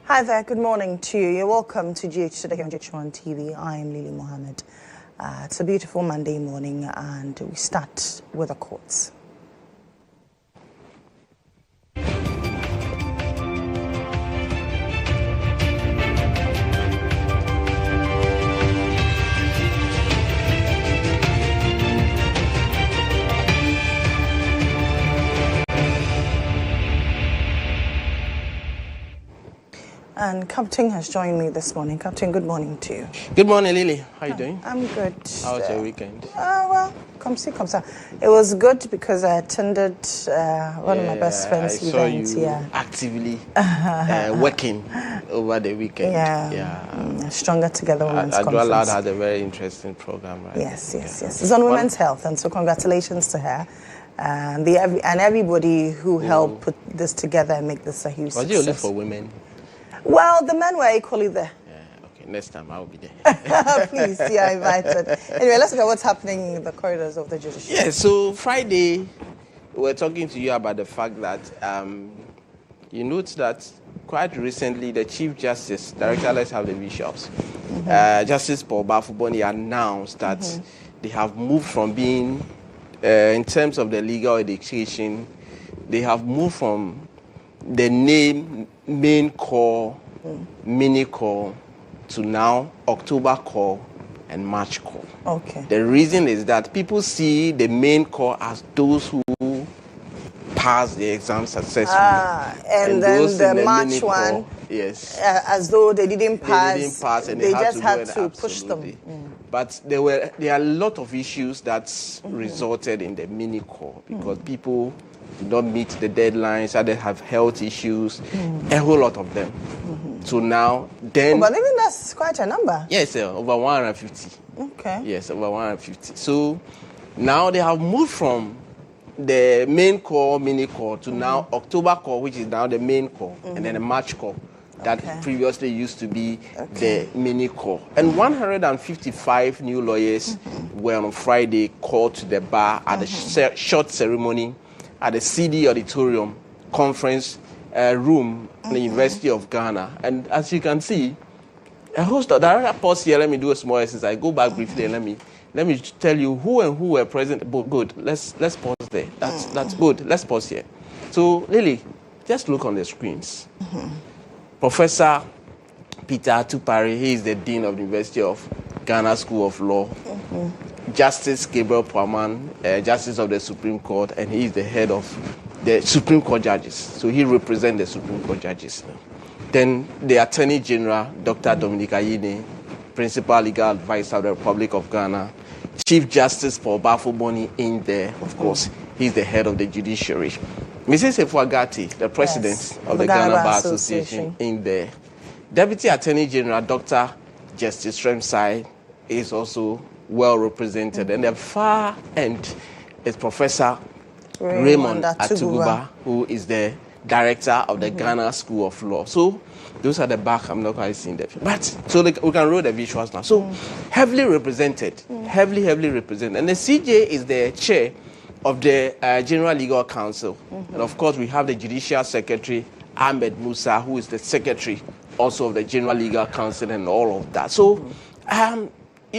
Hi there, good morning to you. You're welcome to GH today on GHOne TV. I'm Mohammed. It's a beautiful Monday morning and we start with the courts. And Captain has joined me this morning. Captain, good morning to you. Good morning, Lily. How are you doing? I'm good. How was your weekend? Well, come see. It was good because I attended one of my best friends' events. I saw you actively working over the weekend. Stronger Together Women's Conference. Adwa had a very interesting program, right? Yes. It's on women's health, and so congratulations to her. And everybody who helped put this together and make this a huge success. Was it only for women? Well, the men were equally there. Okay, next time I'll be there. Please, you're invited. Anyway, let's look at what's happening in the corridors of the judiciary. Yeah, so Friday, we were talking to you about the fact that you note that quite recently the Chief Justice, Director, let's have the visuals, Justice Paul Bafuboni announced that they have moved from being, in terms of the legal education, they have moved from the name main core, mini core, to now October core and March core. Okay. The reason is that people see the main core as those who pass the exam successfully. And then the March one, yes, as though they didn't pass. They didn't pass, and they had just to had to push them. But there are a lot of issues that resulted in the mini core because people did not meet the deadlines, others have health issues, a whole lot of them. So now, then... but even that's quite a number. Yes, over 150. Okay. Yes, over 150. So now they have moved from the main core, mini core, to now October core, which is now the main core, and then the March core. That previously used to be the mini core. And 155 new lawyers were on Friday called to the bar at a short ceremony at the CD Auditorium Conference Room in the University of Ghana. And as you can see, a host of director pause here. Let me do a small exercise. Go back briefly and let me tell you who and who were present. Good. Let's pause there. That's good. Let's pause here. So Lily, just look on the screens. Professor Peter Tupari, he is the Dean of the University of Ghana School of Law. Justice Gabriel Puaman, Justice of the Supreme Court, and he is the head of the Supreme Court judges. So he represents the Supreme Court judges. Then the Attorney General, Dr. Dominic Ayine, Principal Legal Advisor of the Republic of Ghana, Chief Justice Paul Bafuboni in there, of course, he's the head of the judiciary. Mrs. Efuagati, the president of the Ghana Bar Association, in there. Deputy Attorney General, Dr. Justice Remsai, is also well represented. And the far end is Professor Raymond Atuguba, who is the director of the Ghana School of Law. So those are the back. I'm not quite seeing them. But so we can roll the visuals now. So heavily represented, heavily represented. And the CJ is the chair of the General Legal Council. And of course, we have the Judicial Secretary, Ahmed Musa, who is the secretary also of the General Legal Council and all of that. So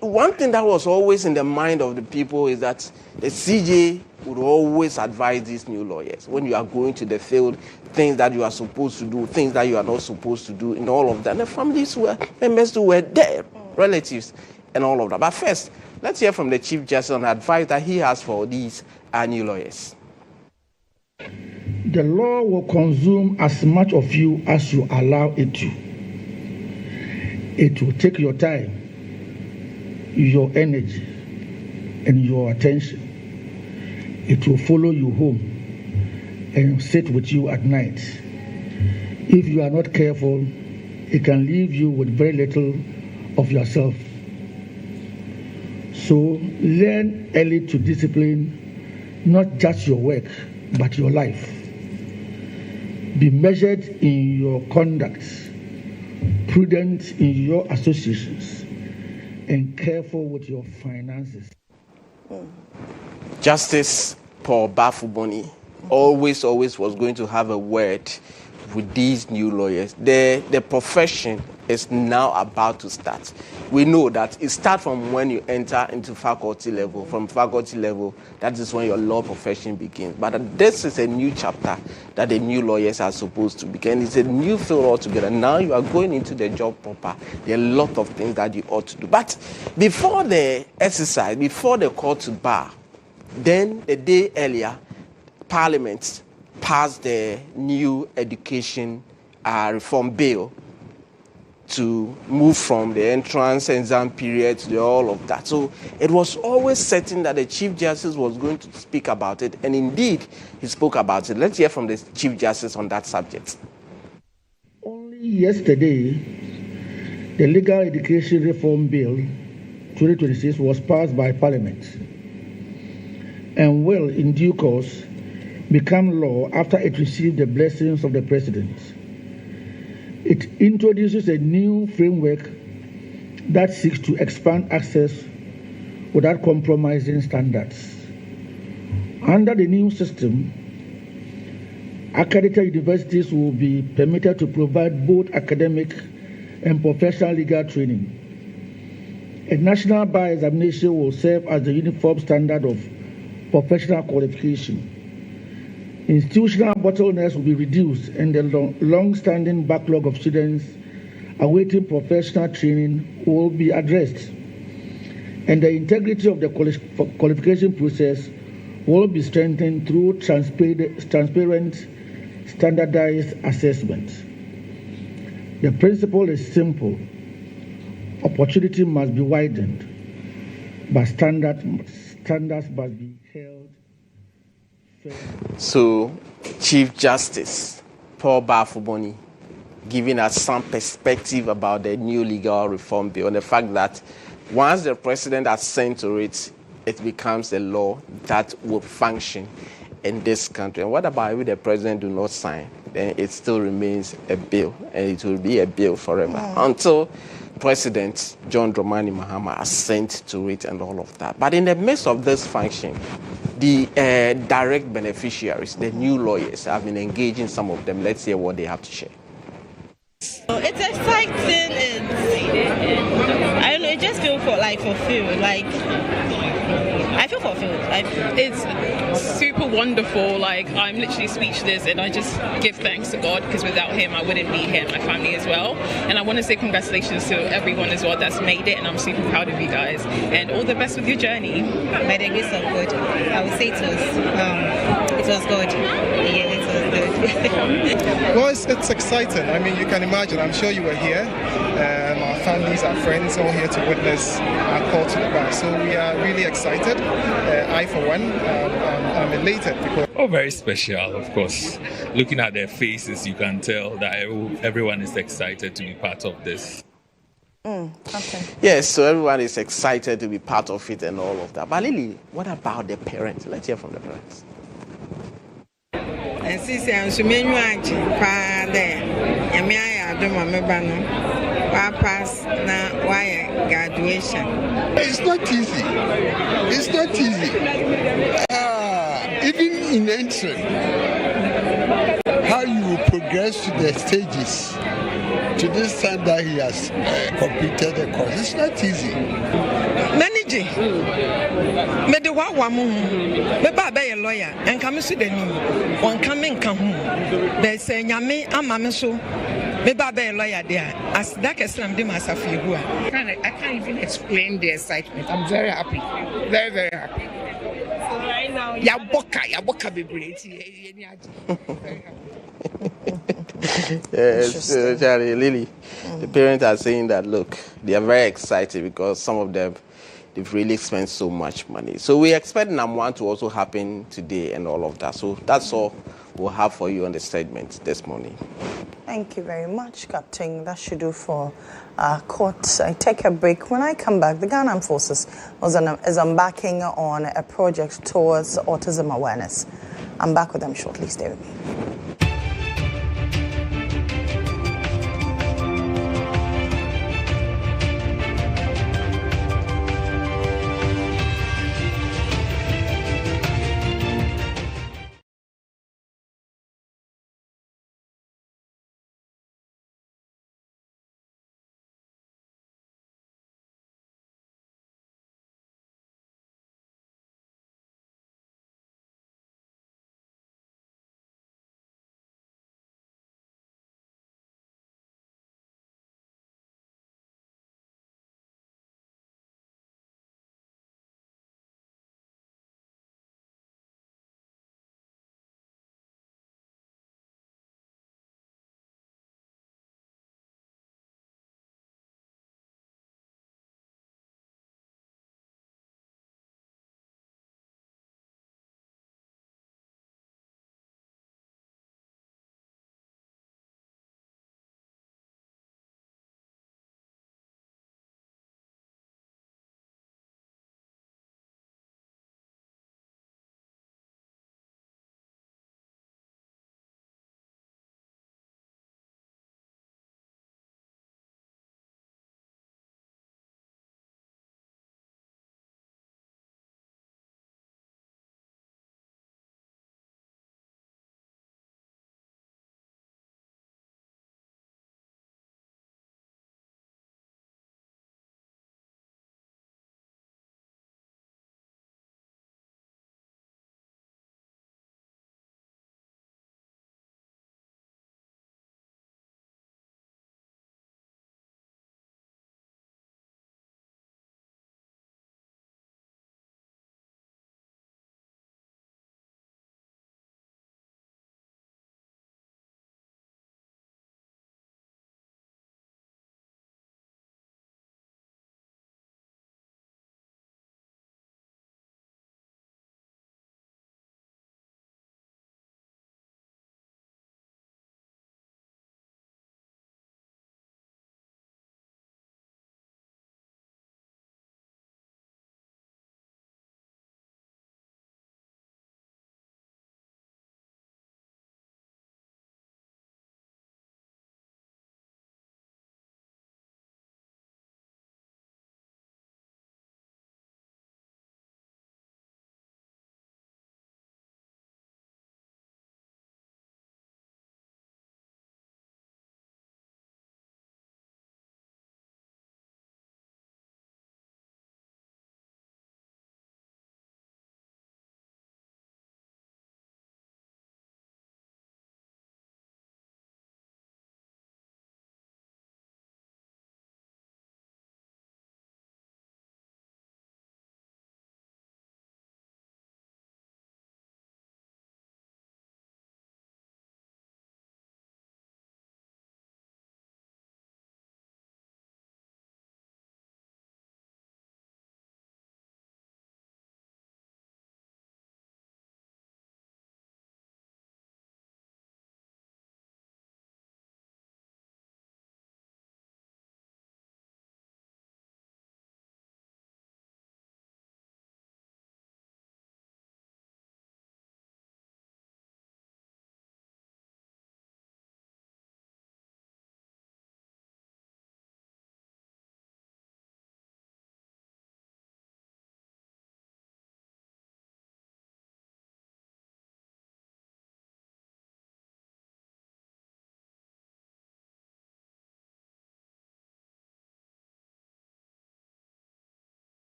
one thing that was always in the mind of the people is that the CJ would always advise these new lawyers when you are going to the field, things that you are supposed to do, things that you are not supposed to do, and all of that. And the families members who were there, relatives, and all of that. But first, let's hear from the Chief Justice on the advice that he has for these new lawyers. The law will consume as much of you as you allow it to. It will take your time, your energy, and your attention. It will follow you home and sit with you at night. If you are not careful, it can leave you with very little of yourself. So learn early to discipline not just your work, but your life. Be measured in your conduct, prudent in your associations, and careful with your finances. Justice Paul Bafuboni always was going to have a word with these new lawyers, the profession is now about to start. We know that it starts from when you enter into faculty level. From faculty level, that is when your law profession begins. But this is a new chapter that the new lawyers are supposed to begin. It's a new field altogether. Now you are going into the job proper. There are a lot of things that you ought to do. But before the exercise, before the call to bar, then the day earlier, Parliament passed the new education reform bill to move from the entrance exam period to all of that. So it was always certain that the Chief Justice was going to speak about it, and indeed he spoke about it. Let's hear from the Chief Justice on that subject. Only yesterday, the Legal Education Reform Bill 2026 was passed by Parliament and will, in due course, become law after it received the blessings of the President. It introduces a new framework that seeks to expand access without compromising standards. Under the new system, accredited universities will be permitted to provide both academic and professional legal training. A national bar examination will serve as the uniform standard of professional qualification. Institutional bottlenecks will be reduced, and the long-standing backlog of students awaiting professional training will be addressed. And the integrity of the qualification process will be strengthened through transparent, standardized assessment. The principle is simple. Opportunity must be widened, but standards must be held. So, Chief Justice Paul Bafuboni giving us some perspective about the new legal reform bill and the fact that once the President has signed to it, it becomes a law that will function in this country. And what about if the President do not sign? Then it still remains a bill, and it will be a bill forever until President John Dramani Mahama has sent to it and all of that. But in the midst of this function, the direct beneficiaries, the new lawyers, have been engaging some of them. Let's hear what they have to share. It's exciting. I don't know. It just feels fulfilled. I feel fulfilled. It's super wonderful. I'm literally speechless, and I just give thanks to God, because without Him, I wouldn't be here, my family as well. And I want to say congratulations to everyone as well that's made it, and I'm super proud of you guys. And all the best with your journey. By the grace of God, I would say it was good. Yeah, it was good. Well, it's exciting. I mean, you can imagine. I'm sure you were here. Our families, our friends, all here to witness our call to the bar. So we are really excited. I, for one, I'm elated because. Oh, very special, of course. Looking at their faces, you can tell that everyone is excited to be part of this. Okay. Yes, so everyone is excited to be part of it and all of that. But Lily, what about the parents? Let's hear from the parents. And since I'm so many and me I do my mebano, pass na why graduation. It's not easy. It's not easy. Even in entering, how you progress to the stages to this time that he has completed the course. It's not easy. Manage. Me de wa mu. Me ba be lawyer and come see the new. On coming come home. They say nyame ama me so. Me ba be lawyer there. As that Islam de masafi hu. I can't even explain the excitement. I'm very happy. Very, very happy. So right now, Yaboka be great. Very happy. Yes, Charlie, Lily, the parents are saying that, look, they are very excited because some of them, they've really spent so much money. So we expect NAM1 to also happen today and all of that. So that's all we'll have for you on the segment this morning. Thank you very much, Captain. That should do for court. I take a break. When I come back, the Ghana Armed Forces is embarking on a project towards autism awareness. I'm back with them shortly. Stay with me.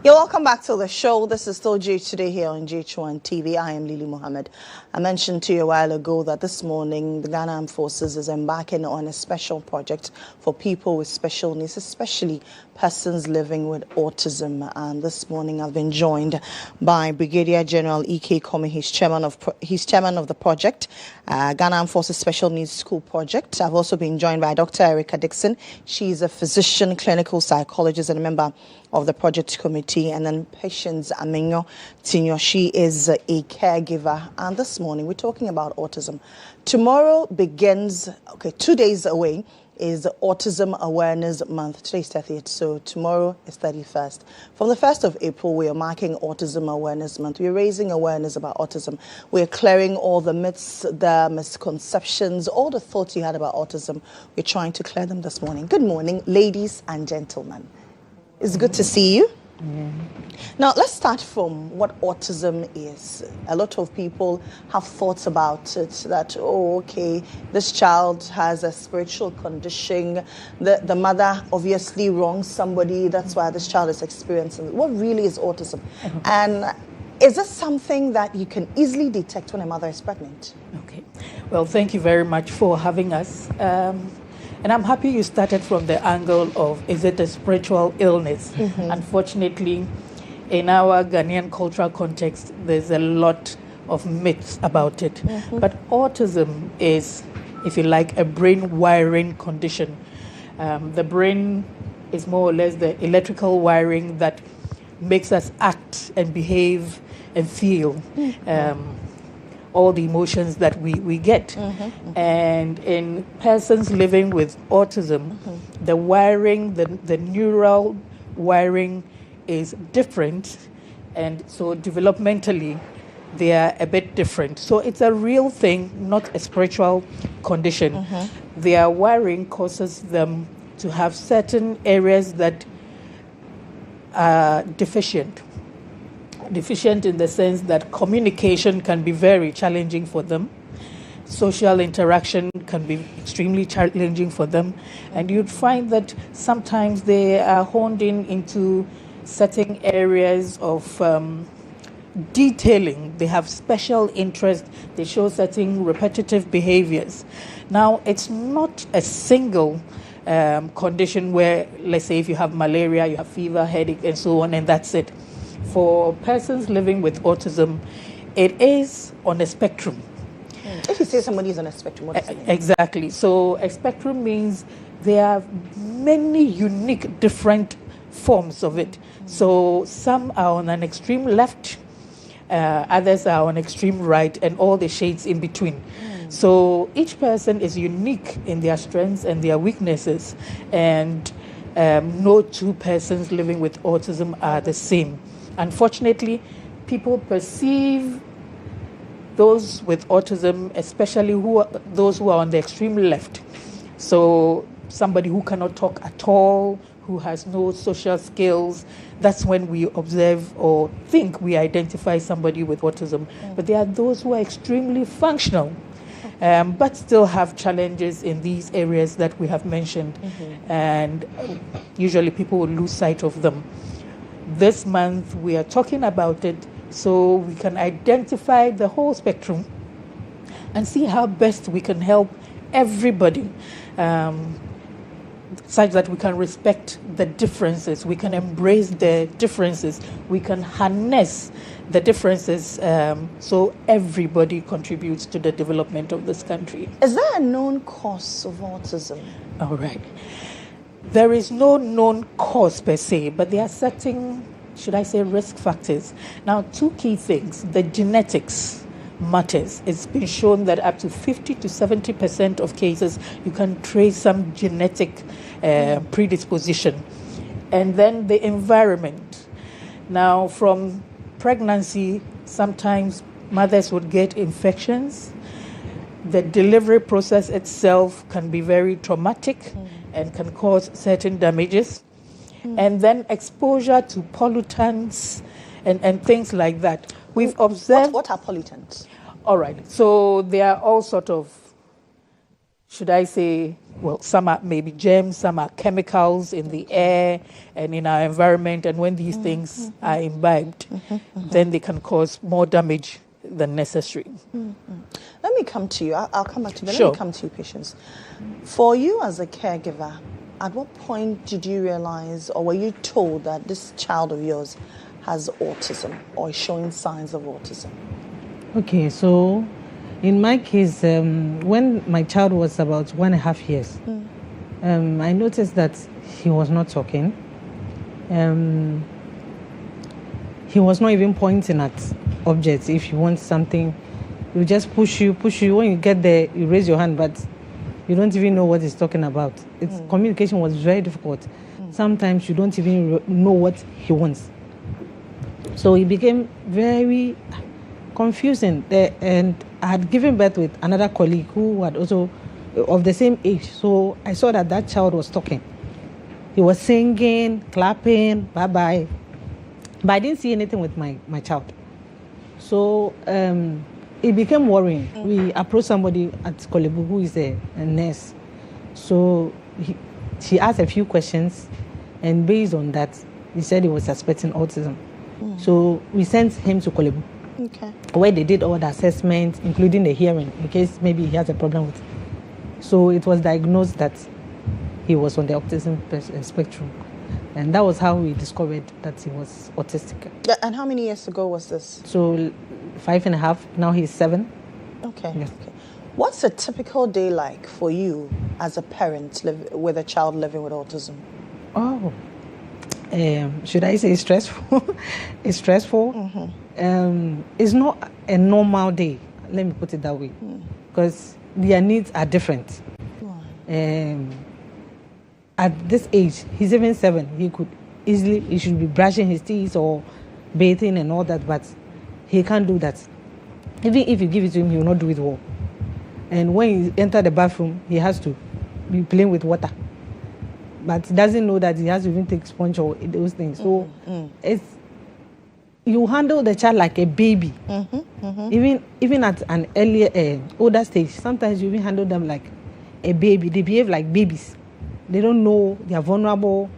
You're welcome back to the show. This is still G Today here on GHOne TV. I am Mohammed. I mentioned to you a while ago that this morning the Ghana Armed Forces is embarking on a special project for people with special needs, especially persons living with autism. And this morning I've been joined by Brigadier General E.K. Comey. He's chairman of the project, Ghana Armed Forces Special Needs School Project. I've also been joined by Dr. Erica Dixon. She's a physician, clinical psychologist, and a member of the project committee, and then Patience Amenyo Tinyo. She is a caregiver. And this morning we're talking about autism. Tomorrow begins, 2 days away, is Autism Awareness Month. Today is 30th, so tomorrow is 31st. From the 1st of April, we are marking Autism Awareness Month. We're raising awareness about autism. We're clearing all the myths, the misconceptions, all the thoughts you had about autism. We're trying to clear them this morning. Good morning, ladies and gentlemen. It's good to see you. Now, let's start from what autism is. A lot of people have thoughts about it, that, this child has a spiritual condition. The mother obviously wronged somebody. That's why this child is experiencing it. What really is autism? And is this something that you can easily detect when a mother is pregnant? Okay. Well, thank you very much for having us. And I'm happy you started from the angle of, is it a spiritual illness? Unfortunately, in our Ghanaian cultural context, there's a lot of myths about it. But autism is, if you like, a brain wiring condition. The brain is more or less the electrical wiring that makes us act and behave and feel all the emotions that we get. And in persons living with autism, the wiring, the neural wiring is different, and so developmentally they are a bit different. So it's a real thing, not a spiritual condition. Their wiring causes them to have certain areas that are deficient in the sense that communication can be very challenging for them. Social interaction can be extremely challenging for them. And you'd find that sometimes they are honed into certain areas of detailing. They have special interest. They show certain repetitive behaviors. Now, it's not a single condition where, let's say, if you have malaria, you have fever, headache, and so on, and that's it. For persons living with autism, it is on a spectrum. If you say somebody is on a spectrum, what does it mean? Exactly. So a spectrum means there are many unique, different forms of it. So some are on an extreme left, others are on extreme right, and all the shades in between. So each person is unique in their strengths and their weaknesses, and no two persons living with autism are the same. Unfortunately, people perceive those with autism, especially those who are on the extreme left. So somebody who cannot talk at all, who has no social skills, that's when we observe or think we identify somebody with autism. But there are those who are extremely functional, but still have challenges in these areas that we have mentioned. And usually people will lose sight of them. This month we are talking about it so we can identify the whole spectrum and see how best we can help everybody, such that we can respect the differences, we can embrace the differences, we can harness the differences, so everybody contributes to the development of this country. Is there a known cause of autism? All right. There is no known cause per se, but there are certain, should I say, risk factors. Now, two key things. The genetics matters. It's been shown that up to 50 to 70% of cases, you can trace some genetic predisposition. And then the environment. Now, from pregnancy, sometimes mothers would get infections. The delivery process itself can be very traumatic and can cause certain damages. And then exposure to pollutants and things like that. We've observed... What are pollutants? All right. So they are all sort of should I say, well, some are maybe germs, some are chemicals in the air and in our environment. And when these things are imbibed, then they can cause more damage than necessary. Let me come to you. I'll come back to you. But Sure. Let me come to you, Patience. For you as a caregiver, at what point did you realize or were you told that this child of yours has autism or is showing signs of autism? Okay, so in my case, when my child was about 1.5 years, I noticed that he was not talking. He was not even pointing at objects. If you want something, he just push you. When you get there, you raise your hand, but you don't even know what he's talking about. Communication was very difficult. Sometimes you don't even know what he wants. So it became very confusing. And I had given birth with another colleague who had also of the same age. So I saw that child was talking. He was singing, clapping, bye-bye. But I didn't see anything with my child. So it became worrying. We approached somebody at Kolebu who is a nurse. So she asked a few questions, and based on that, he said he was suspecting autism. So we sent him to Kolebu, where they did all the assessments, including the hearing, in case maybe he has a problem with it. So it was diagnosed that he was on the autism spectrum. And that was how we discovered that he was autistic. And how many years ago was this? So 5.5, now he's 7. Okay. Yes. Okay. What's a typical day like for you as a parent with a child living with autism? Oh, should I say stressful? It's stressful. It's not a normal day. Let me put it that way, because their needs are different. At this age, he's even 7. He should be brushing his teeth or bathing and all that, but he can't do that. Even if you give it to him, he will not do it well. And when he enters the bathroom, he has to be playing with water. But he doesn't know that he has to even take sponge or those things. So you handle the child like a baby. Even at an earlier, older stage, sometimes you even handle them like a baby. They behave like babies. They don't know, they are vulnerable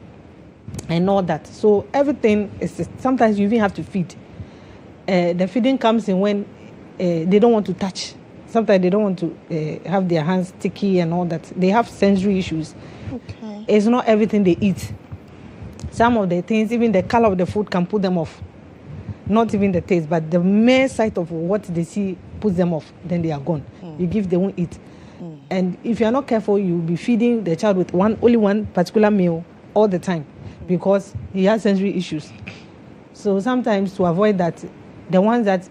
and all that. So everything is, sometimes you even have to feed. The feeding comes in when they don't want to touch. Sometimes they don't want to have their hands sticky and all that. They have sensory issues. It's not everything they eat. Some of the things, even the color of the food can put them off. Not even the taste, but the mere sight of what they see puts them off. Then they are gone. You give, they won't eat. And if you are not careful, you'll be feeding the child with only one particular meal all the time because he has sensory issues. So sometimes to avoid that, the ones that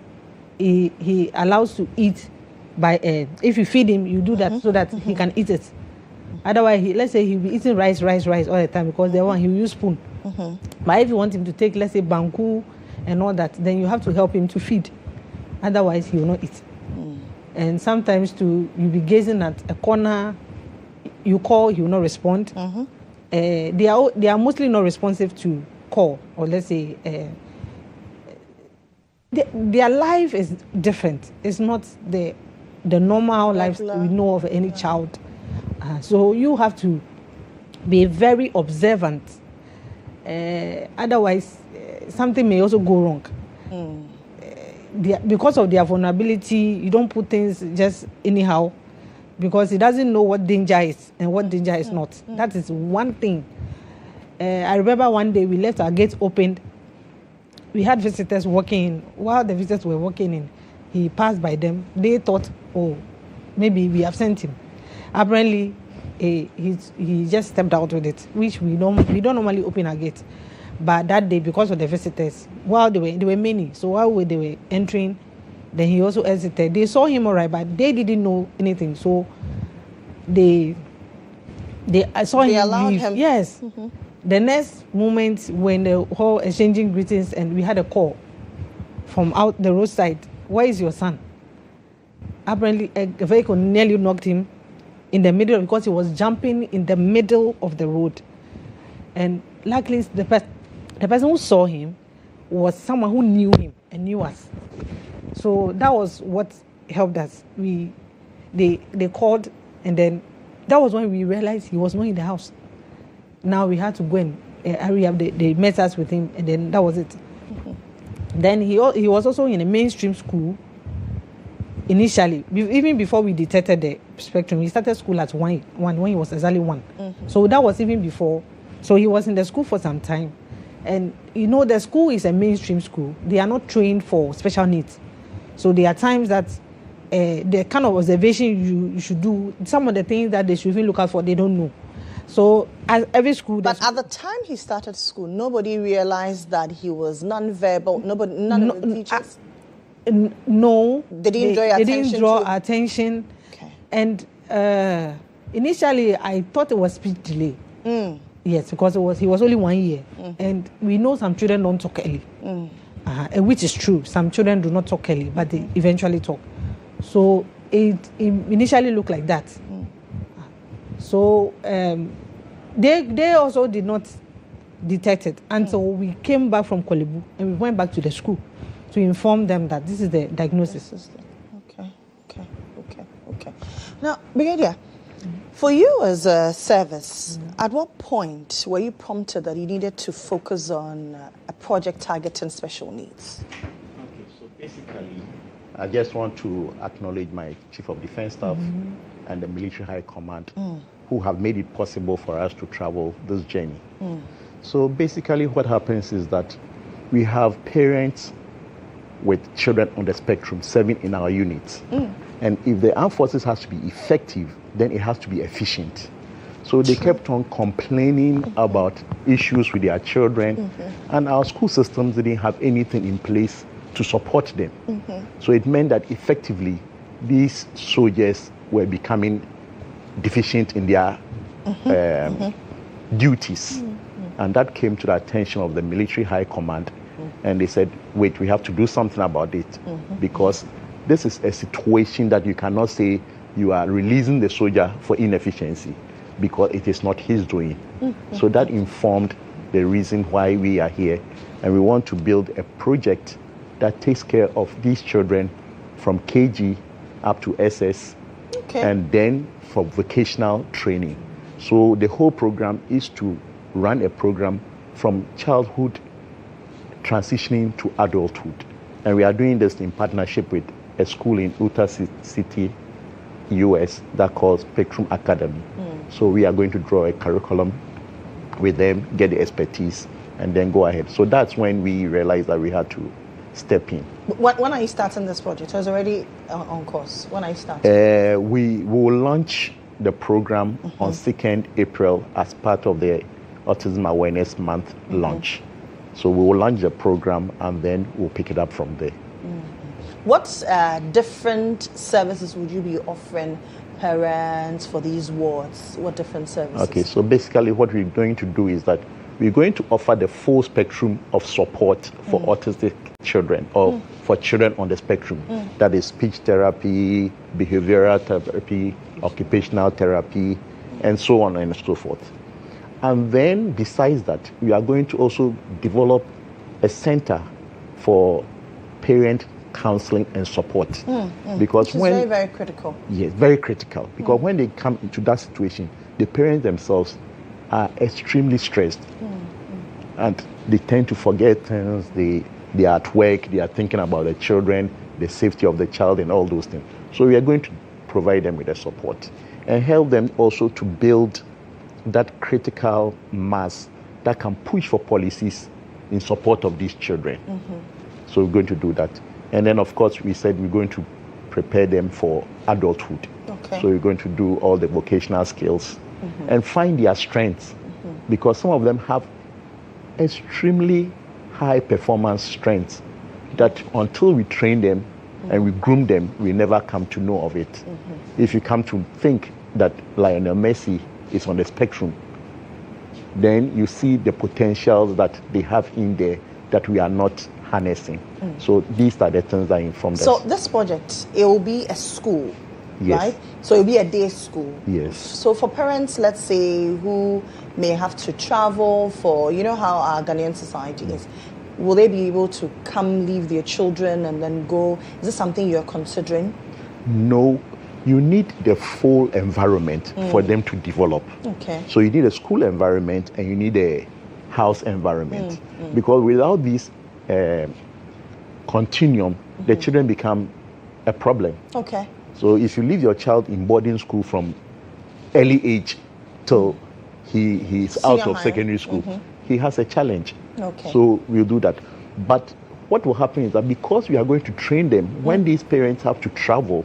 he allows to eat by if you feed him, you do that so that he can eat it. Otherwise, let's say he'll be eating rice all the time because the one he'll use spoon. But if you want him to take, let's say, banku and all that, then you have to help him to feed. Otherwise, he will not eat. And sometimes you'll be gazing at a corner, you call, he will not respond. They are mostly not responsive to call, or let's say, their life is different. It's not the normal life we know of any child. So you have to be very observant. Otherwise, something may also go wrong. Because of their vulnerability, you don't put things just anyhow, because he doesn't know what danger is and what danger is not. That is one thing. I remember one day we left our gates opened. We had visitors walking in. While the visitors were walking in, he passed by them. They thought, oh, maybe we have sent him. Apparently, he just stepped out with it, which we don't normally open our gate. But that day, because of the visitors, while there were many, so while they were entering, then he also hesitated. They saw him all right, but they didn't know anything. So they saw him allowed leave. him. Yes. The next moment, when the whole exchanging greetings, and we had a call from out the roadside, where is your son? Apparently, a vehicle nearly knocked him in the middle because he was jumping in the middle of the road. And luckily, the person who saw him was someone who knew him and knew us. So that was what helped us. They called, and then that was when we realized he was not in the house. Now we had to go and hurry up. They met us with him, and then that was it. Then he was also in a mainstream school initially. Even before we detected the spectrum, he started school at one when he was exactly 1. So that was even before. So he was in the school for some time. And the school is a mainstream school. They are not trained for special needs. So there are times that the kind of observation you should do, some of the things that they should even look out for, they don't know. So as every school... But at the time he started school, nobody realized that he was non-verbal. None of the teachers... No. They didn't draw attention. Okay. And initially, I thought it was speech delay. Yes, because he was only 1 year. And we know some children don't talk early. Which is true. Some children do not talk early, but they eventually talk. So it initially looked like that. So they also did not detect it until we came back from Kolebu and we went back to the school to inform them that this is the diagnosis. Okay. Now, Brigadier, for you as a service, at what point were you prompted that you needed to focus on a project targeting special needs? Okay, so basically, I just want to acknowledge my Chief of Defense Staff and the Military High Command who have made it possible for us to travel this journey. So basically what happens is that we have parents with children on the spectrum serving in our units. And if the armed forces has to be effective, then it has to be efficient. So they kept on complaining about issues with their children, and our school systems didn't have anything in place to support them. So it meant that effectively these soldiers were becoming deficient in their duties. And that came to the attention of the Military High Command. And they said, wait, we have to do something about it because this is a situation that you cannot say you are releasing the soldier for inefficiency because it is not his doing. So that informed the reason why we are here. And we want to build a project that takes care of these children from KG up to SS and then for vocational training. So the whole program is to run a program from childhood transitioning to adulthood. And we are doing this in partnership with a school in Utah City, US, that calls Spectrum Academy. So we are going to draw a curriculum with them, get the expertise, and then go ahead. So that's when we realized that we had to step in. When are you starting this project? It was already on course. When are you starting? We will launch the program on 2nd April as part of the Autism Awareness Month launch. So we will launch the program and then we'll pick it up from there. What different services would you be offering parents for these wards? What different services? Okay, so basically what we're going to do is that we're going to offer the full spectrum of support for autistic children or for children on the spectrum. That is speech therapy, behavioral therapy, occupational therapy, and so on and so forth. And then besides that, we are going to also develop a center for parent counseling and support. Because which is very, very critical. Yes, very critical. Because when they come into that situation, the parents themselves are extremely stressed. And they tend to forget things. They are at work, they are thinking about the children, the safety of the child and all those things. So we are going to provide them with the support and help them also to build that critical mass that can push for policies in support of these children. So we're going to do that. And then, of course, we said we're going to prepare them for adulthood. So we're going to do all the vocational skills and find their strengths because some of them have extremely high performance strengths that until we train them and we groom them, we never come to know of it. If you come to think that Lionel Messi is on the spectrum, then you see the potentials that they have in there that we are not harnessing. So these are the things that inform us. So this project, it will be a school, right? So it will be a day school. Yes. So for parents, let's say, who may have to travel for, you know how our Ghanaian society is, will they be able to come leave their children and then go? Is this something you're considering? No, you need the full environment for them to develop. Okay. So you need a school environment and you need a house environment. Because without this continuum, the children become a problem. Okay. So if you leave your child in boarding school from early age till he's out of secondary school, he has a challenge. Okay. So we'll do that. But what will happen is that because we are going to train them, when these parents have to travel,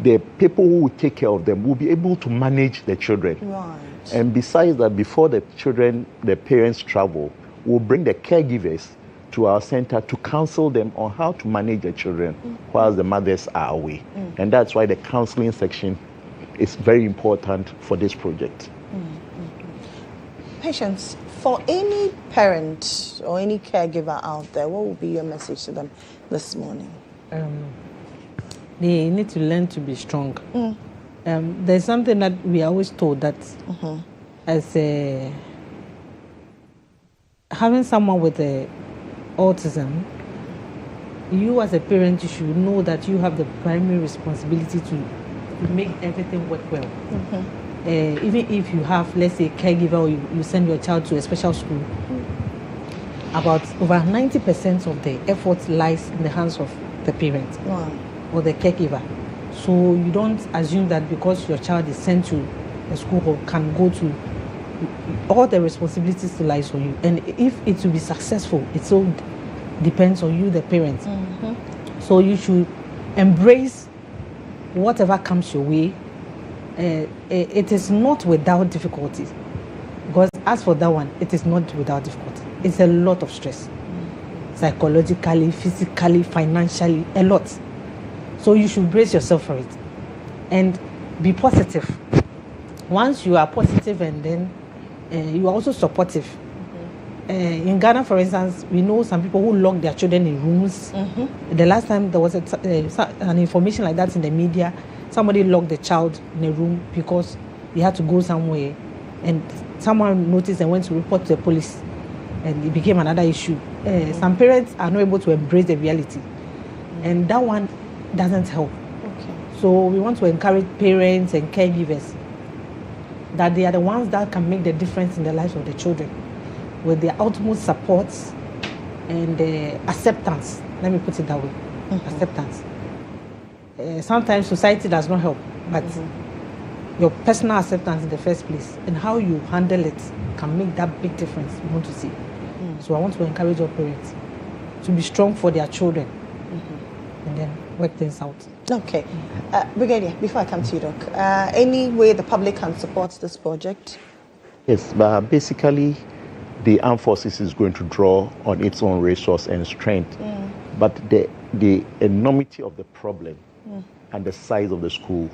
the people who will take care of them will be able to manage the children. Right. And besides that, before the parents travel, we'll bring the caregivers to our center to counsel them on how to manage the children whilst the mothers are away. And that's why the counseling section is very important for this project. Patience, for any parent or any caregiver out there, what would be your message to them this morning? They need to learn to be strong. There's something that we are always told that as having someone with autism, you as a parent, you should know that you have the primary responsibility to make everything work well. Even if you have, let's say, a caregiver, or you send your child to a special school, about over 90% of the effort lies in the hands of the parent or the caregiver. So you don't assume that because your child is sent to a school or can go to, all the responsibilities lies on you. And if it will be successful, it all depends on you, the parent. So you should embrace whatever comes your way. It is not without difficulties, because as for that one, it is not without difficulty. It's a lot of stress, psychologically, physically, financially, a lot. So you should brace yourself for it and be positive. Once you are positive and then you are also supportive. In Ghana, for instance, we know some people who lock their children in rooms. The last time there was an information like that in the media, somebody locked the child in a room because he had to go somewhere, and someone noticed and went to report to the police, and it became another issue. Some parents are not able to embrace the reality, and that one doesn't help. So we want to encourage parents and caregivers that they are the ones that can make the difference in the lives of the children, with their utmost support and acceptance. Let me put it that way. Acceptance. Sometimes society does not help, but your personal acceptance in the first place and how you handle it can make that big difference you want to see. So I want to encourage your parents to be strong for their children and then work things out. Okay. Brigadier, before I come to you, Doc, any way the public can support this project? Yes, but basically the armed forces is going to draw on its own resource and strength. But the enormity of the problem and the size of the school,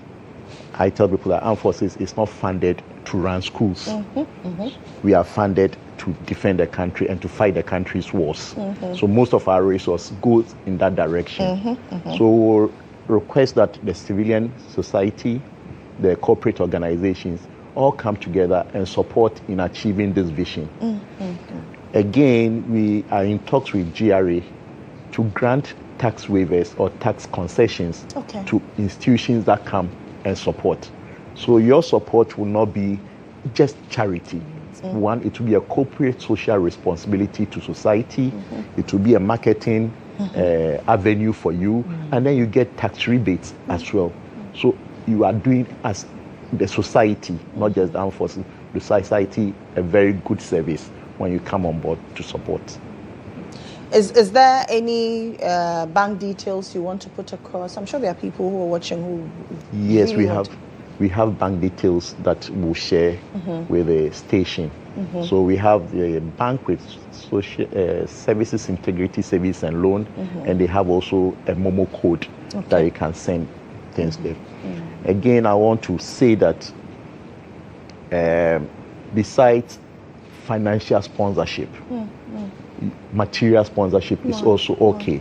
I tell people that armed forces is not funded to run schools. We are funded to defend the country and to fight the country's wars. So most of our resource goes in that direction. So we'll request that the civilian society, the corporate organizations, all come together and support in achieving this vision. Again, we are in talks with GRA to grant tax waivers or tax concessions to institutions that come and support. So your support will not be just charity. One, it will be a corporate social responsibility to society. It will be a marketing avenue for you, and then you get tax rebates as well. So you are doing as the society, not just the armed forces, the society a very good service when you come on board to support. Is there any bank details you want to put across? I'm sure there are people who are watching who Yes, really we have bank details that we'll share with the station. So we have the bank with social services, integrity service and loan, and they have also a Momo code that you can send things there. Again, I want to say that besides financial sponsorship, material sponsorship is also okay,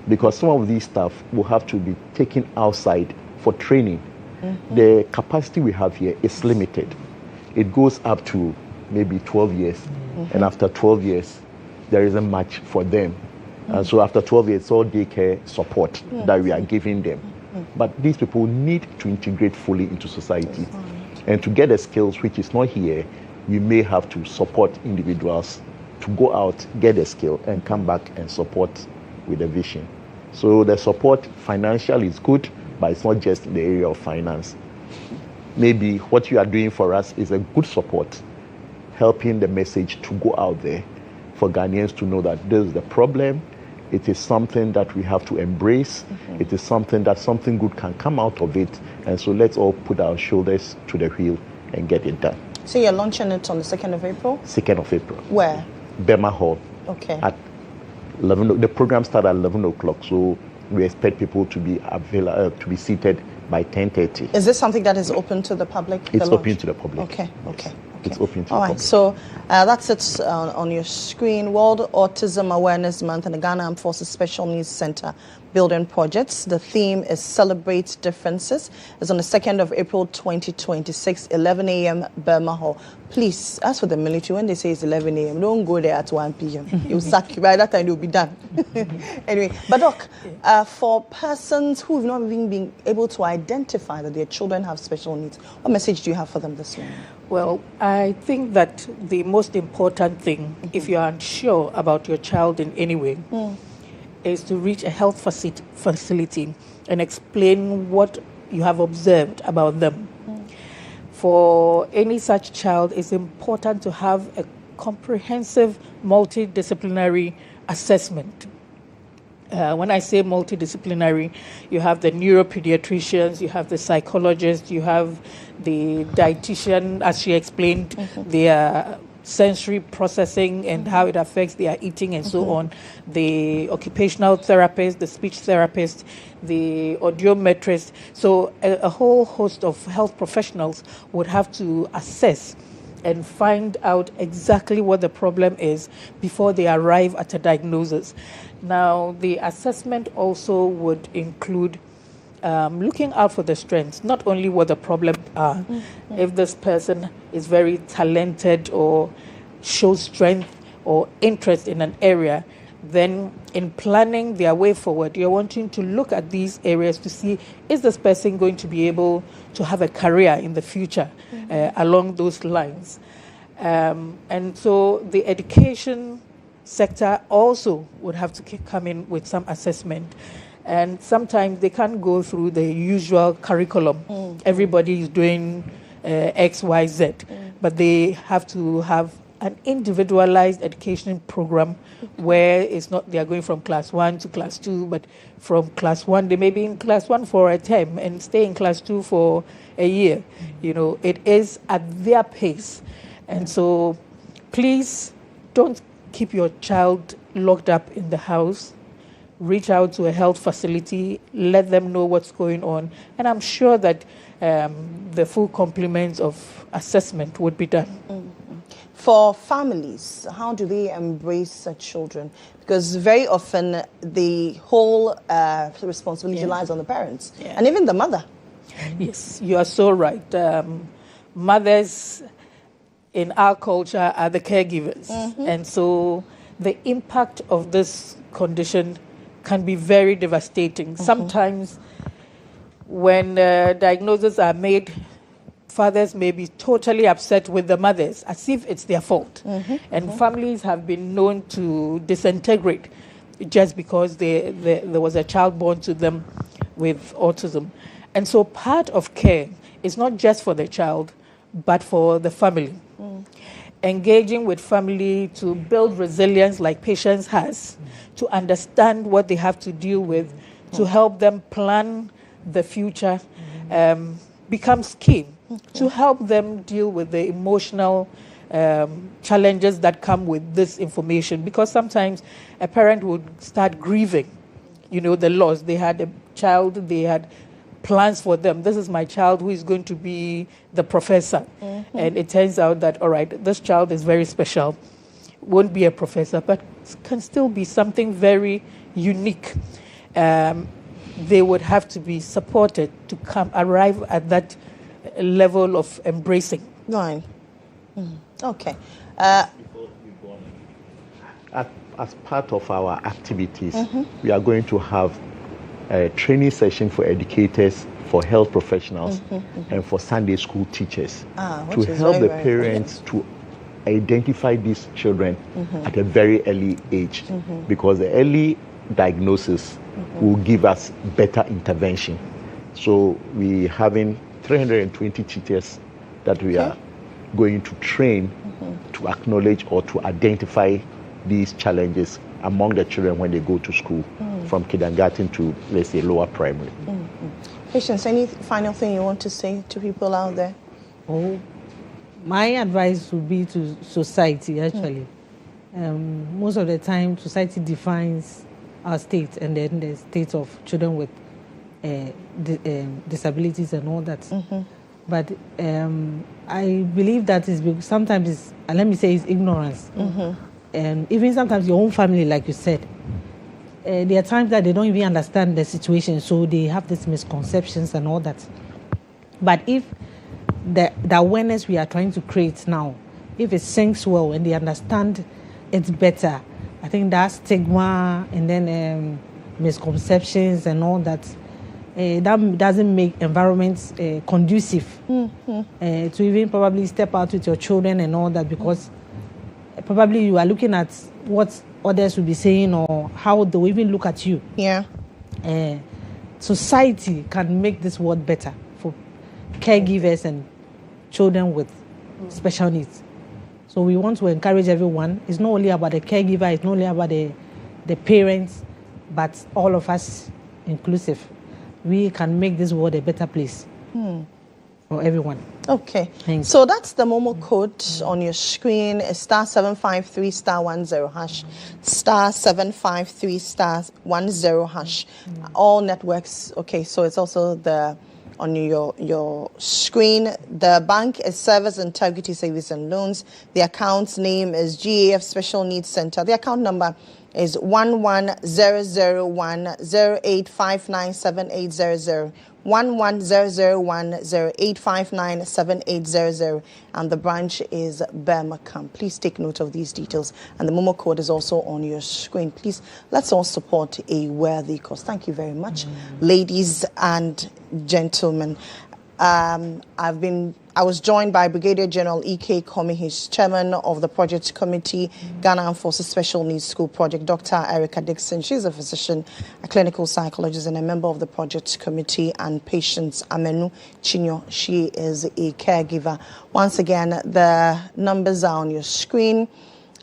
because some of these stuff will have to be taken outside for training. The capacity we have here is limited. It goes up to maybe 12 years, and after 12 years, there isn't much for them. And so after 12 years, it's all daycare support that we are giving them. but these people need to integrate fully into society. And to get the skills which is not here, we may have to support individuals to go out, get a skill, and come back and support with a vision. So the support financial is good, but it's not just in the area of finance. Maybe what you are doing for us is a good support, helping the message to go out there for Ghanaians to know that this is the problem. It is something that we have to embrace. It is something that something good can come out of it. And so let's all put our shoulders to the wheel and get it done. So you're launching it on the 2nd of April? 2nd of April. Where? Burma Hall. Okay. At 11. The program starts at 11 o'clock. So we expect people to be to be seated by 10:30. Is this something that is open to the public? It's open to the public. Okay. It's open to All the right, public. so that's it on your screen. World Autism Awareness Month and the Ghana Armed Forces Special Needs Center building projects. The theme is Celebrate Differences. It's on the 2nd of April 2026, 11 a.m. Burma Hall. Please, as for the military, when they say it's 11 a.m., don't go there at 1 p.m. You'll sack you. By that time, you'll be done. Anyway, but Doc, for persons who have not even been able to identify that their children have special needs, what message do you have for them this morning? Well, I think that the most important thing, if you are unsure about your child in any way, is to reach a health facility and explain what you have observed about them. For any such child, it's important to have a comprehensive multidisciplinary assessment. When I say multidisciplinary, you have the neuropediatricians, you have the psychologists, you have the dietitian, as she explained, their sensory processing and how it affects their eating and so on, the occupational therapist, the speech therapist, the audiometrist. So a whole host of health professionals would have to assess and find out exactly what the problem is before they arrive at a diagnosis. Now, the assessment also would include looking out for the strengths, not only what the problems are. If this person is very talented or shows strength or interest in an area, then in planning their way forward, you're wanting to look at these areas to see, is this person going to be able to have a career in the future along those lines? And so the education sector also would have to come in with some assessment. And sometimes they can't go through the usual curriculum. Everybody is doing X, Y, Z. But they have to have an individualized education program where it's not they are going from class 1 to class 2, but from class 1, they may be in class 1 for a term and stay in class 2 for a year. You know, it is at their pace. And so please don't keep your child locked up in the house. Reach out to a health facility, let them know what's going on, and I'm sure that the full complement of assessment would be done. For families, how do they embrace such children? Because very often the whole responsibility lies on the parents and even the mother. Yes, you are so right. Mothers in our culture are the caregivers. And so the impact of this condition can be very devastating. Sometimes when diagnoses are made, fathers may be totally upset with the mothers, as if it's their fault. And families have been known to disintegrate just because there was a child born to them with autism. And so part of care is not just for the child, but for the family. Engaging with family to build resilience like Patience has, to understand what they have to deal with, to help them plan the future, becomes key. To help them deal with the emotional challenges that come with this information. Because sometimes a parent would start grieving, you know, the loss. They had a child, they had plans for them. This is my child who is going to be the professor. And it turns out that, all right, this child is very special, won't be a professor, but can still be something very unique. They would have to be supported to arrive at that level of embracing. Right. Okay. As part of our activities, we are going to have training session for educators, for health professionals, and for Sunday school teachers to help the parents to identify these children at a very early age, because the early diagnosis will give us better intervention. So we having 320 teachers that we are going to train to acknowledge or to identify these challenges among the children when they go to school, from kindergarten to, let's say, lower primary. Patience, any final thing you want to say to people out there? Oh, my advice would be to society, actually. Most of the time, society defines our state and then the state of children with disabilities and all that. But I believe that is sometimes it's, let me say, it's ignorance. And even sometimes your own family, like you said, there are times that they don't even understand the situation, so they have these misconceptions and all that. But if the awareness we are trying to create now, if it sinks well and they understand it better, I think that stigma and then misconceptions and all that, that doesn't make environments conducive to even probably step out with your children and all that, because probably you are looking at what others will be saying or how they will even look at you. Society can make this world better for caregivers and children with special needs. So we want to encourage everyone. It's not only about the caregiver, it's not only about the parents, but all of us inclusive. We can make this world a better place for everyone. Okay. So that's the Momo code on your screen. It's *753 *10 hash. *753 *10 hash. All networks. Okay, so it's also on your screen. The bank is Service Integrity Savings and Loans. The account's name is GAF Special Needs Center. The account number is 110010859780. 110010859780, and the branch is Birmingham. Please take note of these details, and the Momo code is also on your screen. Please, let's all support a worthy cause. Thank you very much, ladies and gentlemen. I was joined by Brigadier General E.K. Komi, he's chairman of the project committee, Ghana Armed Forces Special Needs School Project. Dr. Erica Dixon, she's a physician, a clinical psychologist, and a member of the project committee. And Patience Amenu Chinyo, she is a caregiver. Once again, the numbers are on your screen.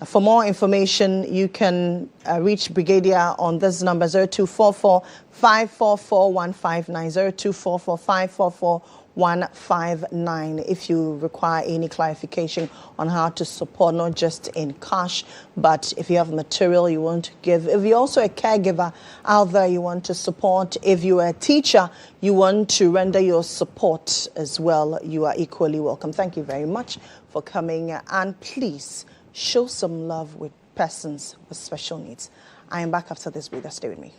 For more information, you can reach Brigadier on this number, 0244 544 159, 0244 544 159, if you require any clarification on how to support, not just in cash, but if you have material you want to give. If you're also a caregiver out there, you want to support. If you're a teacher, you want to render your support as well, you are equally welcome. Thank you very much for coming, and please show some love with persons with special needs. I am back after this break. Stay with me.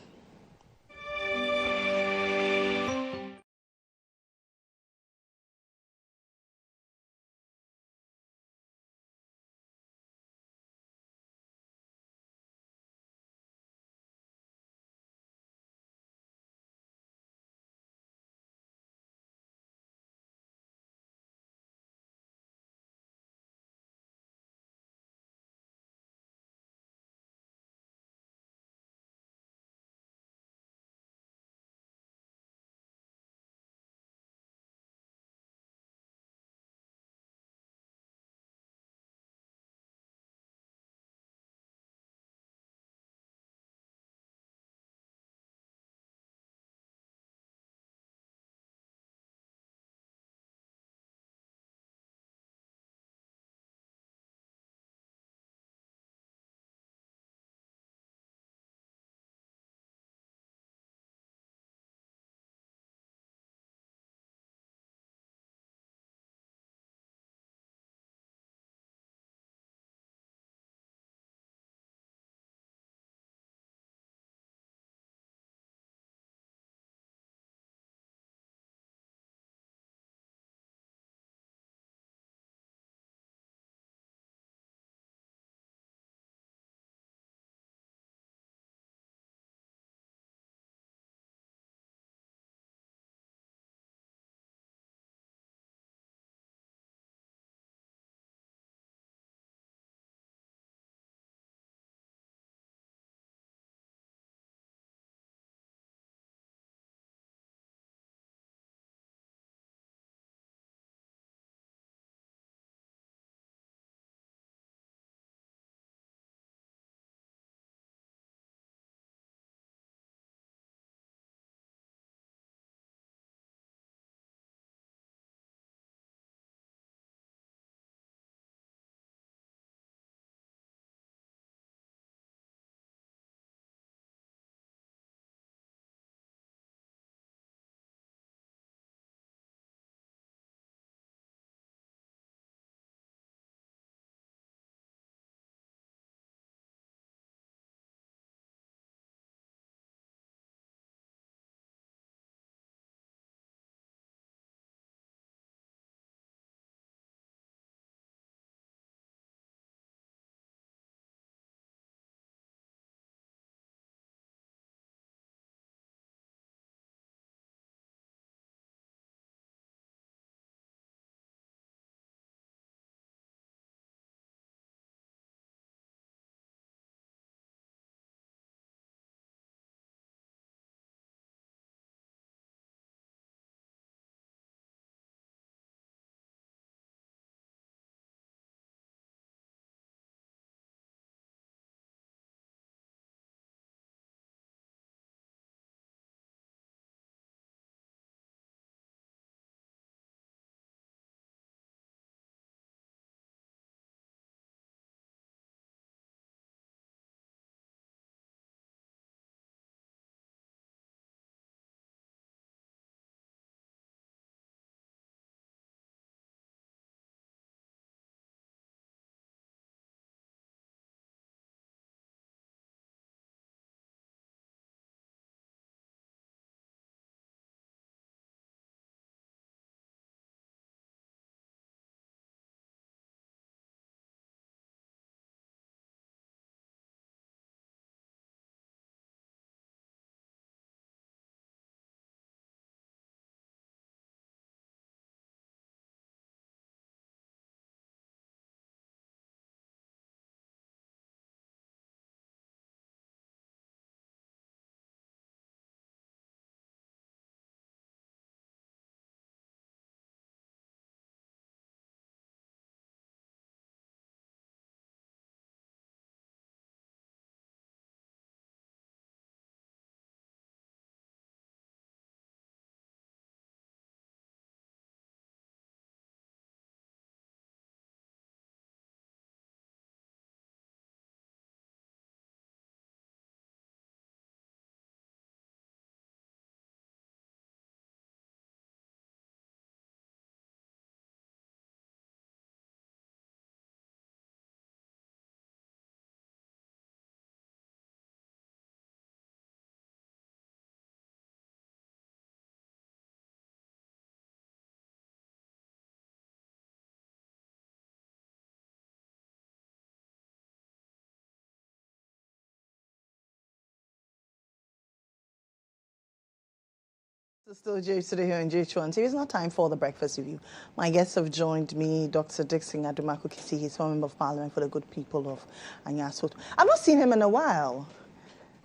Still James today here on GHOne TV. It's not time for the breakfast review. My guests have joined me, Dr. Dixon Adumako Kisi. He's former member of parliament for the good people of Anyasot. I've not seen him in a while.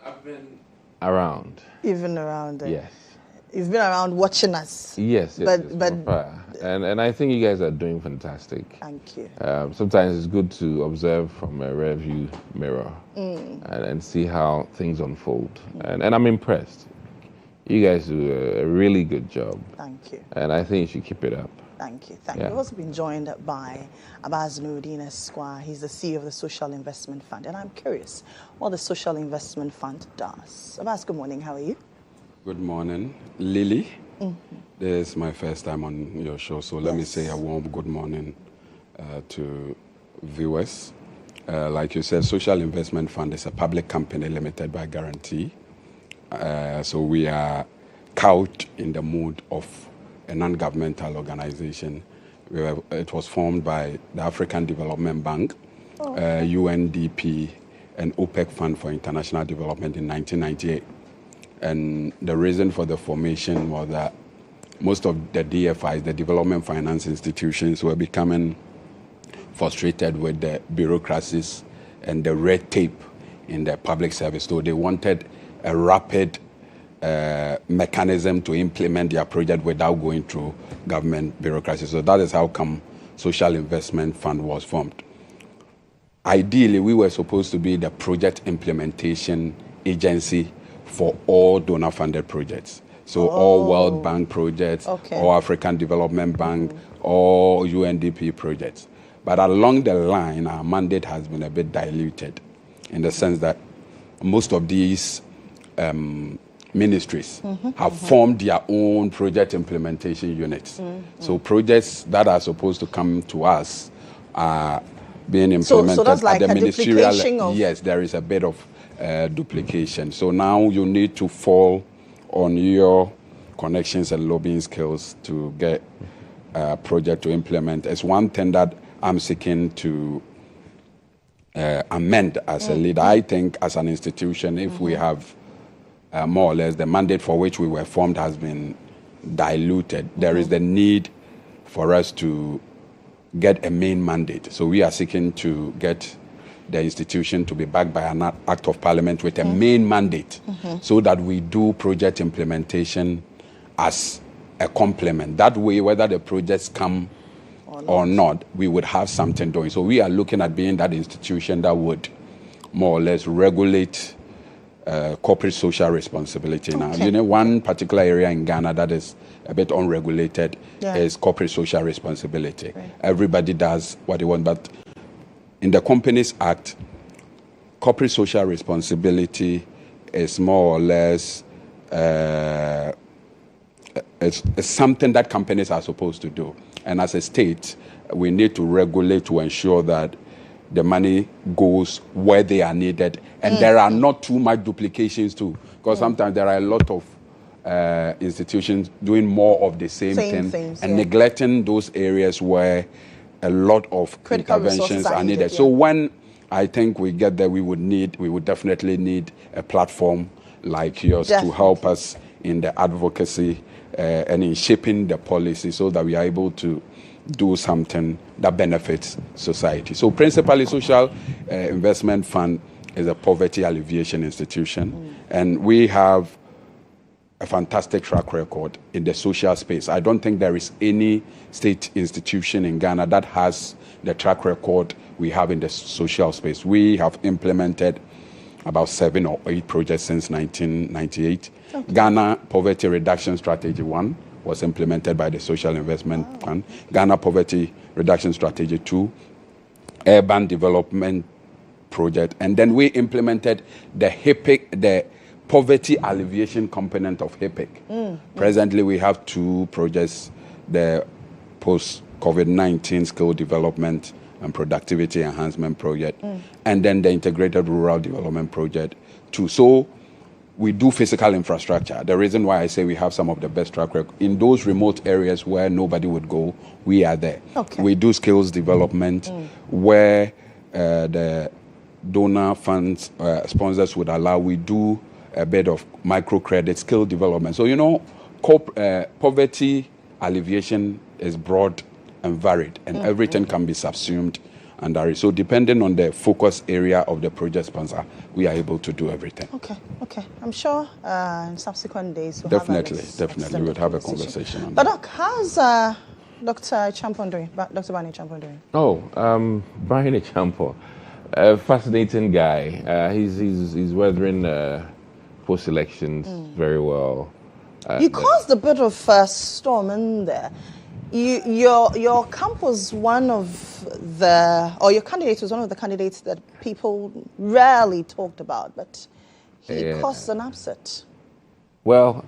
I've been around. You've been around. Yes. You've been around watching us. Yes, but and I think you guys are doing fantastic. Thank you. Sometimes it's good to observe from a rear view mirror and see how things unfold. And I'm impressed. You guys do a really good job. Thank you. And I think you should keep it up. Thank you. Thank you. We've also been joined by Abbas Nuruddin Esquire. He's the CEO of the Social Investment Fund. And I'm curious what the Social Investment Fund does. Abbas, good morning. How are you? Good morning, Lily. This is my first time on your show, so let me say a warm good morning to viewers. Like you said, Social Investment Fund is a public company limited by guarantee. So we are caught in the mood of a non-governmental organization. It was formed by the African Development Bank, UNDP, and OPEC Fund for International Development in 1998. And the reason for the formation was that most of the DFIs, the development finance institutions, were becoming frustrated with the bureaucracies and the red tape in the public service. So they wanted a rapid mechanism to implement their project without going through government bureaucracy. So that is how come Social Investment Fund was formed. Ideally, we were supposed to be the project implementation agency for all donor-funded projects. So all World Bank projects, all African Development Bank, all UNDP projects. But along the line, our mandate has been a bit diluted in the sense that most of these ministries have formed their own project implementation units. So projects that are supposed to come to us are being implemented so that's like at the a ministerial level. Yes, there is a bit of duplication. So now you need to fall on your connections and lobbying skills to get a project to implement. It's one thing that I'm seeking to amend as a leader. I think as an institution, if we have more or less the mandate for which we were formed has been diluted, there is the need for us to get a main mandate. So we are seeking to get the institution to be backed by an act of parliament with a main mandate so that we do project implementation as a complement. That way, whether the projects come or not, we would have something doing. So we are looking at being that institution that would more or less regulate corporate social responsibility. Now, you know, one particular area in Ghana that is a bit unregulated is corporate social responsibility. Everybody does what they want, but in the Companies Act, corporate social responsibility is more or less it's something that companies are supposed to do. And as a state, we need to regulate to ensure that the money goes where they are needed. And there are not too much duplications too. Because sometimes there are a lot of institutions doing more of the same thing and neglecting those areas where a lot of critical interventions are needed. So when I think we get there, we would definitely need a platform like yours to help us in the advocacy and in shaping the policy so that we are able to do something that benefits society. So principally, Social Investment Fund is a poverty alleviation institution, and we have a fantastic track record in the social space. I don't think there is any state institution in Ghana that has the track record we have in the social space. We have implemented about 7 or 8 projects since 1998. Ghana Poverty Reduction Strategy 1 was implemented by the Social Investment Fund. Ghana Poverty Reduction Strategy 2, Urban Development Project, and then we implemented the HIPIC, the Poverty Alleviation component of HIPIC. Presently, we have 2 projects, the Post-COVID-19 Skill Development and Productivity Enhancement Project, and then the Integrated Rural Development Project 2. So we do physical infrastructure. The reason why I say we have some of the best track record, in those remote areas where nobody would go, we are there. We do skills development where the donor funds, sponsors would allow. We do a bit of microcredit skill development. So, you know, poverty alleviation is broad and varied, and everything can be subsumed under it. So depending on the focus area of the project sponsor, we are able to do everything. Okay. I'm sure in subsequent days we'll definitely we'll have a conversation on but that. Doc, how's Dr. Champon doing? Dr. Barney Champon doing? Barney Champon, fascinating guy. He's weathering post-elections very well. You caused a bit of a storm in there. Your camp was one of your candidate was one of the candidates that people rarely talked about, but he caused an upset. Well,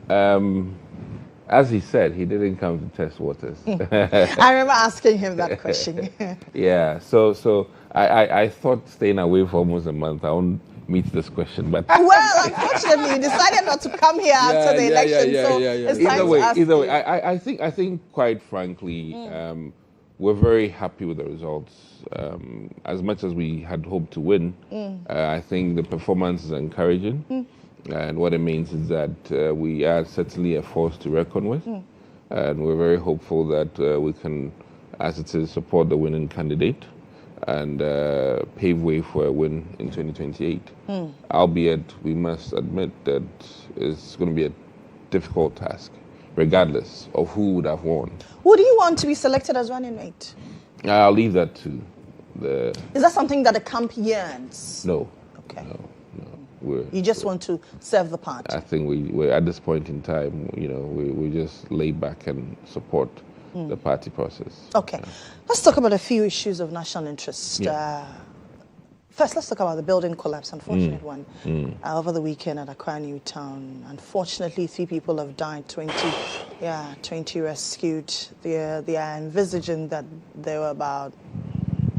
as he said, he didn't come to test waters. I remember asking him that question. Yeah, so I thought staying away for almost a month, I won't meet this question, but well, unfortunately, you decided not to come here after the election. It's time to ask either way, you. I think quite frankly, we're very happy with the results. As much as we had hoped to win, I think the performance is encouraging, and what it means is that we are certainly a force to reckon with, and we're very hopeful that we can, as it is, support the winning candidate and pave way for a win in 2028. Albeit, we must admit that it's going to be a difficult task, regardless of who would have won. Who do you want to be selected as running mate? I'll leave that to the... Is that something that the camp yearns? No. Okay. No. You just want to serve the party? I think we're at this point in time, we just lay back and support the party process. Okay. Let's talk about a few issues of national interest. First, let's talk about the building collapse, unfortunate one. Over the weekend at Accra New Town, unfortunately, 3 people have died, 20 rescued. They are envisaging that there were about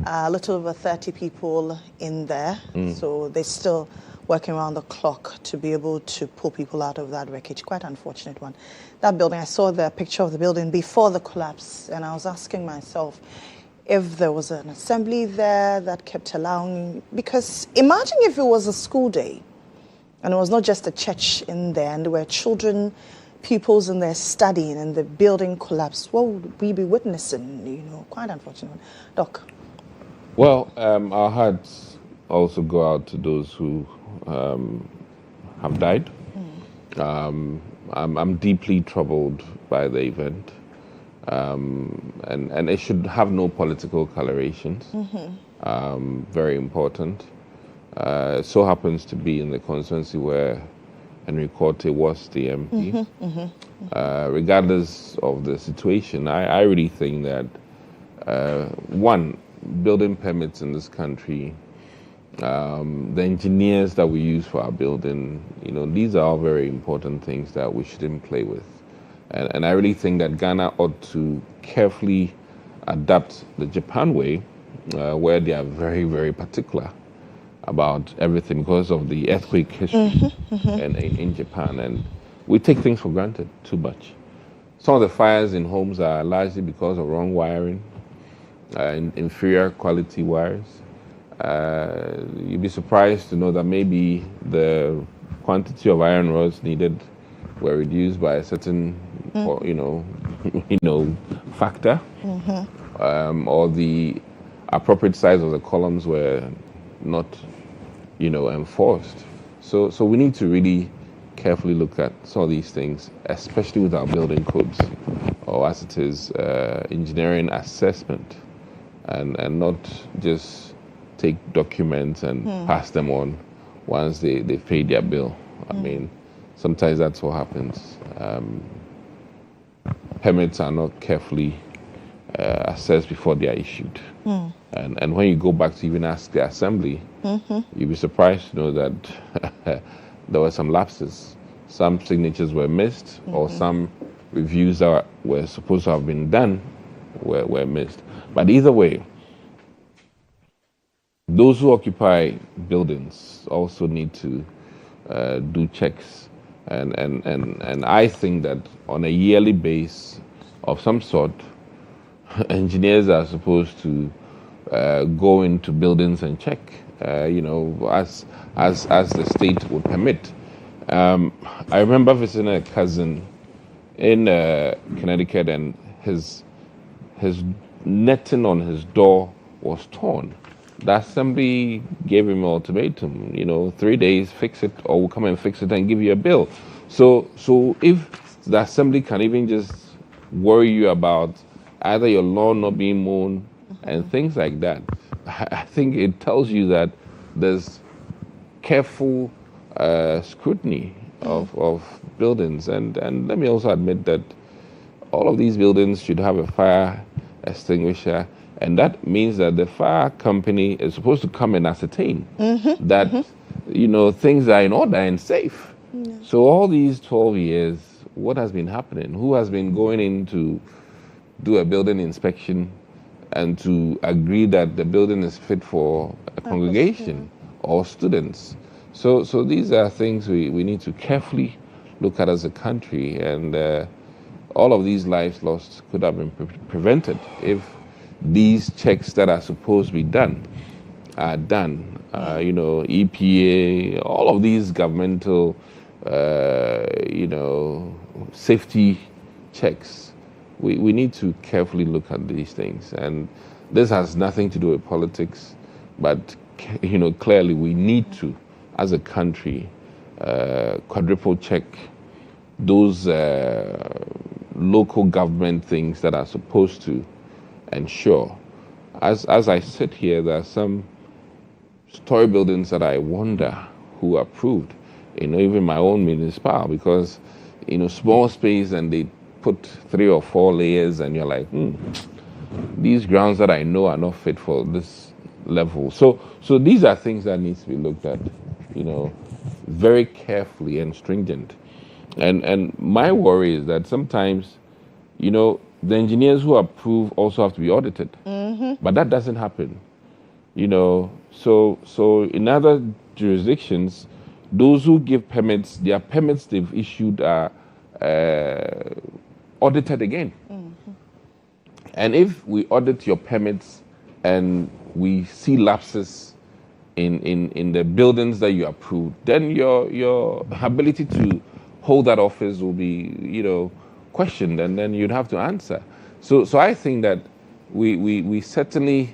a little over 30 people in there. So they're still working around the clock to be able to pull people out of that wreckage. Quite unfortunate one. That building, I saw the picture of the building before the collapse, and I was asking myself if there was an assembly there that kept allowing, because imagine if it was a school day and it was not just a church in there and there were children, pupils in there studying and the building collapsed. What would we be witnessing? Quite unfortunate. Doc? Well, our hearts also go out to those who have died. I'm deeply troubled by the event, and it should have no political colorations. Very important. It so happens to be in the constituency where Henry Korte was the MP. Regardless of the situation, I really think that one, building permits in this country, the engineers that we use for our building, these are all very important things that we shouldn't play with. And I really think that Ghana ought to carefully adapt the Japan way, where they are very, very particular about everything because of the earthquake history in Japan. And we take things for granted too much. Some of the fires in homes are largely because of wrong wiring, inferior quality wires. You'd be surprised to know that maybe the quantity of iron rods needed were reduced by a certain, factor, or the appropriate size of the columns were not, enforced. So we need to really carefully look at some of these things, especially with our building codes, or as it is, engineering assessment, and not just take documents and pass them on once they pay their bill. I mean, sometimes that's what happens. Permits are not carefully assessed before they are issued. And when you go back to even ask the assembly, you'll be surprised to know that there were some lapses. Some signatures were missed, or some reviews that were supposed to have been done were missed. But either way, those who occupy buildings also need to do checks, and I think that on a yearly basis of some sort, engineers are supposed to go into buildings and check, as the state would permit. I remember visiting a cousin in Connecticut, and his netting on his door was torn. The assembly gave him an ultimatum, 3 days, fix it, or we'll come and fix it and give you a bill. So if the assembly can even just worry you about either your lawn not being mown and things like that, I think it tells you that there's careful scrutiny of buildings. And let me also admit that all of these buildings should have a fire extinguisher, and that means that the fire company is supposed to come and ascertain that things are in order and safe. So all these 12 years, what has been happening? Who has been going in to do a building inspection and to agree that the building is fit for a congregation or students? So these are things we need to carefully look at as a country, and all of these lives lost could have been prevented if these checks that are supposed to be done are done. EPA, all of these governmental, safety checks. We need to carefully look at these things. And this has nothing to do with politics, but, clearly we need to, as a country, quadruple check those local government things that are supposed to ensure. As I sit here, there are some story buildings that I wonder who approved, even my own municipal, because, small space and they put 3 or 4 layers and you're like, these grounds that I know are not fit for this level. So these are things that needs to be looked at, very carefully and stringent. And my worry is that sometimes, the engineers who approve also have to be audited. But that doesn't happen. So in other jurisdictions, those who give permits, their permits they've issued are audited again. And if we audit your permits and we see lapses in the buildings that you approved, then your ability to hold that office will be, questioned, and then you'd have to answer. So I think that we certainly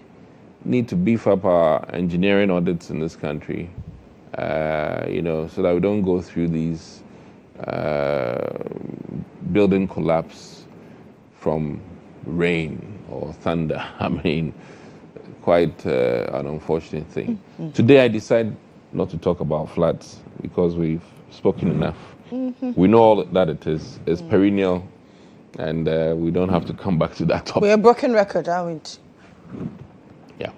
need to beef up our engineering audits in this country, so that we don't go through these building collapse from rain or thunder. I mean, quite an unfortunate thing. Today I decided not to talk about floods because we've spoken enough. We know all that it is. It's perennial, and we don't have to come back to that topic. We're a broken record, aren't we? Yeah.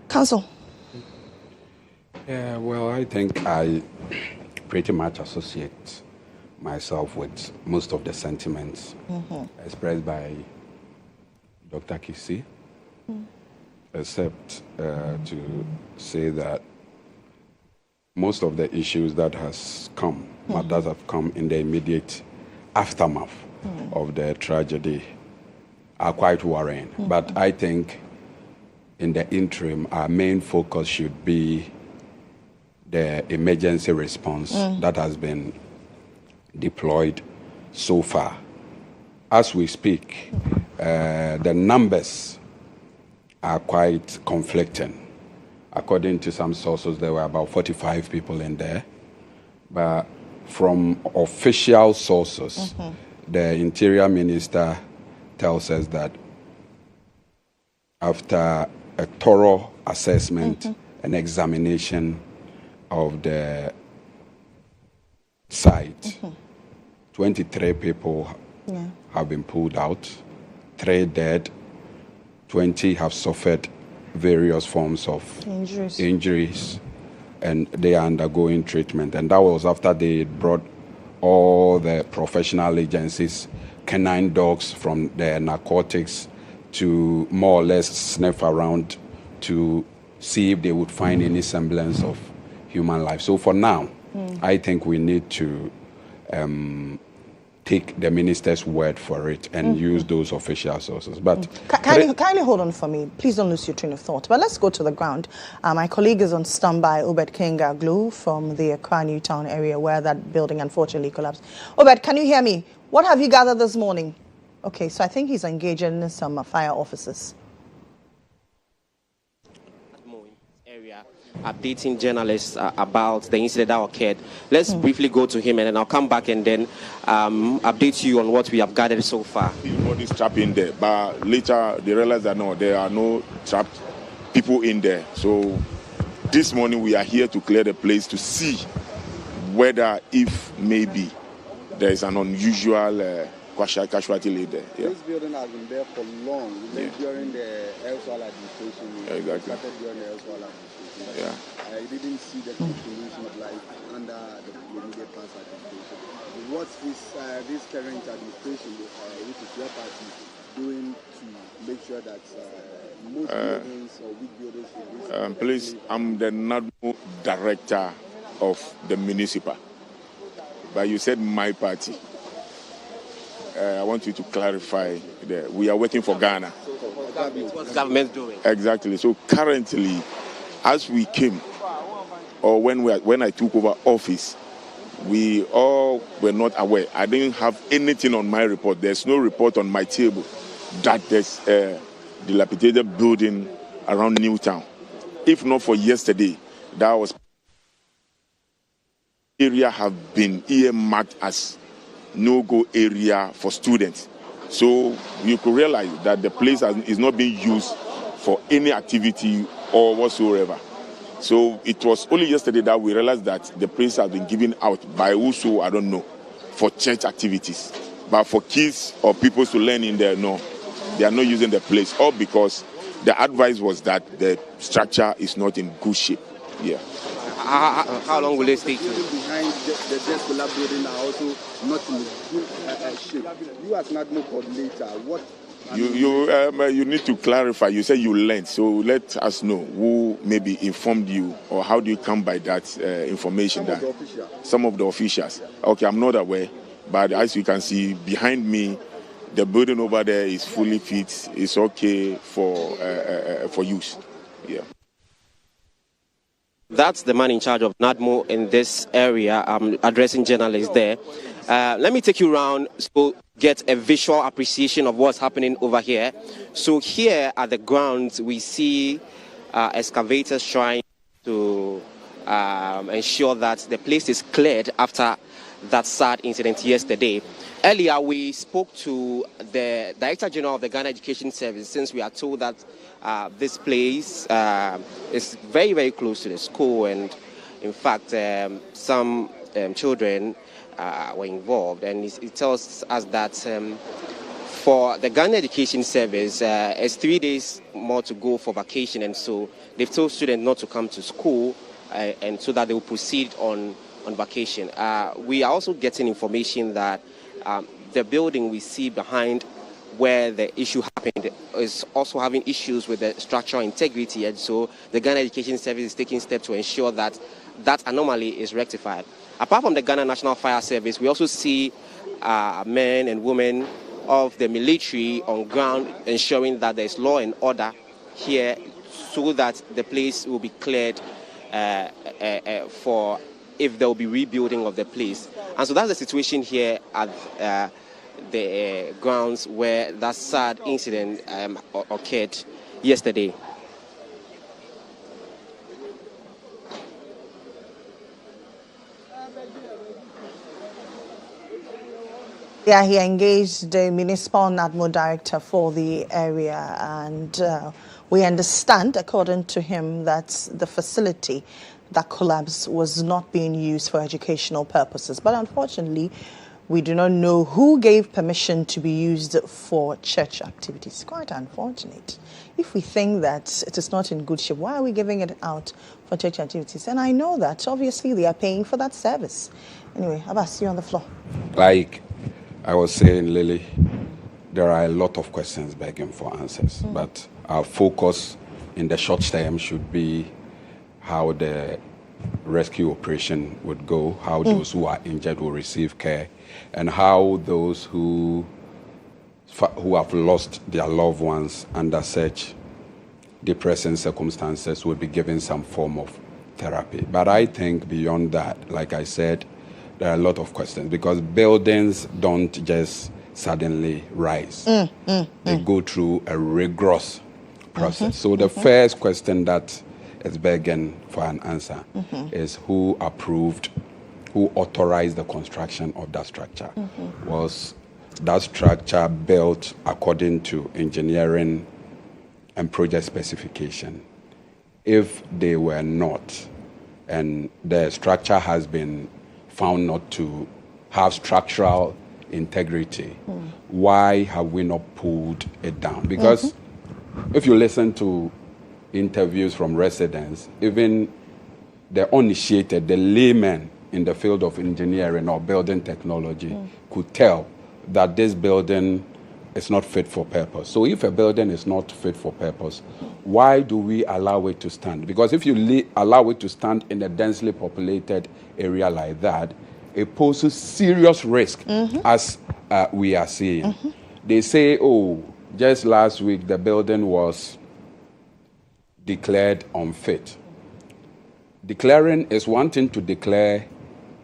Council. Yeah, well, I think I pretty much associate myself with most of the sentiments expressed by Dr. Kisi, except to say that most of the issues that matters have come in the immediate aftermath of the tragedy are quite worrying. But I think in the interim, our main focus should be the emergency response that has been deployed so far. As we speak, the numbers are quite conflicting. According to some sources, there were about 45 people in there. But from official sources, the Interior Minister tells us that after a thorough assessment and examination of the site, 23 people have been pulled out, 3 dead, 20 have suffered various forms of injuries, and they are undergoing treatment. And that was after they brought all the professional agencies, canine dogs from the narcotics, to more or less sniff around to see if they would find any semblance of human life. So for now, I think we need to take the minister's word for it and use those official sources. But kindly hold on for me. Please don't lose your train of thought. But let's go to the ground. My colleague is on standby, Obed Kinga-Glue from the Accra Newtown area where that building unfortunately collapsed. Obed, can you hear me? What have you gathered this morning? Okay, so I think he's engaged in some fire officers. Updating journalists about the incident that occurred. Let's briefly go to him and then I'll come back and then update you on what we have gathered so far. Everybody's trapped in there, but later they realized that no, there are no trapped people in there. So this morning we are here to clear the place to see whether, if maybe, there is an unusual casualty rate there. Yeah. This building has been there for long, during the El-Swal administration. Exactly. Started during the El-Swal administration. Yeah. I didn't see the continuation of life under the immediate past administration. What is this current administration, which is your party, doing to make sure that most buildings or big buildings... Please, I'm the NADMO director of the municipal. But you said my party. I want you to clarify that we are working for Ghana. What's the government doing? Exactly. So currently, as we came, or when I took over office, we all were not aware. I didn't have anything on my report. There's no report on my table that there's a dilapidated building around Newtown. If not for yesterday, that was area have been earmarked as no-go area for students. So you could realize that the place is not being used for any activity or whatsoever. So it was only yesterday that we realized that the place has been given out by also, I don't know, for church activities. But for kids or people to learn in there, no, they are not using the place. All because the advice was that the structure is not in good shape. Yeah. How long will it stay? Behind the Deskola building are also not in good shape. You as NADMO coordinator, what? You need to clarify. You say you learned, so let us know who maybe informed you, or how do you come by that information? Some of the officials. Okay, I'm not aware, but as you can see behind me, the building over there is fully fit. It's okay for use. Yeah. That's the man in charge of NADMO in this area. I'm addressing journalists there. Let me take you around so get a visual appreciation of what's happening over here. So here at the grounds, we see excavators trying to ensure that the place is cleared after that sad incident yesterday. Earlier, we spoke to the Director General of the Ghana Education Service, since we are told that this place is very, very close to the school, and in fact, some children were involved, and it tells us that for the Ghana Education Service, it's 3 days more to go for vacation, and so they've told students not to come to school, and so that they will proceed on vacation. We are also getting information that the building we see behind where the issue happened is also having issues with the structural integrity, and so the Ghana Education Service is taking steps to ensure that that anomaly is rectified. Apart from the Ghana National Fire Service, we also see men and women of the military on ground ensuring that there is law and order here, so that the place will be cleared for if there will be rebuilding of the place. And so that's the situation here at the grounds where that sad incident occurred yesterday. Yeah, he engaged the municipal NADMO director for the area, and we understand, according to him, that the facility that collapsed was not being used for educational purposes. But unfortunately, we do not know who gave permission to be used for church activities. Quite unfortunate. If we think that it is not in good shape, why are we giving it out for church activities? And I know that obviously they are paying for that service. Anyway, Abbas, you on the floor. Like I was saying, Lily, there are a lot of questions begging for answers, but our focus in the short term should be how the rescue operation would go, how those who are injured will receive care, and how those who have lost their loved ones under such depressing circumstances would be given some form of therapy. But I think beyond that, like I said, there are a lot of questions because buildings don't just suddenly rise. They go through a rigorous process. So the first question that is begging for an answer is who authorized the construction of that structure? Was that structure built according to engineering and project specification? If they were not, and the structure has been found not to have structural integrity, why have we not pulled it down? Because if you listen to interviews from residents, even the uninitiated, the laymen in the field of engineering or building technology could tell that this building is not fit for purpose. So if a building is not fit for purpose, why do we allow it to stand? Because if you allow it to stand in a densely populated area like that, it poses serious risk, as we are seeing. They say, oh, just last week the building was declared unfit. Declaring is one thing to declare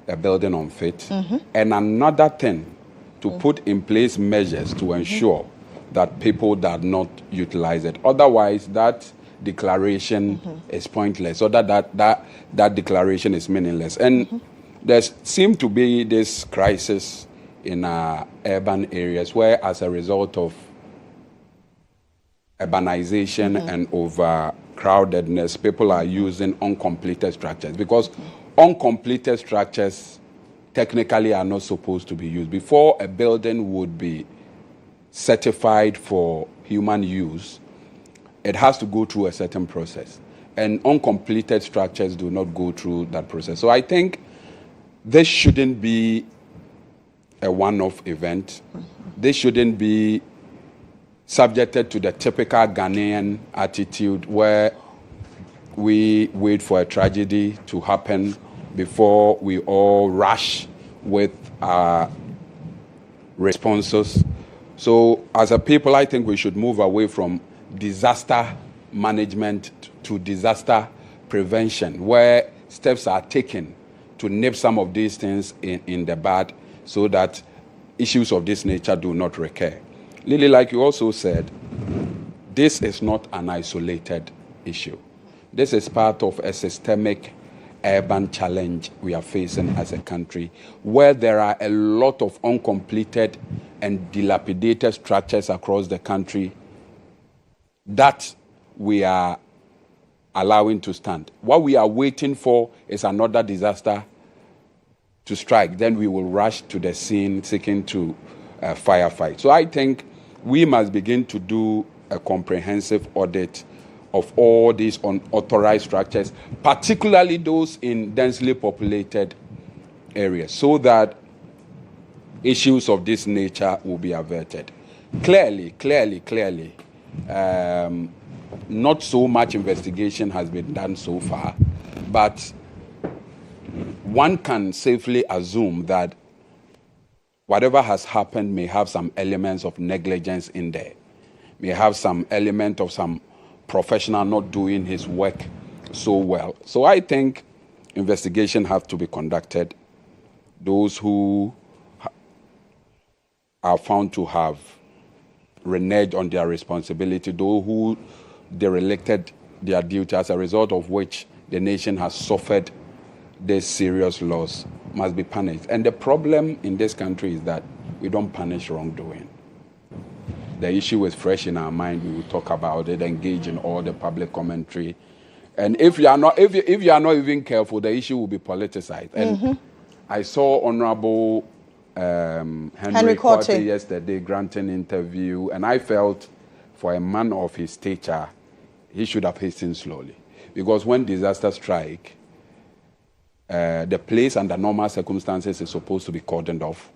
a building unfit, and another thing to put in place measures to ensure that people do not utilize it. Otherwise, that declaration is pointless, or that declaration is meaningless. And there seems to be this crisis in urban areas where, as a result of urbanization and overcrowdedness, people are using uncompleted structures, because uncompleted structures technically are not supposed to be used. Before a building would be certified for human use, it has to go through a certain process. And uncompleted structures do not go through that process. So I think this shouldn't be a one-off event. This shouldn't be subjected to the typical Ghanaian attitude where we wait for a tragedy to happen before we all rush with our responses. So as a people, I think we should move away from disaster management to disaster prevention, where steps are taken to nip some of these things in the bud so that issues of this nature do not recur. Lily, like you also said, this is not an isolated issue. This is part of a systemic urban challenge we are facing as a country, where there are a lot of uncompleted and dilapidated structures across the country that we are allowing to stand. What we are waiting for is another disaster to strike. Then we will rush to the scene seeking to firefight. So I think we must begin to do a comprehensive audit of all these unauthorized structures, particularly those in densely populated areas, so that issues of this nature will be averted. Clearly, not so much investigation has been done so far, but one can safely assume that whatever has happened may have some elements of negligence in there, may have some element of some professional not doing his work so well. So I think investigation have to be conducted. Those who are found to have reneged on their responsibility, those who derelicted their duty, as a result of which the nation has suffered this serious loss, must be punished. And the problem in this country is that we don't punish wrongdoing. The issue is fresh in our mind. We will talk about it, engage in all the public commentary. And if you are not even careful, the issue will be politicized. And I saw Honorable Henry Quartey yesterday granting interview, and I felt for a man of his stature, he should have hastened slowly. Because when disasters strike, the place under normal circumstances is supposed to be cordoned off.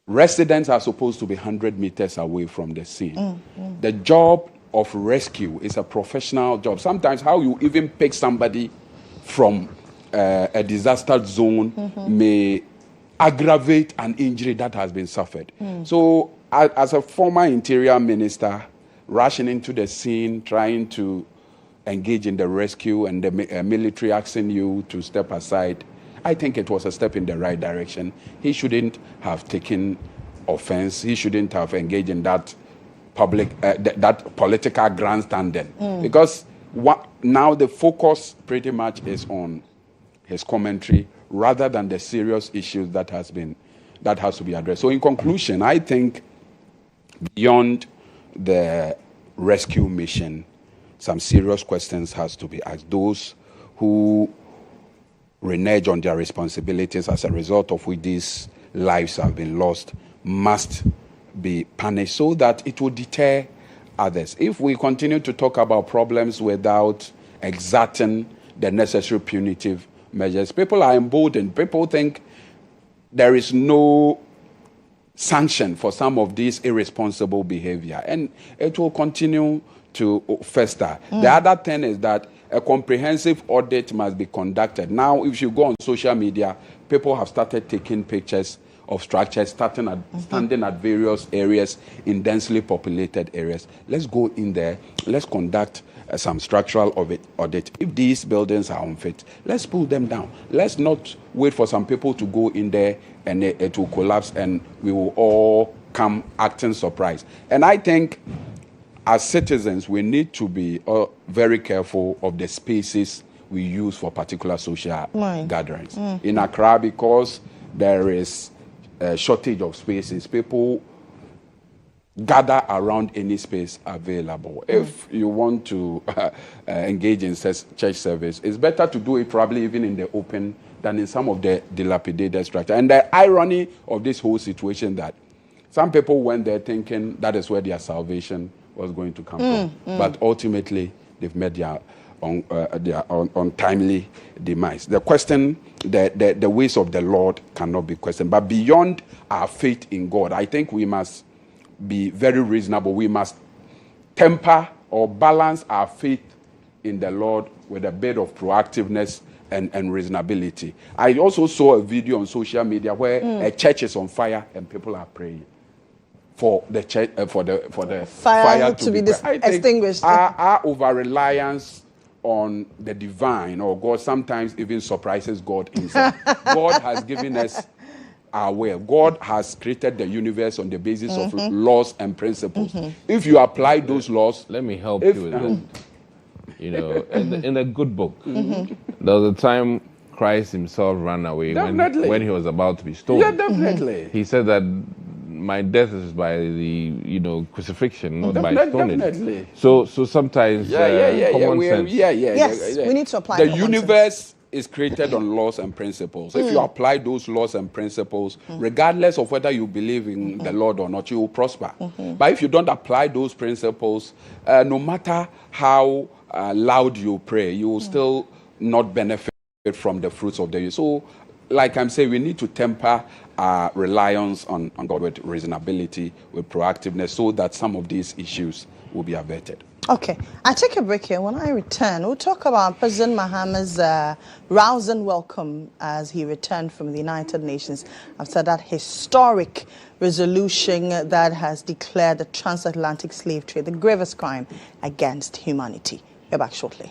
Residents are supposed to be 100 meters away from the scene. The job of rescue is a professional job. Sometimes how you even pick somebody from a disaster zone may aggravate an injury that has been suffered. So as a former interior minister, rushing into the scene, trying to engage in the rescue and the military asking you to step aside, I think it was a step in the right direction. He shouldn't have taken offense. He shouldn't have engaged in that that political grandstanding. Because now the focus pretty much is on his commentary rather than the serious issues that has to be addressed. So in conclusion, I think beyond the rescue mission, some serious questions has to be asked. Those who renege on their responsibilities as a result of which these lives have been lost must be punished so that it will deter others. If we continue to talk about problems without exerting the necessary punitive measures, people are emboldened. People think there is no sanction for some of this irresponsible behavior, and it will continue to fester. The other thing is that a comprehensive audit must be conducted. Now, if you go on social media, people have started taking pictures of structures standing at various areas in densely populated areas. Let's go in there. Let's conduct some structural audit. If these buildings are unfit, let's pull them down. Let's not wait for some people to go in there and it will collapse and we will all come acting surprised. And I think as citizens, we need to be very careful of the spaces we use for particular social gatherings. In Accra, because there is a shortage of spaces, people gather around any space available. If you want to engage in church service, it's better to do it probably even in the open than in some of the dilapidated structure. And the irony of this whole situation that some people went there thinking that is where their salvation was going to come from. But ultimately, they've met their untimely demise. The question, the ways of the Lord cannot be questioned. But beyond our faith in God, I think we must be very reasonable. We must temper or balance our faith in the Lord with a bit of proactiveness and reasonability. I also saw a video on social media where a church is on fire and people are praying for the church, for the fire to be extinguished. Our over-reliance on the divine or God sometimes even surprises God himself. God has given us our will. God has created the universe on the basis of laws and principles. If you apply those laws... Let me help you with that. You know, in the good book, there was a time Christ himself ran away when he was about to be stoned. Yeah, definitely. He said that my death is by the crucifixion, not by stoning. Definitely. So sometimes common sense. Yes, we need to apply the universe is created on laws and principles. If you apply those laws and principles, regardless of whether you believe in the Lord or not, you will prosper. But if you don't apply those principles, no matter how loud you pray, you will still not benefit from the fruits of the year. So, like I'm saying, we need to temper our reliance on God with reasonability, with proactiveness, so that some of these issues will be averted. Okay, I take a break here. When I return, we'll talk about President Mohammed's rousing welcome as he returned from the United Nations after that historic resolution that has declared the transatlantic slave trade the gravest crime against humanity. We're back shortly.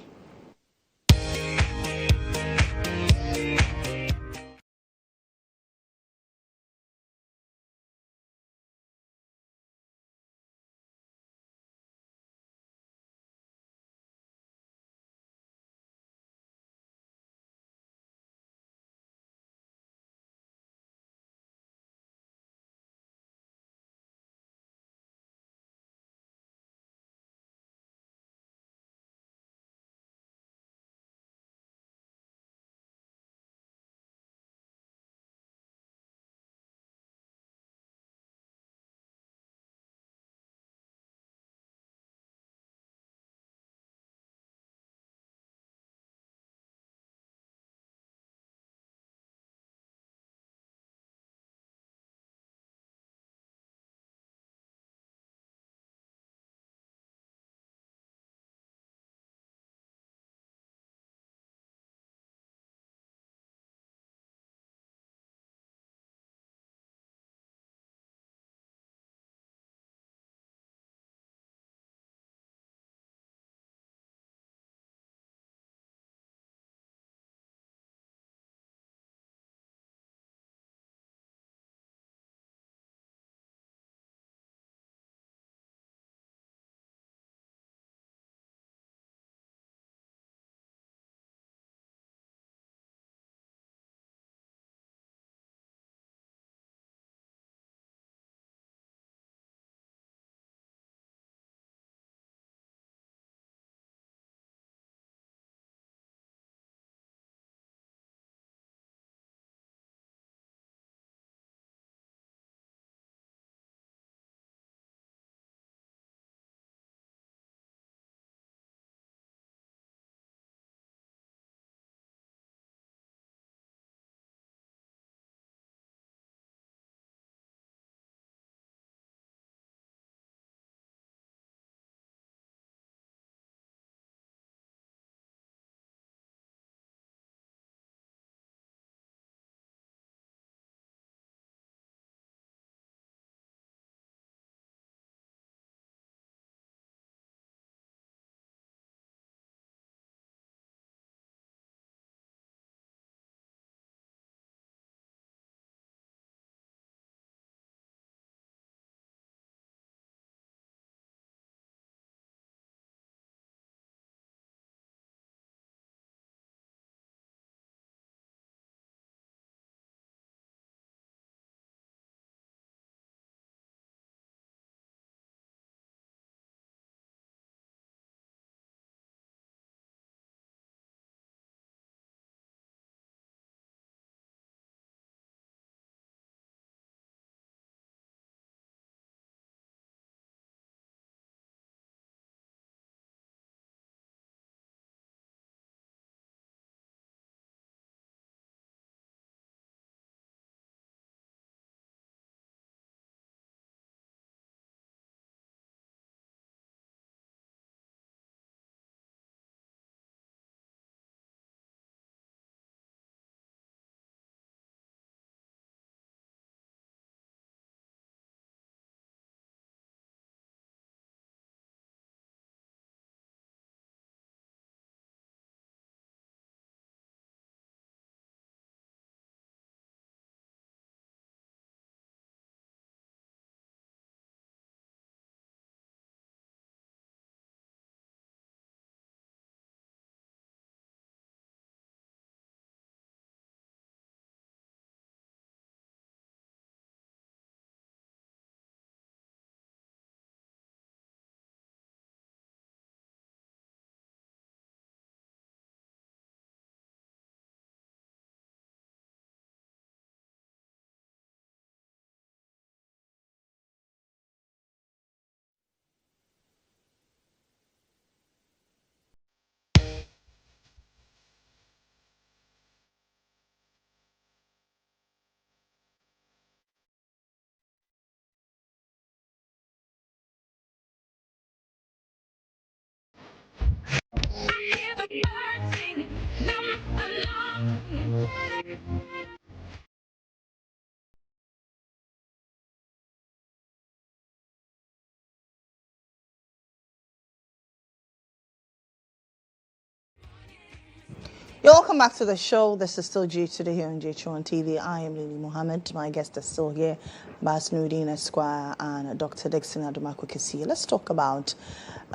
Welcome back to the show. This is still G today here on GHOne TV. I am Lily Mohammed. My guest is still here, Bas Nudin Esquire and Dr. Dixon Adomako Kesi. Let's talk about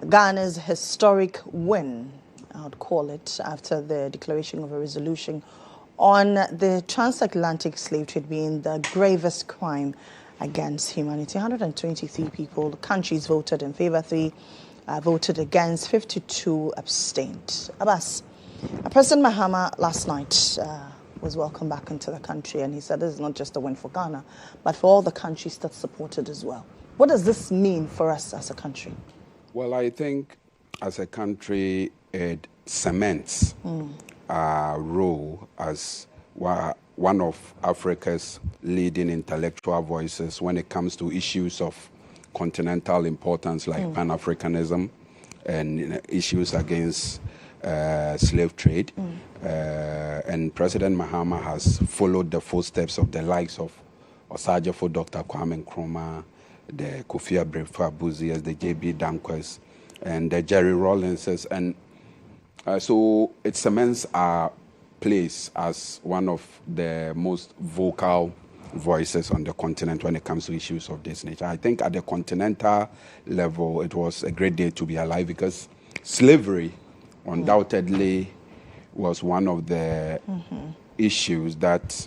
Ghana's historic win, I would call it, after the declaration of a resolution on the transatlantic slave trade being the gravest crime against humanity. 123 people, the countries voted in favor, 3 voted against, 52 abstained. Abbas, President Mahama last night was welcomed back into the country, and he said this is not just a win for Ghana, but for all the countries that supported as well. What does this mean for us as a country? Well, I think as a country, it cements our role as one of Africa's leading intellectual voices when it comes to issues of continental importance like Pan-Africanism and issues against slave trade. And President Mahama has followed the footsteps of the likes of Osajefo Dr. Kwame Nkrumah, the Kofi Abrefa-Buzias, the J.B. Danquers, and the Jerry Rawlinses. And so it cements our place as one of the most vocal voices on the continent when it comes to issues of this nature. I think at the continental level, it was a great day to be alive because slavery undoubtedly was one of the issues that,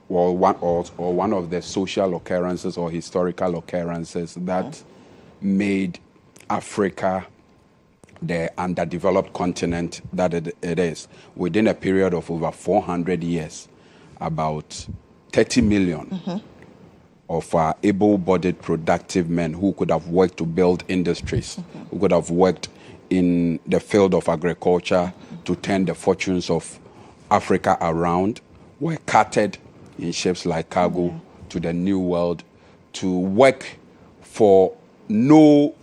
well, one of the social occurrences or historical occurrences that made Africa the underdeveloped continent that it is. Within a period of over 400 years, about 30 million of our able-bodied productive men who could have worked to build industries, who could have worked in the field of agriculture to turn the fortunes of Africa around, were carted in ships like cargo to the New World to work for no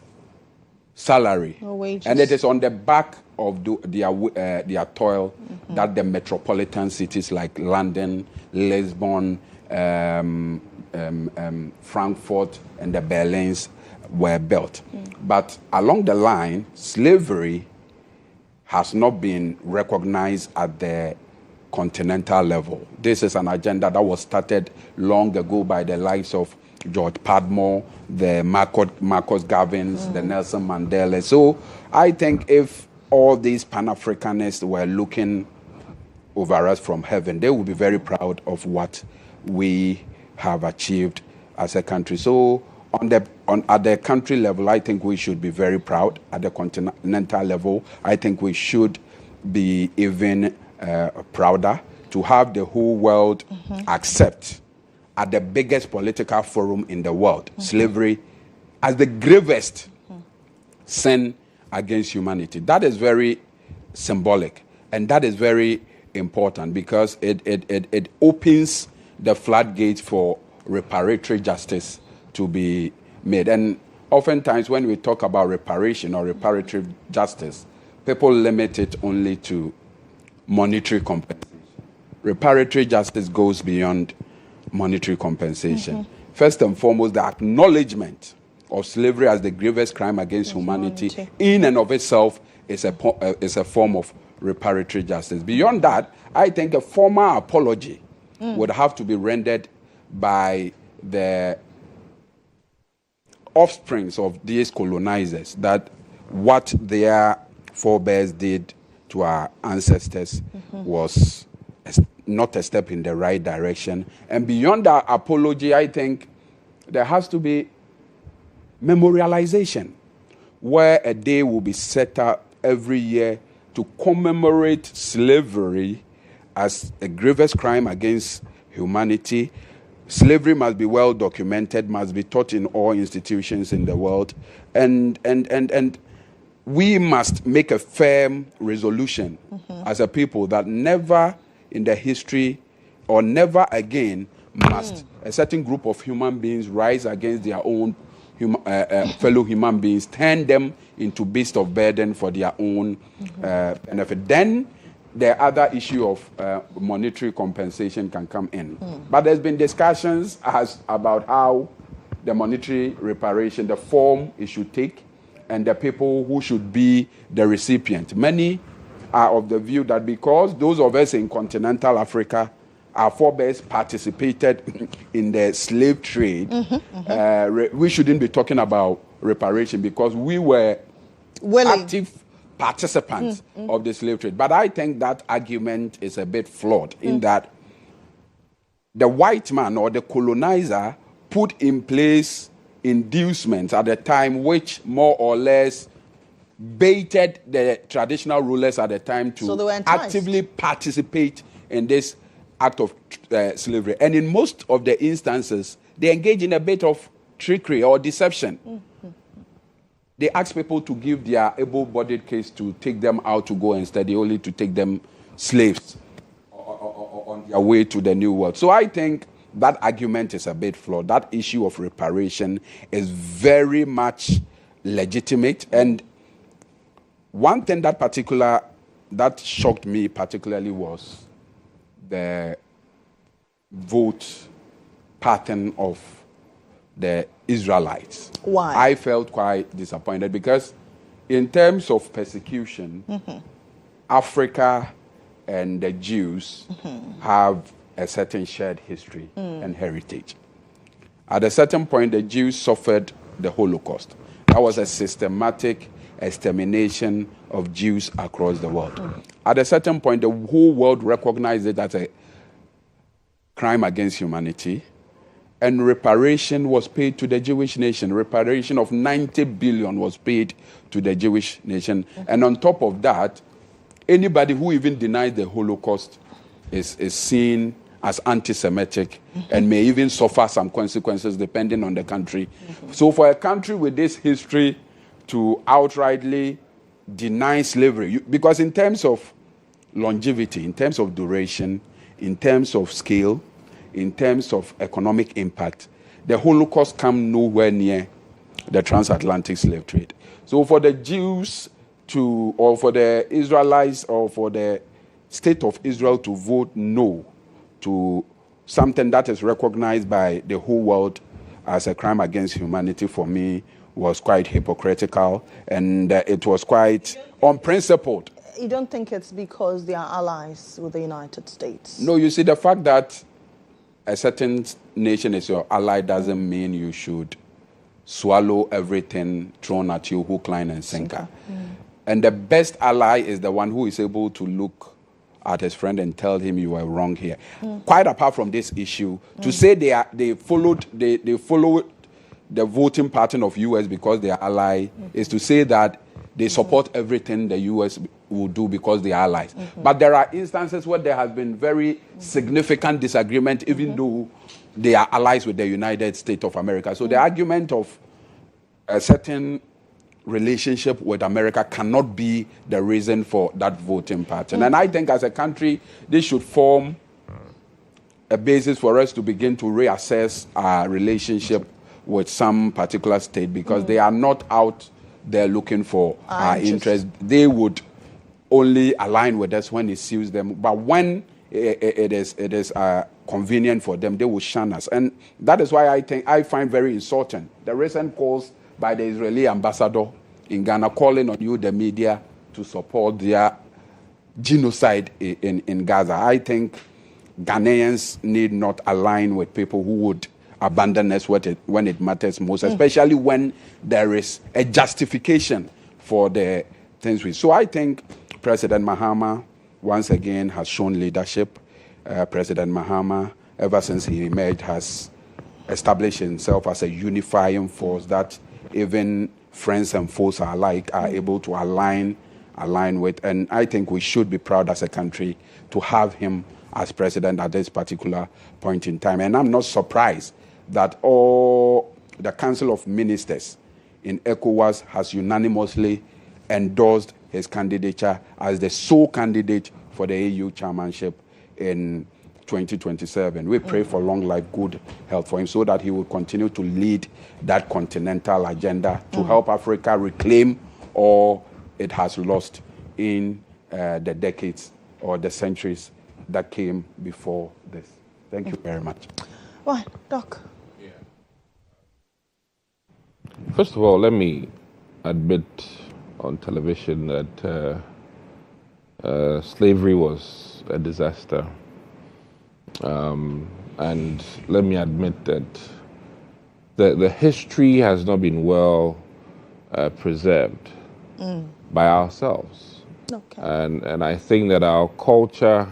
salary. No wages. And it is on the back of their toil that the metropolitan cities like London, Lisbon, Frankfurt, and the Berlins were built. But along the line, slavery has not been recognized at the continental level. This is an agenda that was started long ago by the likes of George Padmore, the Marcus Garvins, the Nelson Mandela. So I think if all these Pan-Africanists were looking over us from heaven, they would be very proud of what we have achieved as a country. So at the country level, I think we should be very proud. At the continental level, I think we should be even prouder to have the whole world accept at the biggest political forum in the world, slavery as the gravest sin against humanity. That is very symbolic, and that is very important because it opens the floodgates for reparatory justice to be made. And oftentimes when we talk about reparation or reparatory justice, people limit it only to monetary compensation. Reparatory justice goes beyond monetary compensation. First and foremost, the acknowledgement of slavery as the gravest crime against humanity in and of itself is a form of reparatory justice. Beyond that, I think a formal apology would have to be rendered by the offsprings of these colonizers, that what their forebears did to our ancestors was not a step in the right direction. And beyond that apology, I think there has to be memorialization, where a day will be set up every year to commemorate slavery as a grievous crime against humanity. Slavery must be well documented, must be taught in all institutions in the world, and we must make a firm resolution as a people that never in the history or never again must a certain group of human beings rise against their own fellow human beings, turn them into beasts of burden for their own benefit. Then the other issue of monetary compensation can come in. But there's been discussions about how the monetary reparation, the form it should take, and the people who should be the recipient. Many are of the view that because those of us in continental Africa, our forebears participated in the slave trade, we shouldn't be talking about reparation because we were active participants of the slave trade. But I think that argument is a bit flawed in that the white man or the colonizer put in place inducements at the time which more or less baited the traditional rulers at the time to actively participate in this act of slavery. And in most of the instances, they engage in a bit of trickery or deception. They ask people to give their able-bodied case to take them out to go and study, only to take them slaves on their way to the New World. So I think that argument is a bit flawed. That issue of reparation is very much legitimate. And one thing that shocked me particularly was the vote pattern of the Israelites. Why? I felt quite disappointed because in terms of persecution, Africa and the Jews have a certain shared history and heritage. At a certain point, the Jews suffered the Holocaust. That was a systematic extermination of Jews across the world. At a certain point, the whole world recognized it as a crime against humanity, and reparation was paid to the Jewish nation. Reparation of 90 billion was paid to the Jewish nation. And on top of that, anybody who even denies the Holocaust is seen as anti-Semitic and may even suffer some consequences depending on the country. So for a country with this history to outrightly deny slavery, because in terms of longevity, in terms of duration, in terms of scale, in terms of economic impact, the Holocaust come nowhere near the transatlantic slave trade. So for the Jews or for the Israelites, or for the state of Israel to vote no to something that is recognized by the whole world as a crime against humanity, for me, was quite hypocritical, and it was quite unprincipled. You don't think it's because they are allies with the United States? No, you see, the fact that a certain nation is your ally doesn't mean you should swallow everything thrown at you, hook, line, and sinker. And the best ally is the one who is able to look at his friend and tell him you were wrong here. Quite apart from this issue, to say they followed the voting pattern of U.S. because they are ally is to say that they support everything the U.S. will do because they are allies. But there are instances where there has been very significant disagreement, even though they are allies with the United States of America. So the argument of a certain relationship with America cannot be the reason for that voting pattern. And I think as a country, this should form a basis for us to begin to reassess our relationship with some particular state, because they are not out there looking for our interest. They would only align with us when it suits them. But when it is convenient for them, they will shun us. And that is why I find very insulting the recent calls by the Israeli ambassador in Ghana calling on you, the media, to support their genocide in Gaza. I think Ghanaians need not align with people who would abandon us when it matters most, especially when there is a justification for the things we. So I think President Mahama, once again, has shown leadership. President Mahama, ever since he emerged, has established himself as a unifying force that even friends and foes alike are able to align with. And I think we should be proud as a country to have him as president at this particular point in time. And I'm not surprised that all the Council of Ministers in ECOWAS has unanimously endorsed his candidature as the sole candidate for the AU chairmanship in 2027. We pray for long life, good health for him, so that he will continue to lead that continental agenda to help Africa reclaim all it has lost in the decades or the centuries that came before this. Thank you very much. Well, Doc. First of all, let me admit on television that slavery was a disaster. And let me admit that the history has not been well preserved by ourselves. Okay. And I think that our culture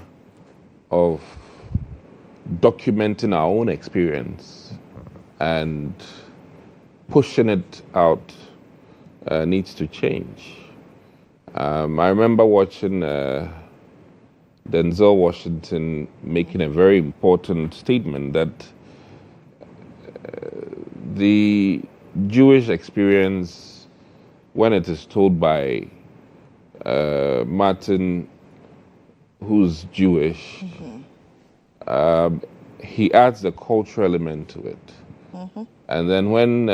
of documenting our own experience and pushing it out needs to change. I remember watching Denzel Washington making a very important statement that the Jewish experience, when it is told by Martin, who's Jewish, he adds the cultural element to it. And then when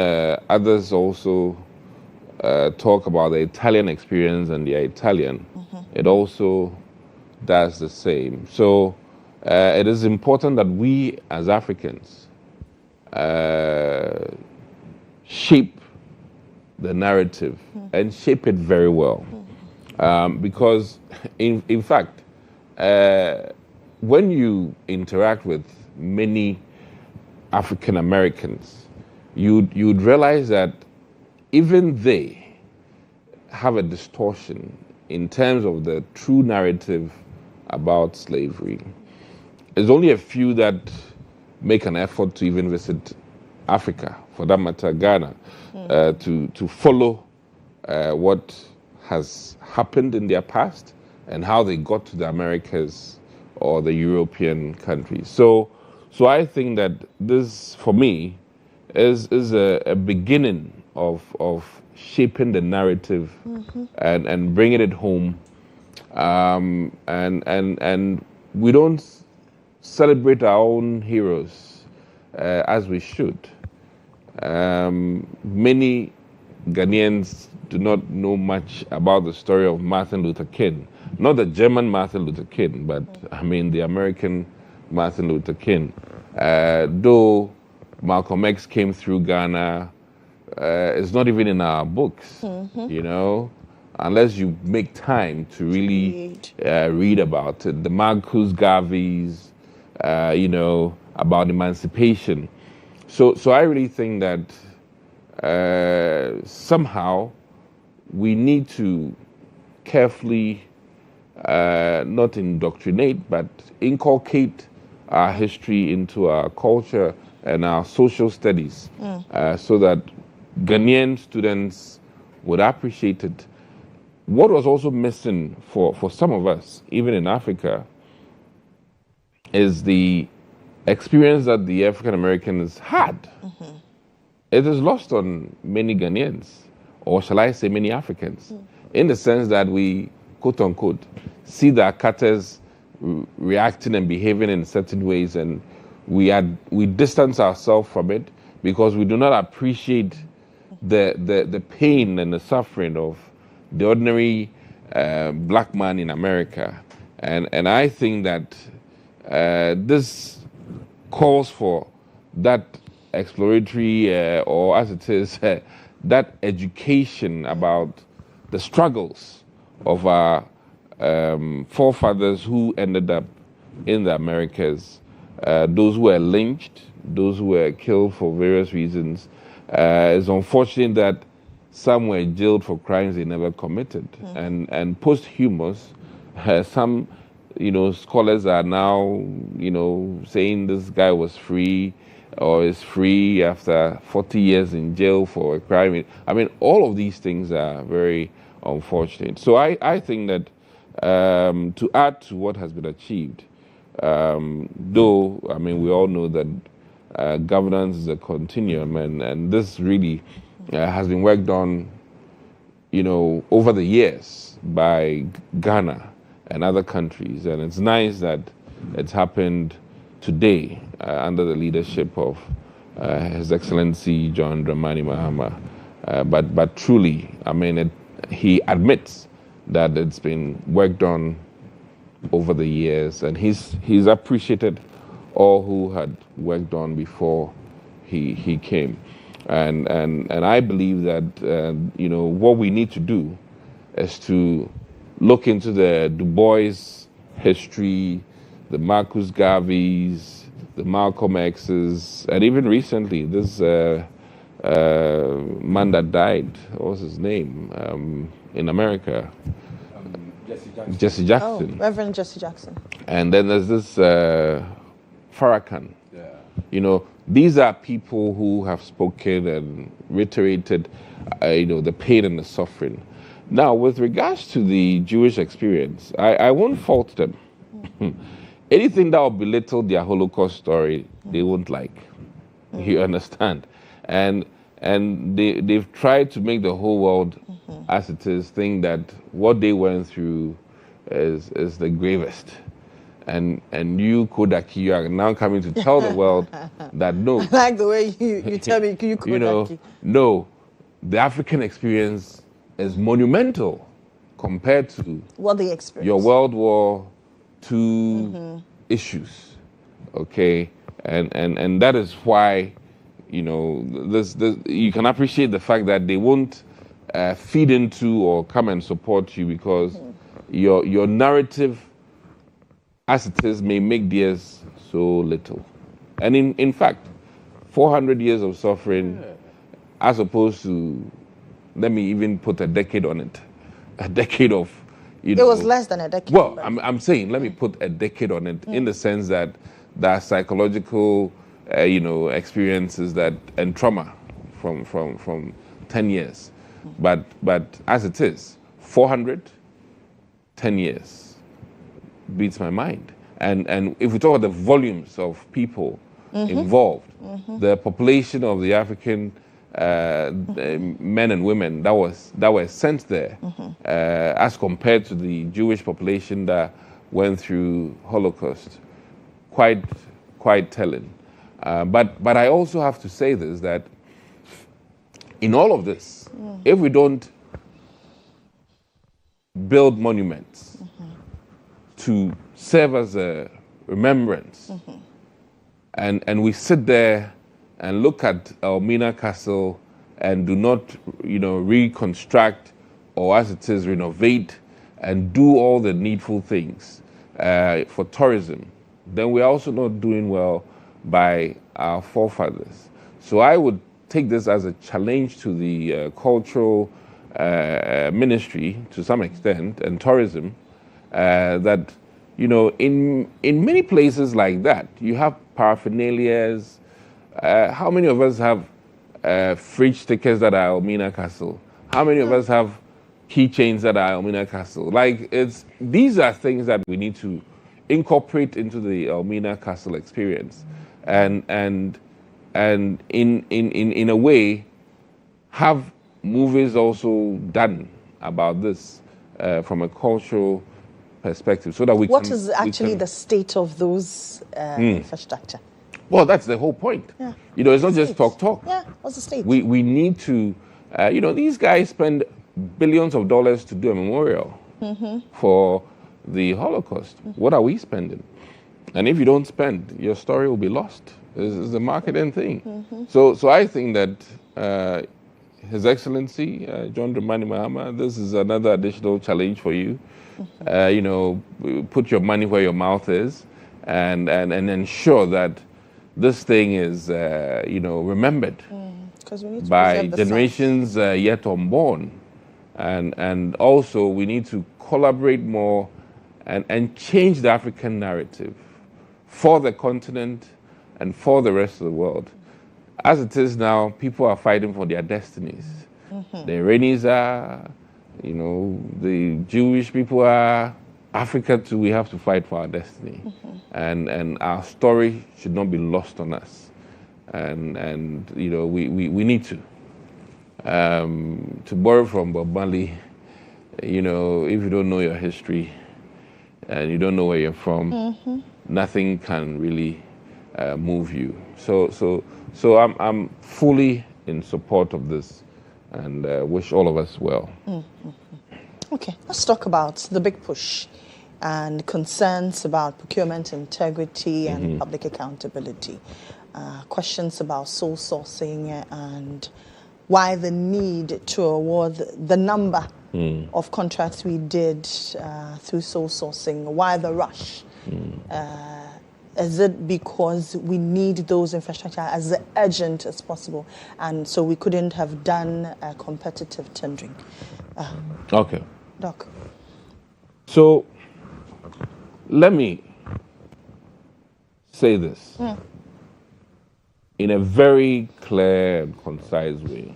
others also talk about the Italian experience and the Italian, it also does the same. So it is important that we as Africans shape the narrative and shape it very well. Because in fact, when you interact with many African Americans, you'd realize that even they have a distortion in terms of the true narrative about slavery. There's only a few that make an effort to even visit Africa, for that matter, Ghana, to follow what has happened in their past and how they got to the Americas or the European countries. So I think that this, for me, is a beginning of shaping the narrative and bringing it home. And we don't celebrate our own heroes as we should. Many Ghanaians do not know much about the story of Martin Luther King. Not the German Martin Luther King, but I mean the American Martin Luther King. Though Malcolm X came through Ghana, it's not even in our books, you know, unless you make time to really read about it. The Marcus Garveys, you know, about emancipation. So I really think that somehow we need to carefully not indoctrinate, but inculcate our history into our culture and our social studies, so that Ghanaian students would appreciate it. What was also missing for some of us, even in Africa, is the experience that the African Americans had. It is lost on many Ghanaians, or shall I say many Africans, in the sense that we, quote unquote, see the Akatas reacting and behaving in certain ways, and we distance ourselves from it because we do not appreciate the pain and the suffering of the ordinary black man in America. And I think that this calls for that exploratory, or as it is, that education about the struggles of our forefathers who ended up in the Americas, those who were lynched, those who were killed for various reasons. It's unfortunate that some were jailed for crimes they never committed. And posthumous, some, you know, scholars are now, you know, saying this guy was free or is free after 40 years in jail for a crime. I mean, all of these things are very unfortunate. So I think that to add to what has been achieved, though, I mean, we all know that governance is a continuum, and this really has been worked on, you know, over the years by Ghana and other countries. And it's nice that it's happened today under the leadership of His Excellency GHOne Dramani Mahama. But truly, I mean, he admits that it's been worked on over the years, and he's appreciated all who had worked on before he came. And I believe that what we need to do is to look into the Du Bois history, the Marcus Garveys, the Malcolm X's, and even recently this man that died, what was his name, in America? Jesse Jackson. Oh, Reverend Jesse Jackson. And then there's this Farrakhan. These are people who have spoken and reiterated, the pain and the suffering. Now, with regards to the Jewish experience, I won't fault them. Anything that will belittle their Holocaust story, they won't like. You understand? And they've tried to make the whole world, as it is, think that what they went through is the gravest. And you, Kodak, you are now coming to tell the world that no. I like the way you tell me, you Kodak. No, the African experience is monumental compared to what they experienced. Your World War II issues, okay? And that is why, this you can appreciate the fact that they won't feed into or come and support you because your narrative, as it is, may make theirs so little. And in fact, 400 years of suffering, as opposed to, let me even put a decade on it, a decade of, It was less than a decade. Well, I'm saying, let me put a decade on it, in the sense that there are psychological, experiences and trauma from 10 years. But as it is, 10 years beats my mind. And if we talk about the volumes of people involved, the population of the African men and women that were sent there, as compared to the Jewish population that went through Holocaust, quite telling. But I also have to say this, that in all of this, if we don't build monuments to serve as a remembrance, and we sit there and look at Elmina Castle and do not, reconstruct or, as it is, renovate and do all the needful things for tourism, then we're also not doing well by our forefathers. So I would take this as a challenge to the cultural ministry to some extent, and tourism, that, in many places like that, you have paraphernalias. How many of us have fridge stickers that are Elmina Castle? How many of us have keychains that are Elmina Castle? These are things that we need to incorporate into the Elmina Castle experience, and in a way have movies also done about this from a cultural perspective, so that we What is actually the state of those infrastructure? Well, that's the whole point. Yeah. It's not just talk. Yeah, what's the state? We need to, these guys spend billions of dollars to do a memorial for the Holocaust. What are we spending? And if you don't spend, your story will be lost. It's a marketing thing. So I think that His Excellency, GHOne Dramani Mahama, this is another additional challenge for you. Put your money where your mouth is, and ensure that this thing is, remembered by generations yet unborn. And also we need to collaborate more and change the African narrative for the continent and for the rest of the world. As it is now, people are fighting for their destinies. The Iranians are, the Jewish people are, Africa too, we have to fight for our destiny. And our story should not be lost on us. And we need to. To borrow from Bob Marley, if you don't know your history and you don't know where you're from, nothing can really move you. So I'm fully in support of this, and wish all of us well. Okay, let's talk about the big push and concerns about procurement integrity and public accountability. Questions about sole sourcing and why the need to award the number of contracts we did through sole sourcing. Why the rush? Is it because we need those infrastructure as urgent as possible, and so we couldn't have done competitive tendering? Okay. Doc. So let me say this in a very clear and concise way.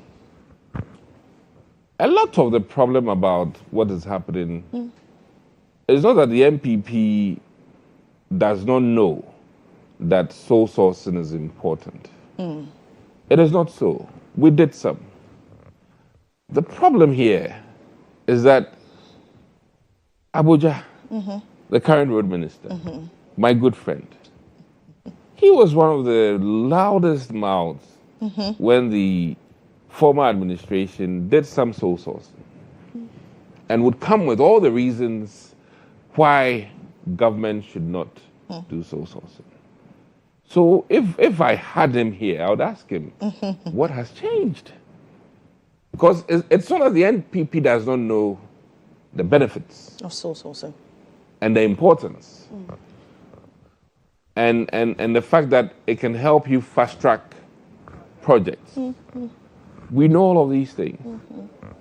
A lot of the problem about what is happening is not that the MPP does not know that sole sourcing is important. It is not so. We did some. The problem here is that Abuja, the current road minister, my good friend, he was one of the loudest mouths when the former administration did some sole sourcing and would come with all the reasons why government should not do sole sourcing. So if I had him here, I would ask him, what has changed? Because it's not that the NPP does not know the benefits of sole sourcing and the importance, and the fact that it can help you fast track projects. We know all of these things.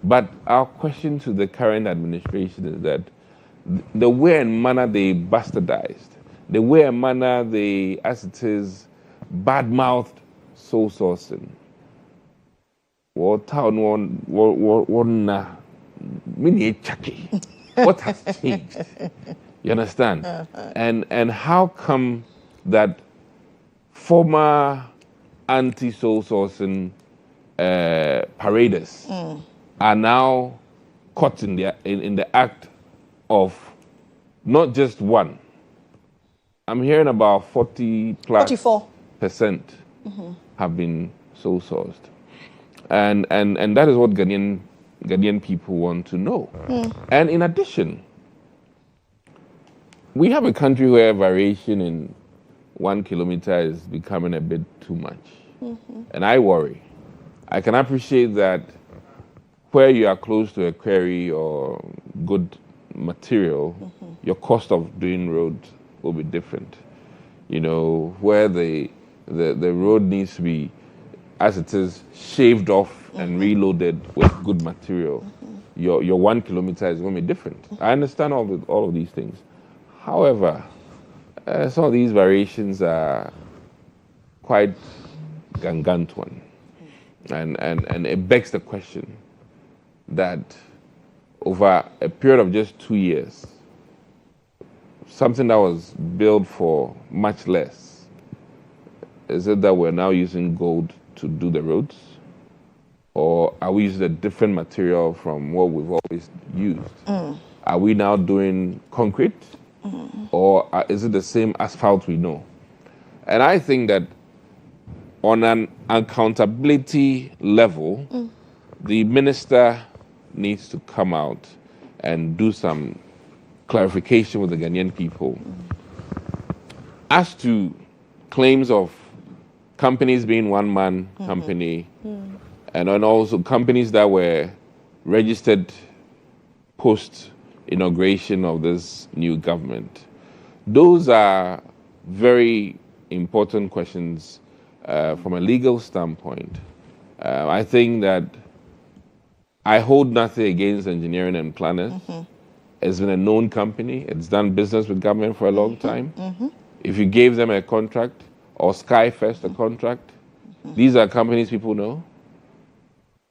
But our question to the current administration is that the way and manner they bastardized, the way and manner they, as it is, bad-mouthed sole sourcing, what has changed? You understand? And how come that former anti-sole sourcing paraders are now caught in the act of not just one. I'm hearing about 44% have been sole sourced, and that is what Ghanaian people want to know. And in addition, we have a country where variation in 1 kilometer is becoming a bit too much. And I worry. I can appreciate that where you are close to a quarry or good material, your cost of doing road will be different. You know, where the road needs to be, as it is, shaved off and reloaded with good material, your 1 kilometer is going to be different. I understand all of these things. However, some of these variations are quite gargantuan. And it begs the question that over a period of just 2 years, something that was built for much less, is it that we're now using gold to do the roads? Or are we using a different material from what we've always used? Are we now doing concrete? Or is it the same asphalt we know? And I think that on an accountability level, the minister needs to come out and do some clarification with the Ghanaian people as to claims of companies being one-man company, and then also companies that were registered post-inauguration of this new government. Those are very important questions from a legal standpoint. I think that I hold nothing against engineering and planners. It's been a known company. It's done business with government for a long time. If you gave them a contract, or Skyfest a contract, these are companies people know.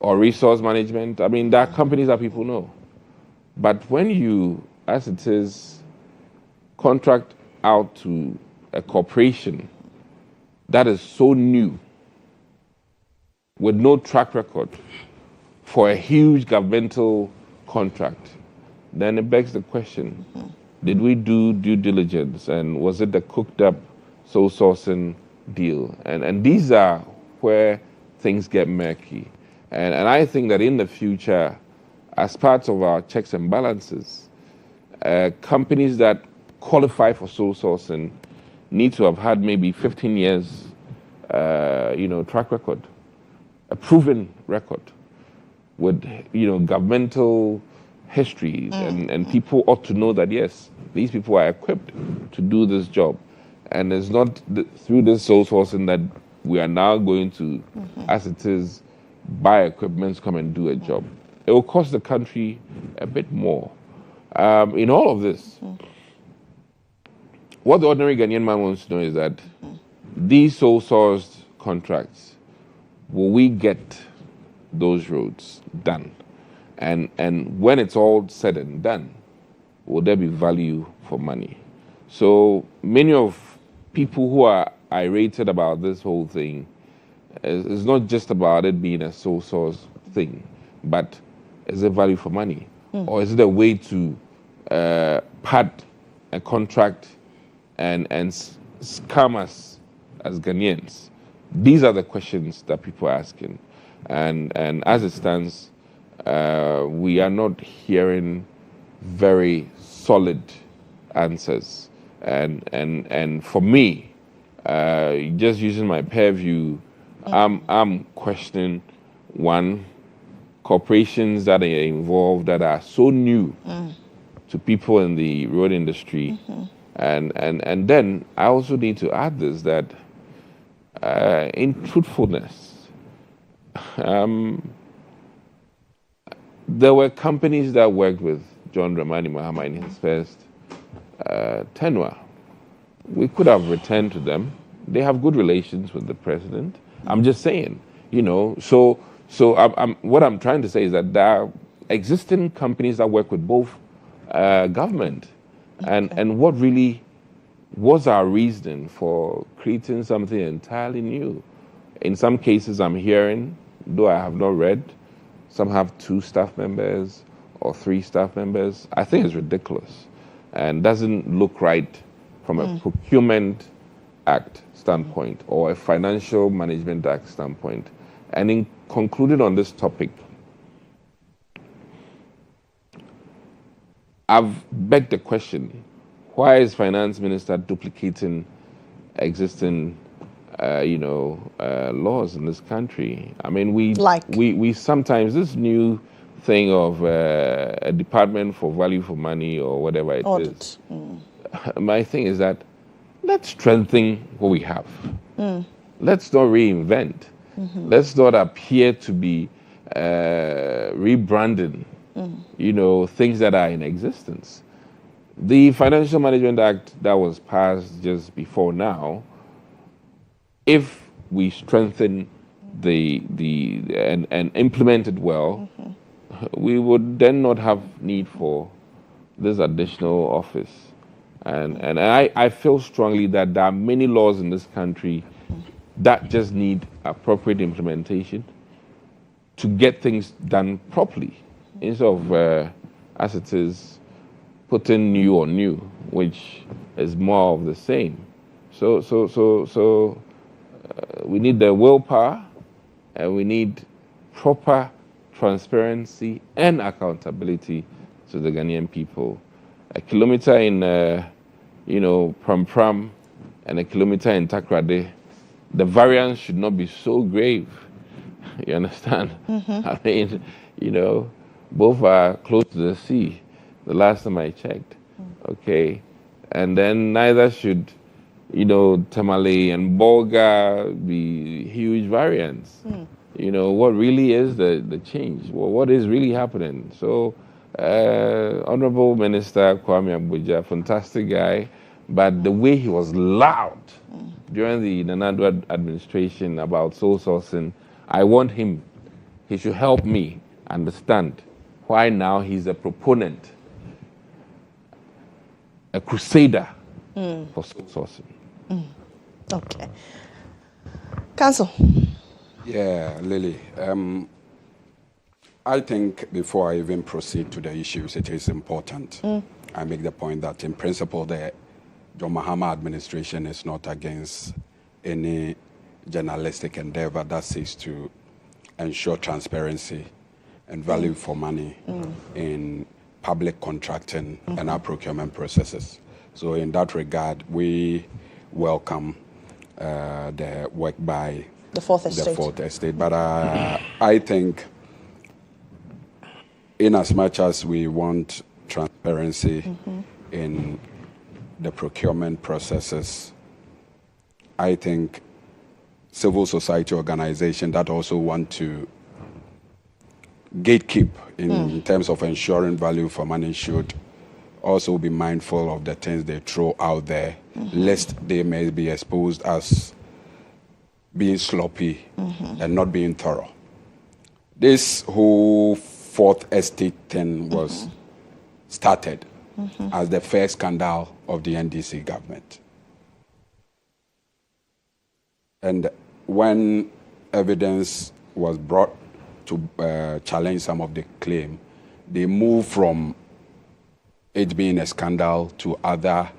Or resource management. I mean, there are companies that people know. But when you, as it is, contract out to a corporation that is so new, with no track record, for a huge governmental contract, then it begs the question, did we do due diligence, and was it the cooked up sole sourcing deal. And these are where things get murky. And I think that in the future, as part of our checks and balances, companies that qualify for sole sourcing need to have had maybe 15 years, track record, a proven record with, governmental history, and people ought to know that, yes, these people are equipped to do this job. And it's not through this sole sourcing that we are now going to, as it is, buy equipment to come and do a job. It will cost the country a bit more. In all of this, what the ordinary Ghanaian man wants to know is that these sole sourced contracts, will we get those roads done? And when it's all said and done, will there be value for money? So many of people who are irritated about this whole thing, it's not just about it being a sole source thing, but is it value for money? Or is it a way to pad a contract and scam us as Ghanaians? These are the questions that people are asking. And as it stands, we are not hearing very solid answers. And for me, just using my purview, I'm questioning, one, corporations that are involved that are so new to people in the road industry. And then I also need to add this, that in truthfulness, there were companies that worked with John Dramani Mahama in his first tenure. We could have returned to them. They have good relations with the president. I'm just saying, so what I'm trying to say is that there are existing companies that work with both government. And what really was our reason for creating something entirely new? In some cases, I'm hearing, though I have not read, some have 2 staff members or 3 staff members. I think it's ridiculous and doesn't look right from a procurement act standpoint or a financial management act standpoint. And in concluding on this topic, I've begged the question, why is Finance Minister duplicating existing laws in this country? I mean, we sometimes, this new thing of a department for value for money or whatever it is. My thing is that let's strengthen what we have. Let's not reinvent. Let's not appear to be rebranding, things that are in existence. The Financial Management Act that was passed just before now, if we strengthen and implement it well, we would then not have need for this additional office. And I feel strongly that there are many laws in this country that just need appropriate implementation to get things done properly, instead of, as it is, putting new on new, which is more of the same. So we need the willpower, and we need proper transparency and accountability to the Ghanaian people. A kilometer in, Pram Pram and a kilometer in Takrade, the variance should not be so grave. You understand? I mean, both are close to the sea, the last time I checked. Okay? And then neither should, Tamale and Bolga be huge variance. What really is the change? Well, what is really happening? So, Honorable Minister Kwame Abuja, fantastic guy, but the way he was loud during the Nana-Addo administration about sole sourcing, I want him, he should help me understand why now he's a proponent, a crusader for sole sourcing. Okay. Council. Yeah, Lily. I think before I even proceed to the issues, it is important I make the point that in principle the John Mahama administration is not against any journalistic endeavor that seeks to ensure transparency and value for money in public contracting and our procurement processes. So in that regard, we welcome the work by the Fourth Estate. But I think in as much as we want transparency in the procurement processes, I think civil society organizations that also want to gatekeep in terms of ensuring value for money should also be mindful of the things they throw out there, lest they may be exposed as being sloppy and not being thorough. This whole Fourth Estate thing was started as the first scandal of the NDC government. And when evidence was brought to challenge some of the claim, they moved from it being a scandal to other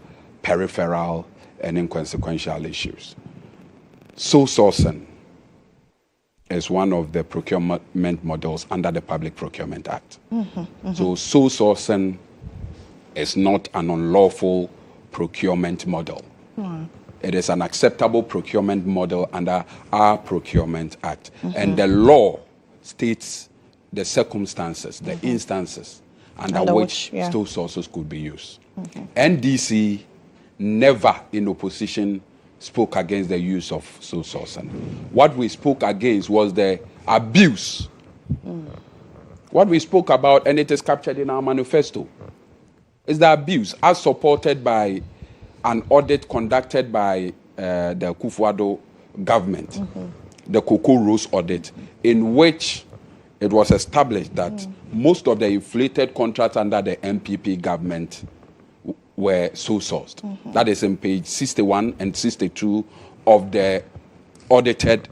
peripheral and inconsequential issues. Sole sourcing is one of the procurement models under the Public Procurement Act. So sole sourcing is not an unlawful procurement model. It is an acceptable procurement model under our Procurement Act. And the law states the circumstances, the instances under which sole sources could be used. NDC never in opposition spoke against the use of sole sourcing. What we spoke against was the abuse. What we spoke about, and it is captured in our manifesto, is the abuse as supported by an audit conducted by the Kufuor government, the Cocoa Rose audit, in which it was established that most of the inflated contracts under the MPP government were sole sourced. That is in page 61 and 62 of the audited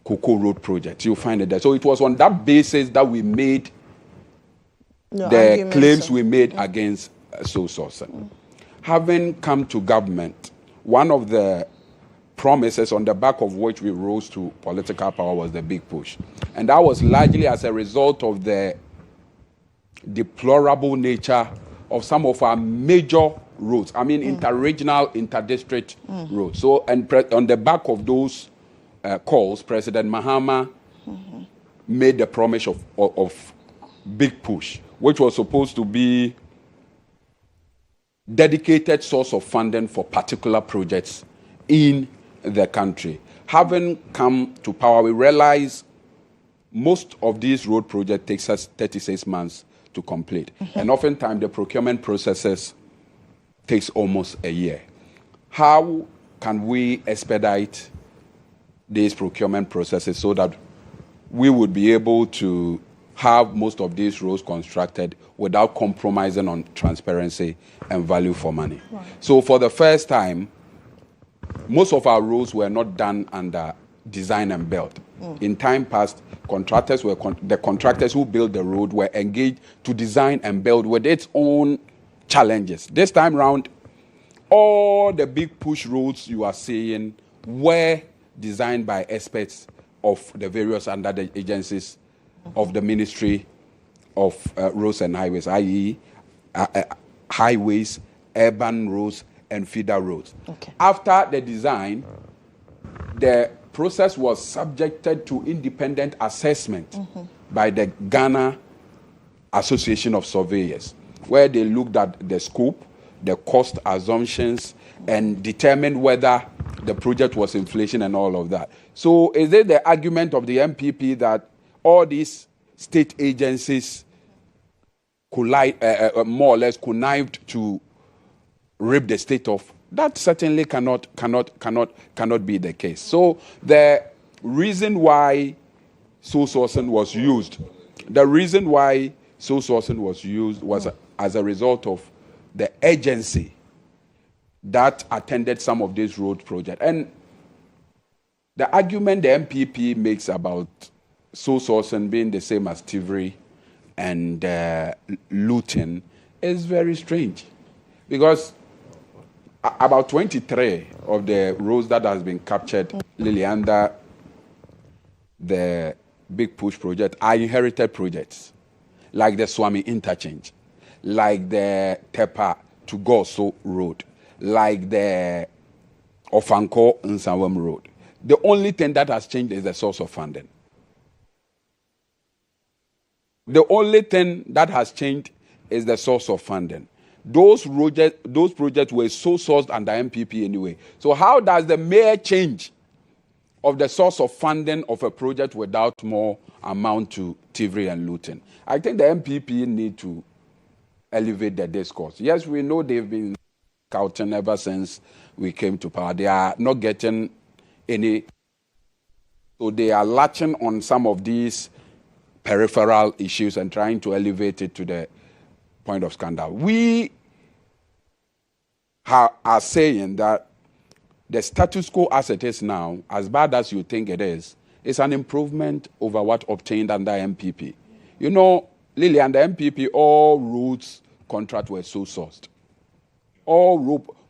Cocoa Road project. You'll find it there. So it was on that basis that we made the claims we made against sole sourcing. Having come to government, one of the promises on the back of which we rose to political power was the big push. And that was largely as a result of the deplorable nature of some of our major roads. I mean, interregional, interdistrict roads. So, and on the back of those calls, President Mahama made the promise of big push, which was supposed to be dedicated source of funding for particular projects in the country. Having come to power, we realize most of these road projects takes us 36 months to complete. And oftentimes the procurement processes takes almost a year. How can we expedite these procurement processes so that we would be able to have most of these roads constructed without compromising on transparency and value for money? So for the first time, most of our roads were not done under design and build. In time past, the contractors who built the road were engaged to design and build with its own challenges. This time round, all the big push roads you are seeing were designed by experts of the various under the agencies of the Ministry of Roads and Highways, i.e. highways, urban roads, and feeder roads. After the design, the process was subjected to independent assessment by the Ghana Association of Surveyors, where they looked at the scope, the cost assumptions, and determined whether the project was inflation and all of that. So is it the argument of the MPP that all these state agencies more or less connived to rip the state off? That certainly cannot be the case. So the reason why sole sourcing was used, was as a result of the agency that attended some of these road projects. And the argument the MPP makes about sole sourcing being the same as thievery and looting is very strange, because about 23 of the roads that has been captured, Lily, under the Big Push project are inherited projects, like the Swami Interchange, like the Tepa to Goso Road, like the Ofanko Nsawam Road. The only thing that has changed is the source of funding. The only thing that has changed is the source of funding. Those projects were so sourced under MPP anyway. So how does the mere change of the source of funding of a project without more amount to thievery and looting? I think the MPP need to elevate the discourse. Yes, we know they've been scouting ever since we came to power. They are not getting any. So they are latching on some of these peripheral issues and trying to elevate it to the point of scandal. We are saying that the status quo as it is now, as bad as you think it is an improvement over what obtained under MPP. You know, Lily, under MPP, all roads contracts were so sourced.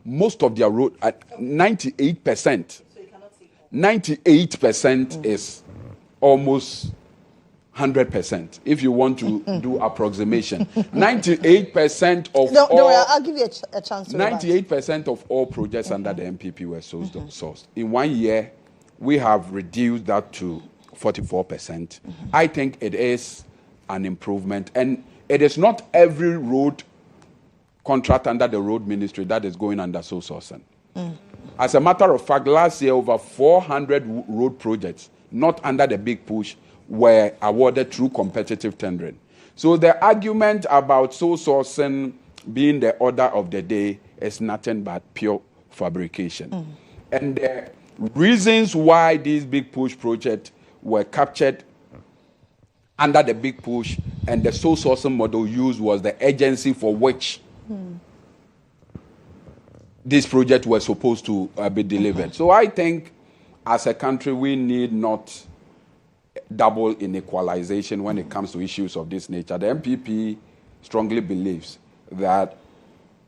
Most of their road, 98%. 98% is almost 100%, if you want to do approximation. 98% of don't worry, I'll give you a chance to 98% of all projects under the MPP were sourced. In 1 year, we have reduced that to 44%. I think it is an improvement. And it is not every road contract under the road ministry that is going under sole sourcing. As a matter of fact, last year, over 400 road projects, not under the Big Push, were awarded through competitive tendering. So the argument about sole sourcing being the order of the day is nothing but pure fabrication. And the reasons why these Big Push projects were captured under the Big Push and the sole sourcing model used was the agency for which these projects were supposed to be delivered. So I think as a country we need not double in equalization when it comes to issues of this nature. The MPP strongly believes that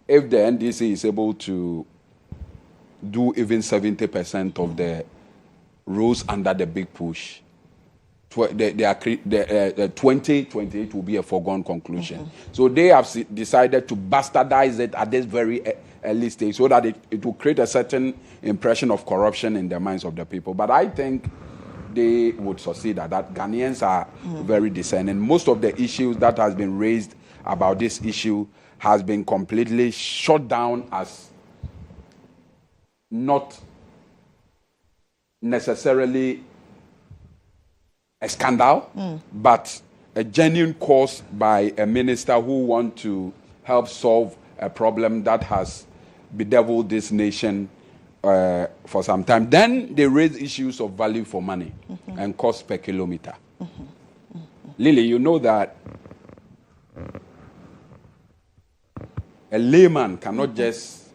if the NDC is able to do even 70% of the roads under the Big Push, 2028 will be a foregone conclusion. So they have decided to bastardize it at this very early stage so that it will create a certain impression of corruption in the minds of the people. But I think they would succeed at that. Ghanaians are very discerning. Most of the issues that has been raised about this issue has been completely shut down as not necessarily a scandal, but a genuine cause by a minister who wants to help solve a problem that has bedeviled this nation for some time. Then they raise issues of value for money and cost per kilometer. Lily, you know that a layman cannot just,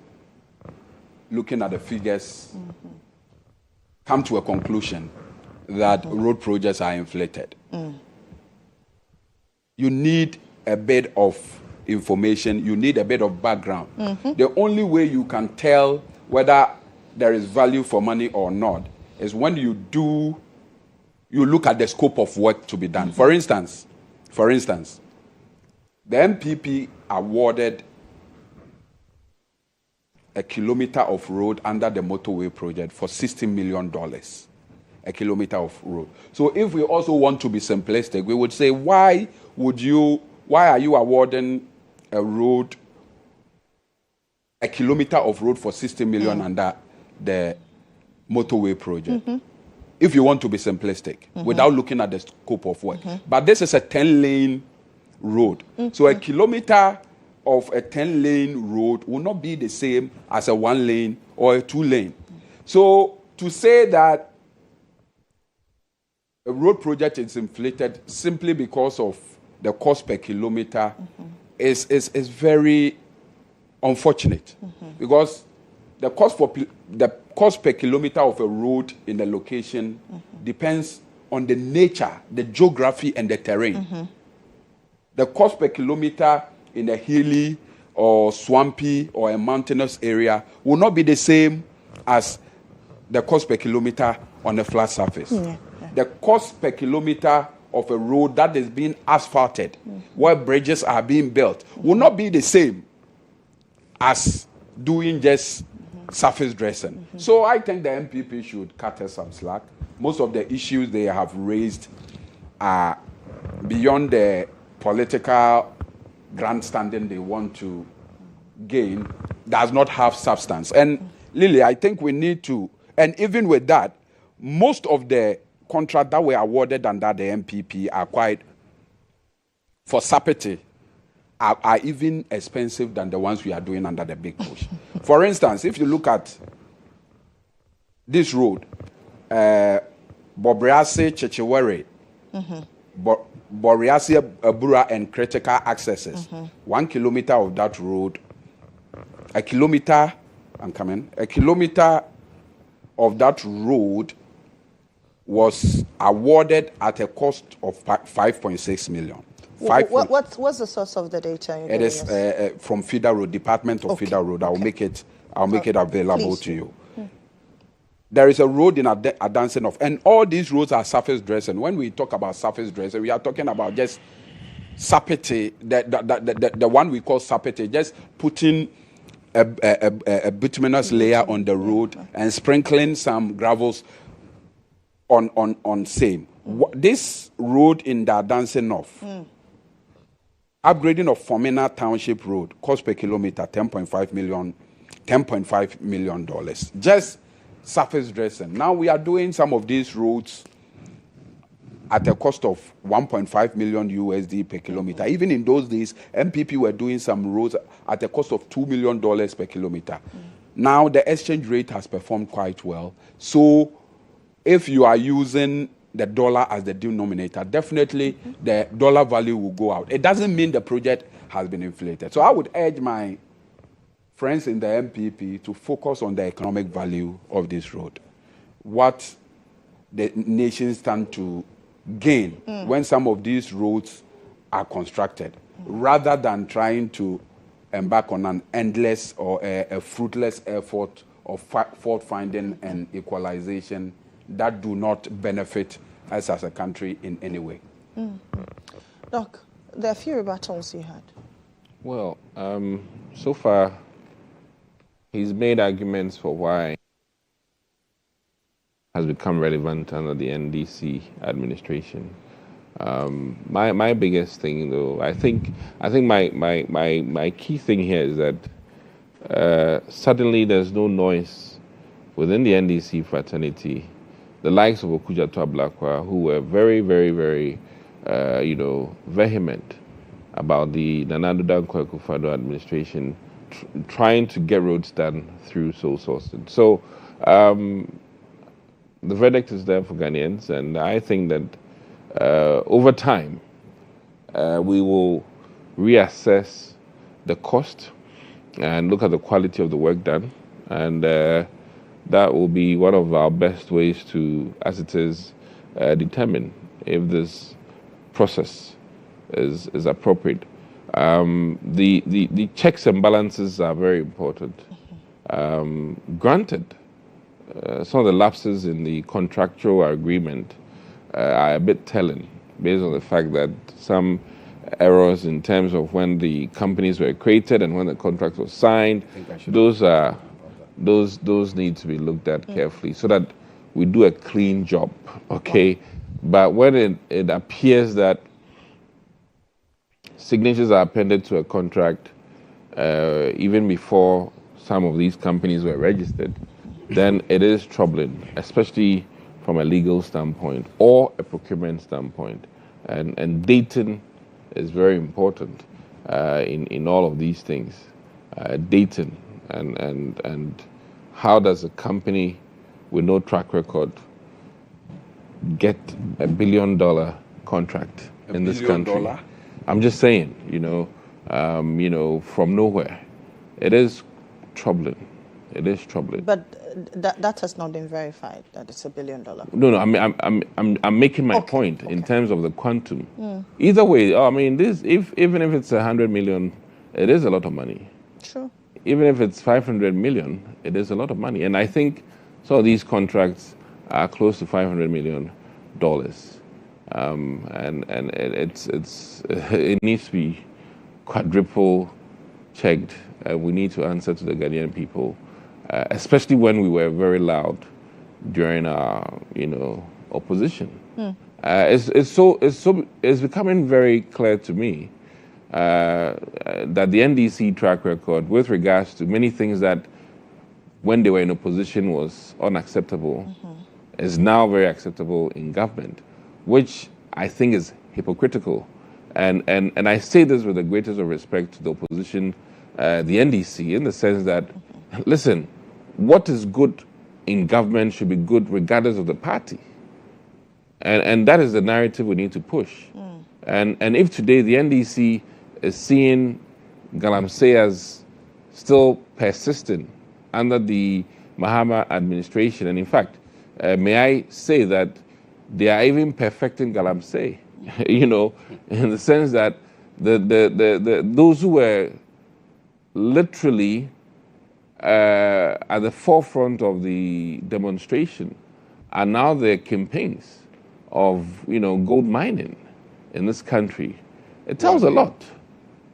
looking at the figures, come to a conclusion that road projects are inflated. You need a bit of information, you need a bit of background. The only way you can tell whether there is value for money or not is when you look at the scope of work to be done. For instance, the MPP awarded a kilometer of road under the motorway project for $60 million. A kilometer of road. So if we also want to be simplistic, we would say, why are you awarding a kilometer of road for 60 million under the motorway project? If you want to be simplistic, without looking at the scope of work. But this is a 10-lane road. So a kilometer of a 10-lane road will not be the same as a 1-lane or a 2-lane. So to say that a road project is inflated simply because of the cost per kilometer is very unfortunate, because the cost per kilometer of a road in the location depends on the nature, the geography, and the terrain. The cost per kilometer in a hilly or swampy or a mountainous area will not be the same as the cost per kilometer on a flat surface. The cost per kilometer of a road that is being asphalted, where bridges are being built, will not be the same as doing just surface dressing. So I think the MPP should cut us some slack. Most of the issues they have raised are beyond the political grandstanding they want to gain, does not have substance. And Lily, I think we need to, and even with that, most of the contracts that were awarded under the MPP are quite, for Sapete, are even expensive than the ones we are doing under the big push. For instance, if you look at this road, Bobriase Chechewere, Bobriase Abura and critical accesses, 1 kilometer of that road, a kilometer of that road was awarded at a cost of 5.6 million. What's the source of the data? It is from Feeder Road, Department of Feeder Road. I'll make it available to you. There is a road in Adansenov, and all these roads are surface dressing. When we talk about surface dressing, we are talking about just sapete, the one we call sapete, just putting a bituminous layer on the road and sprinkling some gravels on same. This road in the Adansenov, upgrading of Fomena Township Road, cost per kilometer $10.5 million. Just surface dressing. Now we are doing some of these roads at a cost of 1.5 million USD per kilometer. Even in those days, MPP were doing some roads at a cost of $2 million per kilometer. Now the exchange rate has performed quite well. So if you are using the dollar as the denominator, definitely the dollar value will go out. It doesn't mean the project has been inflated. So I would urge my friends in the MPP to focus on the economic value of this road. What the nation stand to gain when some of these roads are constructed, rather than trying to embark on an endless or a fruitless effort of fault finding and equalization that do not benefit us as a country in any way. Doc, there are a few rebuttals you had. Well, so far, he's made arguments for why has become relevant under the NDC administration. My biggest thing, though, I think my key thing here is that suddenly there's no noise within the NDC fraternity. The likes of Okudzato Ablakwa, who were very, very, very, vehement about the Nana Addo Dankwa Akufo-Addo administration trying to get roads done through sole sourcing. So the verdict is there for Ghanaians, and I think that over time we will reassess the cost and look at the quality of the work done, and that will be one of our best ways to, as it is, determine if this process is appropriate. The checks and balances are very important. Granted, some of the lapses in the contractual agreement are a bit telling, based on the fact that some errors in terms of when the companies were created and when the contract was signed, those need to be looked at carefully so that we do a clean job, okay? But when it appears that signatures are appended to a contract even before some of these companies were registered, then it is troubling, especially from a legal standpoint or a procurement standpoint. And dating is very important in all of these things. Dating and how does a company with no track record get $1 billion contract in this country? I'm just saying, from nowhere. It is troubling. It is troubling. But that has not been verified, that it's $1 billion. No, I'm making my point in terms of the quantum. Either way, even if it's $100 million it is a lot of money. Sure. Even if it's 500 million, it is a lot of money. And I think some of these contracts are close to $500 million. And it needs to be quadruple checked. We need to answer to the Ghanaian people, especially when we were very loud during our, opposition. It's becoming very clear to me that the NDC track record with regards to many things that when they were in opposition was unacceptable is now very acceptable in government, which I think is hypocritical. And I say this with the greatest of respect to the opposition, the NDC, in the sense that, listen, what is good in government should be good regardless of the party. And that is the narrative we need to push. And if today the NDC is seeing Galamsey as still persistent under the Mahama administration, and in fact, may I say that they are even perfecting Galamsey, in the sense that those who were literally at the forefront of the demonstration are now the kingpins of, gold mining in this country. It tells a lot.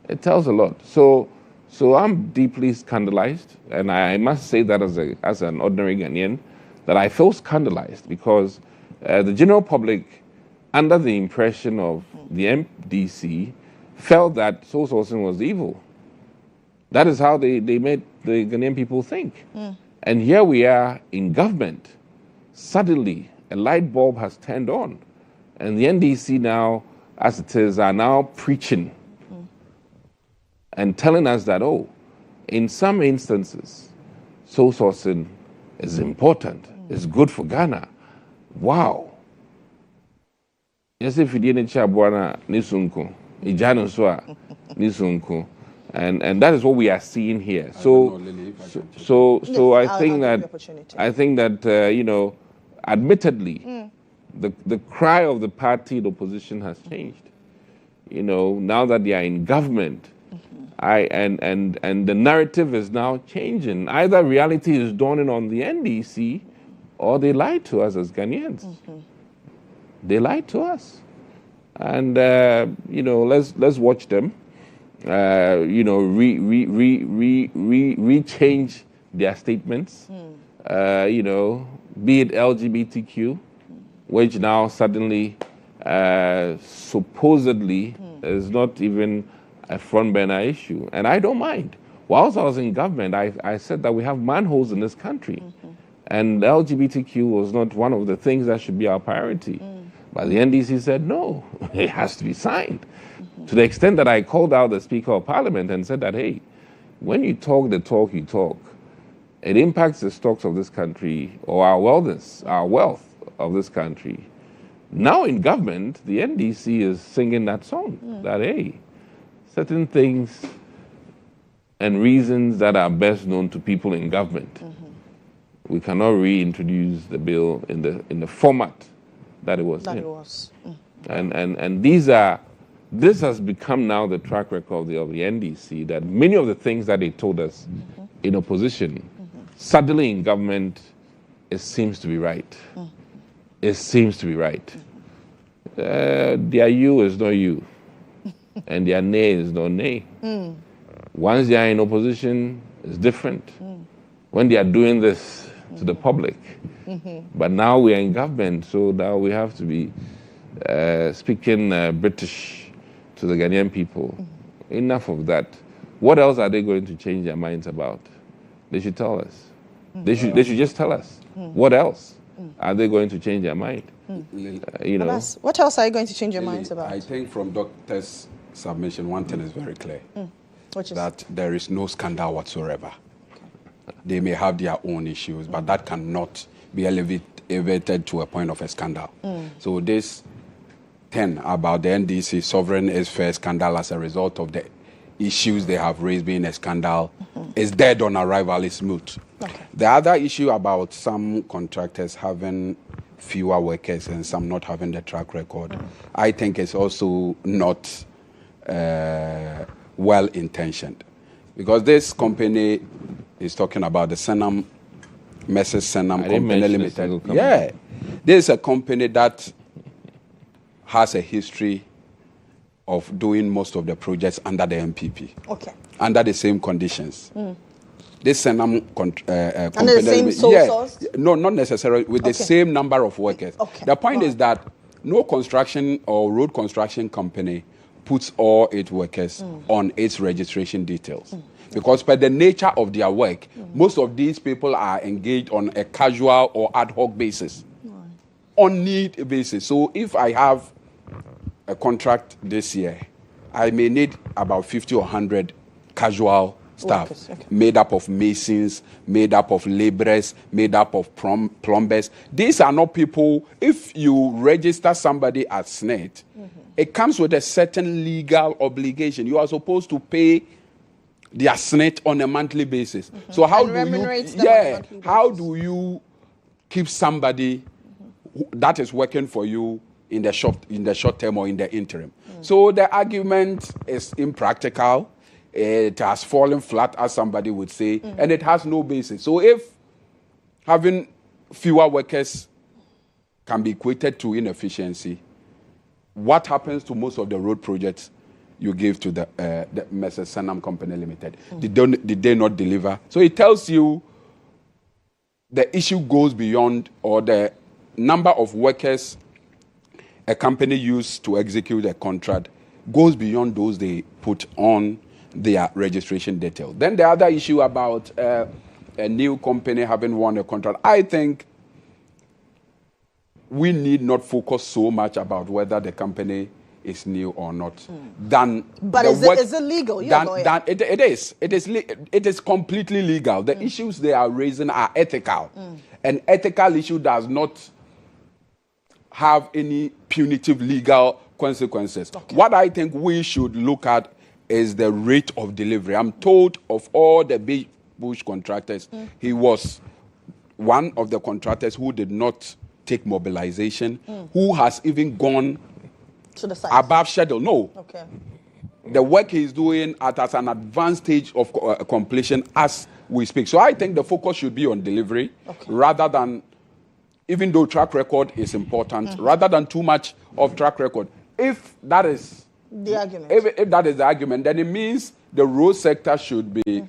It tells a lot. So I'm deeply scandalized, and I must say that as an ordinary Ghanaian, that I feel scandalized because the general public, under the impression of the MDC, felt that sole sourcing was evil. That is how they made the Ghanaian people think. And here we are in government. Suddenly, a light bulb has turned on. And the NDC now, as it is, are now preaching and telling us that, in some instances, sole sourcing is important. It's good for Ghana. Wow. Yes, if you didn't chabwana nisunko, ijano soa nisunko. And that is what we are seeing here. So I think that admittedly, the cry of the party, the opposition has changed. Now that they are in government, and the narrative is now changing. Either reality is dawning on the NDC, or they lied to us as Ghanaians. They lied to us, and let's watch them. Rechange their statements. Be it LGBTQ, which now suddenly supposedly is not even a front burner issue, and I don't mind. Whilst I was in government, I said that we have manholes in this country, and LGBTQ was not one of the things that should be our priority. But the NDC said no, it has to be signed. To the extent that I called out the Speaker of Parliament and said that, hey, when you talk the talk you talk, it impacts the stocks of this country or our wellness, our wealth of this country. Now in government, the NDC is singing that song, that, hey, certain things and reasons that are best known to people in government, we cannot reintroduce the bill in the format that it was in. And this has become now the track record of the NDC, that many of the things that they told us in opposition, suddenly in government, it seems to be right. It seems to be right. Their you is not you, and their nay is not nay. Once they are in opposition, it's different. When they are doing this to the public. But now we are in government, so now we have to be speaking British to the Ghanaian people. Enough of that. What else are they going to change their minds about? They should tell us. They should just tell us. What else are they going to change their mind? What else are you going to change your minds about? I think from Doctor's submission, one thing is very clear. Which is? That there is no scandal whatsoever. They may have their own issues, but that cannot be elevated to a point of a scandal. So this thing about the NDC sovereign airfare scandal as a result of the issues they have raised being a scandal is dead on arrival, is moot. The other issue about some contractors having fewer workers and some not having the track record, I think is also not well-intentioned. Because this company is talking about the Senam, Mrs. Senam Company Limited. Yeah. This is a company that has a history of doing most of the projects under the MPP. Okay. Under the same conditions. This Senam company... Under the same source? No, not necessarily. With the same number of workers. Okay. The point is that no construction or road construction company puts all its workers on its registration details. Because by the nature of their work, most of these people are engaged on a casual or ad hoc basis. On need basis. So if I have a contract this year, I may need about 50 or 100 casual staff, made up of masons, made up of laborers, made up of plumbers. These are not people, if you register somebody as SNET, it comes with a certain legal obligation. You are supposed to pay their SNET on a monthly basis. So how do you keep somebody that is working for you in the short term or in the interim? So the argument is impractical. It has fallen flat, as somebody would say, and it has no basis. So if having fewer workers can be equated to inefficiency, what happens to most of the road projects you give to the Mrs. Senam Company Limited? Did they not deliver? So it tells you the issue goes beyond, or the number of workers a company used to execute a contract goes beyond those they put on their registration detail. Then the other issue about a new company having won a contract, I think we need not focus so much about whether the company is new or not. But is it legal? It is completely legal. The issues they are raising are ethical. An ethical issue does not have any punitive legal consequences. What I think we should look at is the rate of delivery. I'm told of all the big bush contractors, he was one of the contractors who did not take mobilization, who has even gone to the site above schedule. No. Okay. The work he's doing at an advanced stage of completion as we speak. So I think the focus should be on delivery rather than, even though track record is important, rather than too much of track record. If that is the argument, if that is the argument, then it means the road sector should be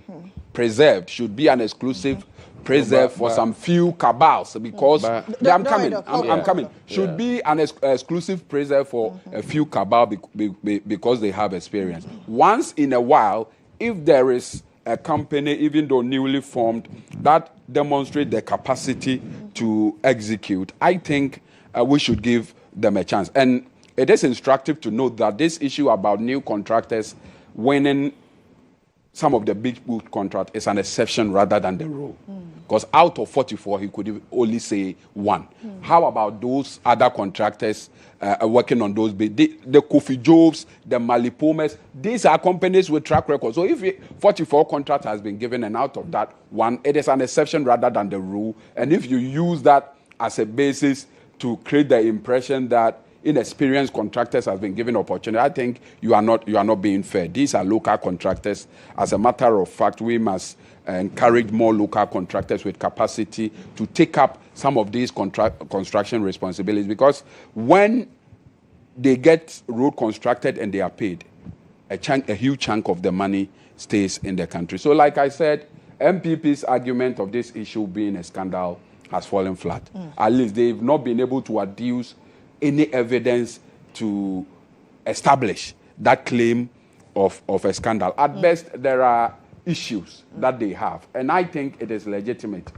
preserved, should be an exclusive preserve for some few cabals, because I'm coming. Should be an exclusive preserve for a few cabal because they have experience. Once in a while, if there is a company, even though newly formed, that demonstrate the capacity to execute, I think we should give them a chance. And it is instructive to note that this issue about new contractors winning some of the big boot contract is an exception rather than the rule. Because out of 44, he could only say one. How about those other contractors working on those bids? The Kofi Jobs, the Malipomes, these are companies with track record. So if 44 contracts has been given and out of that one, it is an exception rather than the rule. And if you use that as a basis to create the impression that inexperienced contractors have been given opportunity, I think you are not being fair. These are local contractors. As a matter of fact, we must encourage more local contractors with capacity to take up some of these construction responsibilities, because when they get road constructed and they are paid, a huge chunk of the money stays in the country. So like I said, MPP's argument of this issue being a scandal has fallen flat. At least they've not been able to adduce any evidence to establish that claim of a scandal. At best, there are issues that they have, and I think it is legitimate.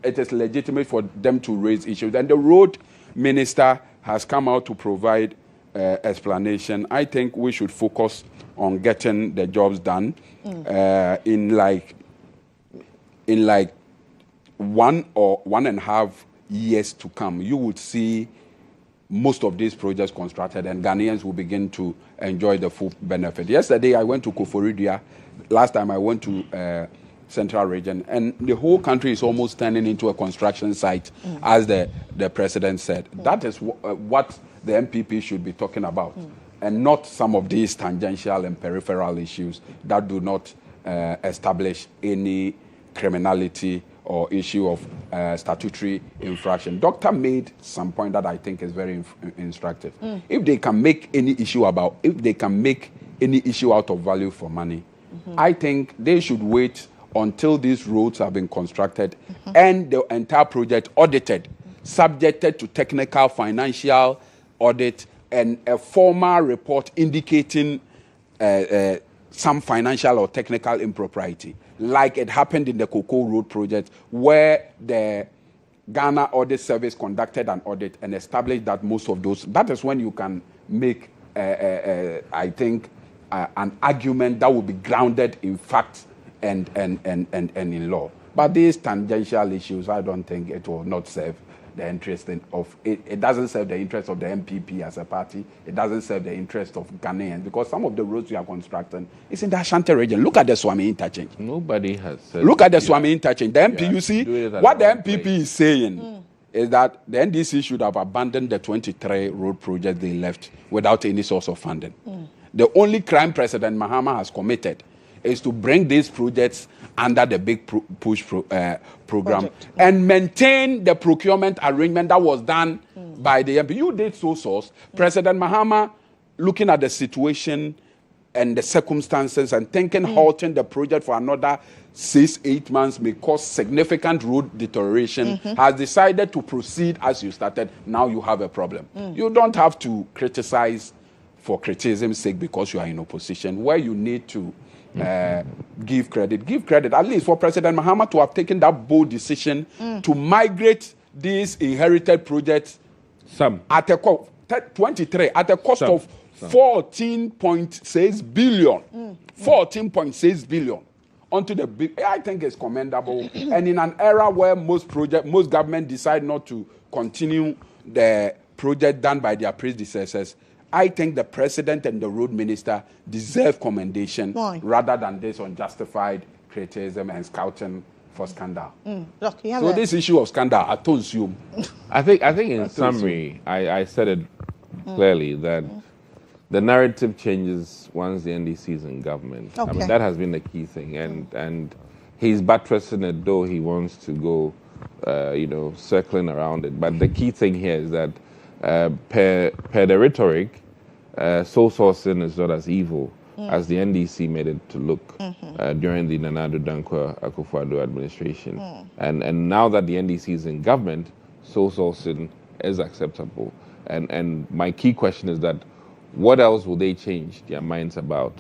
It is legitimate for them to raise issues, and the road minister has come out to provide explanation. I think we should focus on getting the jobs done in like 1 or 1.5 years to come. You would see most of these projects constructed, and Ghanaians will begin to enjoy the full benefit. Yesterday, I went to Koforidua. Last time, I went to Central Region, and the whole country is almost turning into a construction site, as the president said. That is what the MPP should be talking about. and not some of these tangential and peripheral issues that do not establish any criminality or issue of statutory infraction. Doctor made some point that I think is very instructive. If they can make any issue out of value for money, I think they should wait until these roads have been constructed and the entire project audited, subjected to technical, financial audit, and a formal report indicating some financial or technical impropriety, like it happened in the Cocoa Road project, where the Ghana Audit Service conducted an audit and established that most of those, that is when you can make, I think, an argument that will be grounded in fact and in law. But these tangential issues, I don't think it will not serve the interest of it. It doesn't serve the interest of the MPP as a party. It doesn't serve the interest of Ghanaians, because some of the roads we are constructing is in the Ashanti region. Look at the Swami interchange. Nobody has said. Look at the Swami interchange. The MP, you see, what the MPP is saying is that the NDC should have abandoned the 23 road project they left without any source of funding. The only crime President Mahama has committed is to bring these projects under the big push program and maintain the procurement arrangement that was done by the MP. You did source. President Mahama, looking at the situation and the circumstances and thinking halting the project for another 6-8 months may cause significant road deterioration, has decided to proceed as you started. Now you have a problem. You don't have to criticize for criticism's sake because you are in opposition. Where you need to give credit, at least for President Mahama to have taken that bold decision to migrate these inherited projects at a cost 23 at a cost of 14.6 billion. 14.6 billion onto the big. I think it's commendable. And in an era where most government decide not to continue the project done by their predecessors, I think the president and the road minister deserve commendation rather than this unjustified criticism and scouting for scandal. Look, so this issue of scandal, I told you. I think in summary, I said it clearly that the narrative changes once the NDC is in government. I mean, that has been the key thing, and he's buttressing it, though he wants to go, circling around it. But the key thing here is that per the rhetoric, sole sourcing is not as evil as the NDC made it to look during the Nana Addo Dankwa Akufo-Addo administration. And now that the NDC is in government, sole sourcing is acceptable. And my key question is that what else will they change their minds about?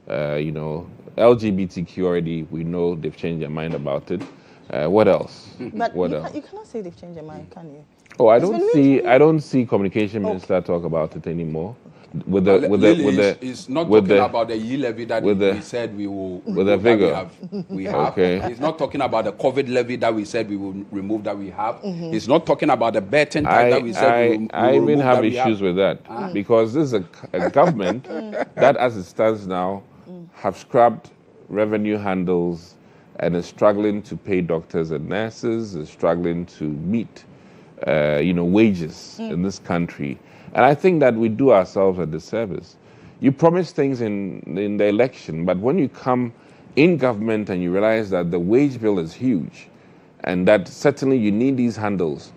LGBTQ already, we know they've changed their mind about it. What else? But what you cannot say they've changed their mind, can you? Oh, I don't see communication minister talk about it anymore. It's not talking about the e-levy that we said we will with the vigor. We have. Okay. He's not talking about the COVID levy that we said we will remove that we have. He's not talking about the betting tax that we said we will I even have issues with that because this is a government that, as it stands now, have scrapped revenue handles and is struggling to pay doctors and nurses, is struggling to meet wages in this country. And I think that we do ourselves a disservice. You promise things in the election, but when you come in government and you realize that the wage bill is huge and that certainly you need these handles,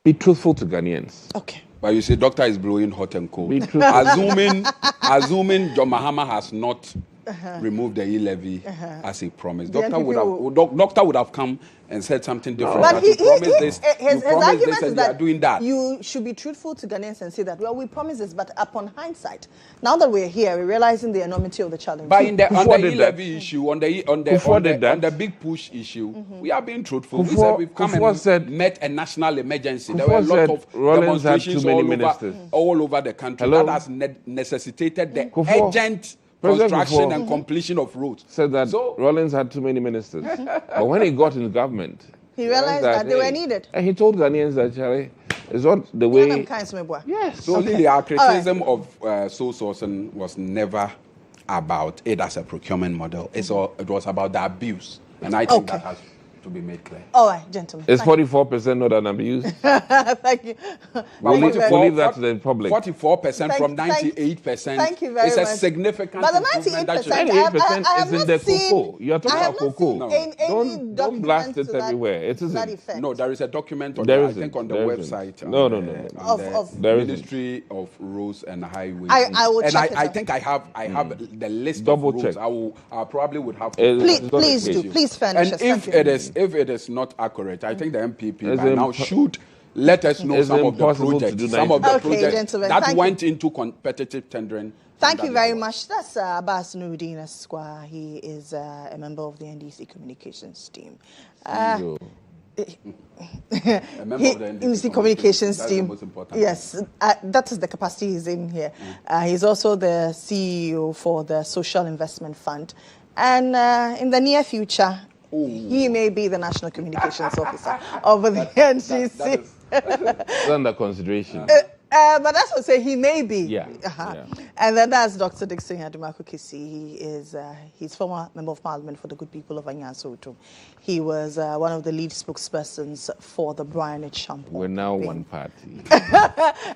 be truthful to Ghanaians. Okay. But you say doctor is blowing hot and cold. Assuming John Mahama has not removed the e-levy as he promised. Doctor would have come and said something different. But his argument is that doing that. You should be truthful to Ghanaians and say that, well, we promised this, but upon hindsight, now that we're here, we're realizing the enormity of the challenge. But on the e-levy issue, on the big push issue, we are being truthful. We said we've come and met a national emergency. There were a lot of demonstrations all over the country. That has necessitated the urgent construction and completion of roads. Said that Rollins had too many ministers. But when he got in government, he realized that they were needed. And he told Ghanaians that, Charlie, it's not the way... Yes. So Lily, our criticism of sole sourcing was never about it as a procurement model. It was about the abuse. And I think that has to be made clear. All right, gentlemen. Is 44% not an abuse? Thank you. We'll leave that to the public. 44% from 98%. Thank you very it's much. a significant But the improvement. 98% is in the cocoa. You are talking about cocoa. No. Don't blast it everywhere. It isn't. No, there is a document on There I isn't. think on the There website. isn't. No. The There isn't. Ministry of Roads and Highways. I will and check I it think I have the list Double of roads. check. I probably would have to. Please do. Please furnish us. And if it is not accurate, I think the MPP by now should let us know some of the projects. Some of the projects that went into competitive tendering. Thank you very much. That's Abbas Nuruddin Esquire. He is a member of the NDC communications team. A member of the NDC communications that's team. The most important. Yes, that is the capacity he's in here. He's also the CEO for the Social Investment Fund. And in the near future, he may be the National Communications Officer of the NDC. It's under consideration. But that's what I say, he may be. Yeah. And then that's Dr. Dixon Yadumako Kisi. He is he's former Member of Parliament for the good people of Anyansoto. He was one of the lead spokespersons for the Brian Champo. We're now one party.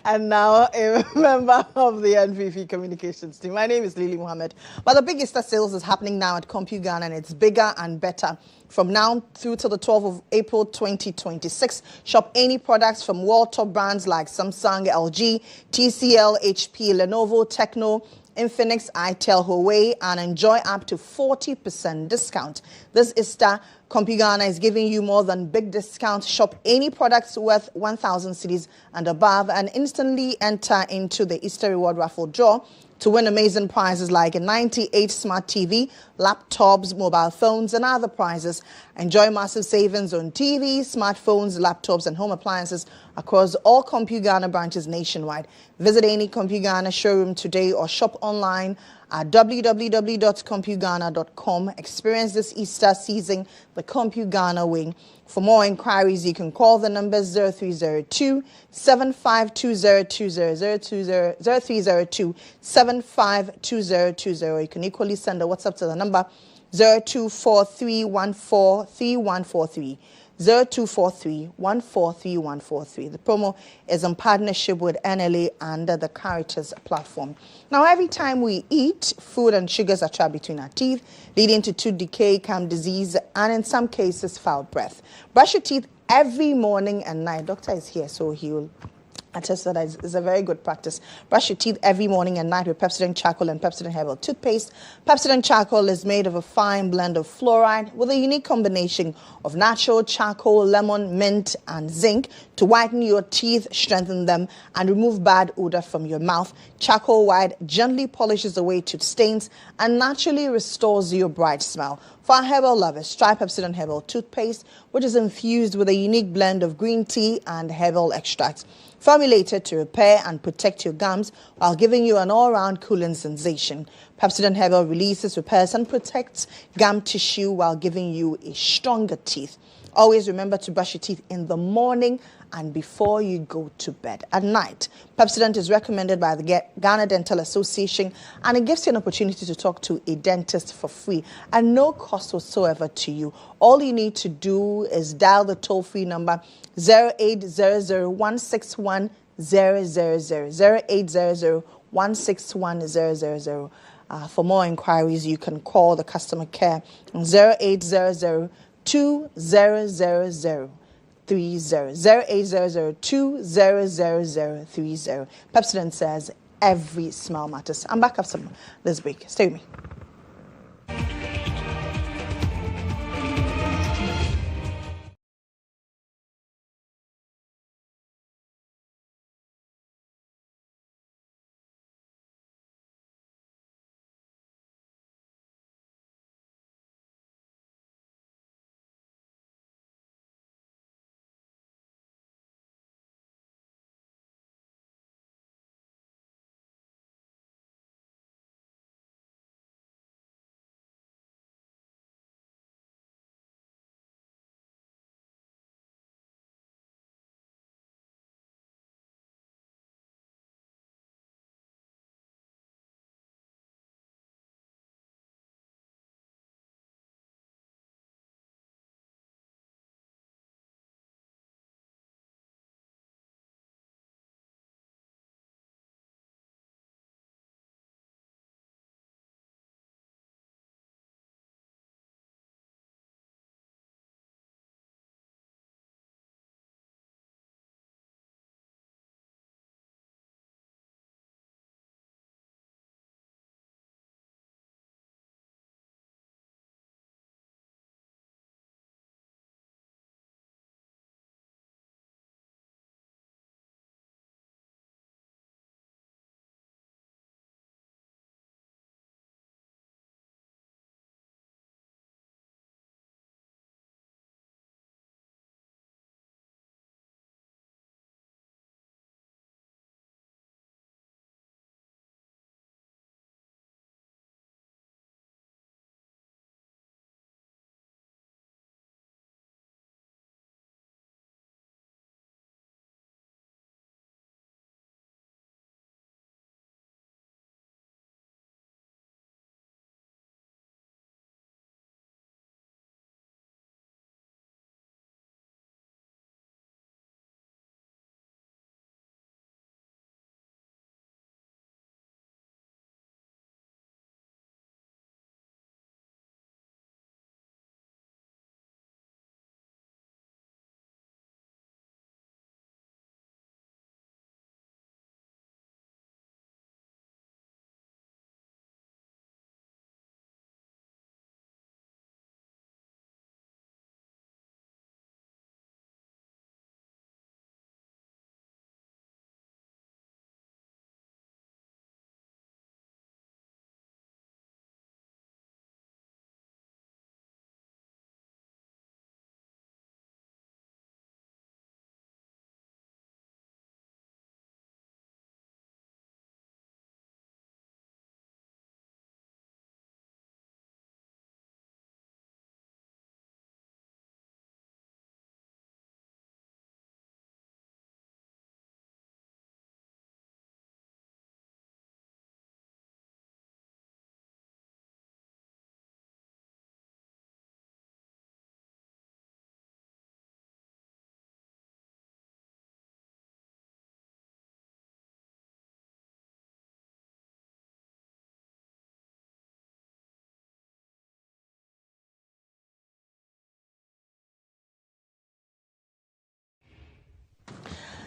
And now a member of the NVP communications team. My name is Lily Mohammed. But the big Easter sales is happening now at CompuGhana, and it's bigger and better. From now through to the 12th of April 2026, shop any products from world top brands like Samsung, LG, TCL, HP, Lenovo, Tecno, Infinix, itel, Huawei, and enjoy up to 40% discount. This Easter, CompuGhana is giving you more than big discounts. Shop any products worth 1,000 cedis and above and instantly enter into the Easter reward raffle draw to win amazing prizes like a 98 smart TV, laptops, mobile phones, and other prizes. Enjoy massive savings on TV, smartphones, laptops, and home appliances across all CompuGhana branches nationwide. Visit any CompuGhana showroom today or shop online at www.compughana.com. Experience this Easter season the CompuGhana way. For more inquiries, you can call the numbers 0302 752020 0302 752020. You can equally send a WhatsApp to the number 0243143143. 0243143143. The promo is in partnership with NLA under the Caritas platform. Now, every time we eat, food and sugars are trapped between our teeth, leading to tooth decay, gum disease, and in some cases, foul breath. Brush your teeth every morning and night. Doctor is here, so he will attest that it's a very good practice. Brush your teeth every morning and night with Pepsodent Charcoal and Pepsodent Herbal Toothpaste. Pepsodent Charcoal is made of a fine blend of fluoride with a unique combination of natural charcoal, lemon, mint, and zinc to whiten your teeth, strengthen them, and remove bad odor from your mouth. Charcoal white gently polishes away tooth stains and naturally restores your bright smile. For our herbal lovers, try Pepsodent Herbal Toothpaste, which is infused with a unique blend of green tea and herbal extracts, formulated to repair and protect your gums while giving you an all-round cooling sensation. Pepsodent Herbal releases, repairs, and protects gum tissue while giving you a stronger teeth. Always remember to brush your teeth in the morning and before you go to bed. At night, Pepsodent is recommended by the Ghana Dental Association, and it gives you an opportunity to talk to a dentist for free at no cost whatsoever to you. All you need to do is dial the toll-free number 0800-161-000, 0800-161-000. For more inquiries, you can call the customer care on 0800-2000-30, 0800-2000-30. Pepsodent says every smile matters. I'm back up some this week. Stay with me.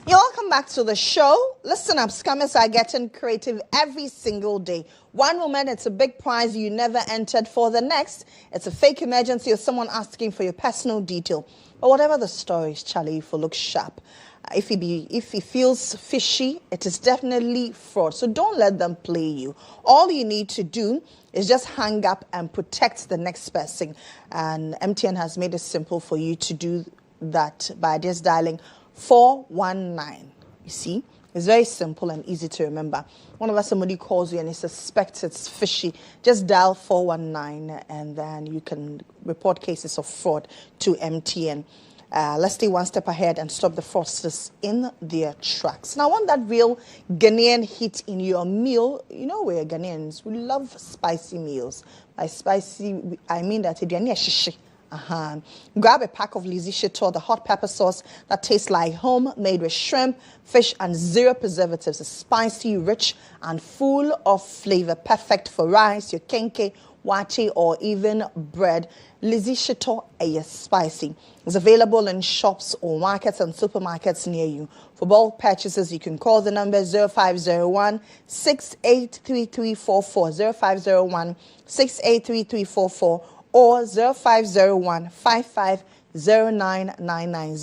You're welcome back to the show. Listen up, scammers are getting creative every single day. One moment, it's a big prize you never entered for. The next, it's a fake emergency or someone asking for your personal detail. But whatever the story is, Charlie, if you look sharp. If he feels fishy, it is definitely fraud. So don't let them play you. All you need to do is just hang up and protect the next person. And MTN has made it simple for you to do that by just dialing 419. You see, it's very simple and easy to remember. Whenever somebody calls you and you suspect it's fishy, just dial 419 and then you can report cases of fraud to MTN. Let's stay one step ahead and stop the fraudsters in their tracks. Now, I want that real Ghanaian heat in your meal. You know, we're Ghanaians. We love spicy meals. By spicy, I mean that grab a pack of Lizzie Chateau, the hot pepper sauce that tastes like home, made with shrimp, fish, and 0 preservatives. It's spicy, rich, and full of flavor. Perfect for rice, your kenke, wachi, or even bread. Lizzie Chateau is spicy. It's available in shops or markets and supermarkets near you. For bulk purchases, you can call the number 0501 683344, 0501 683344, or 0501 550999,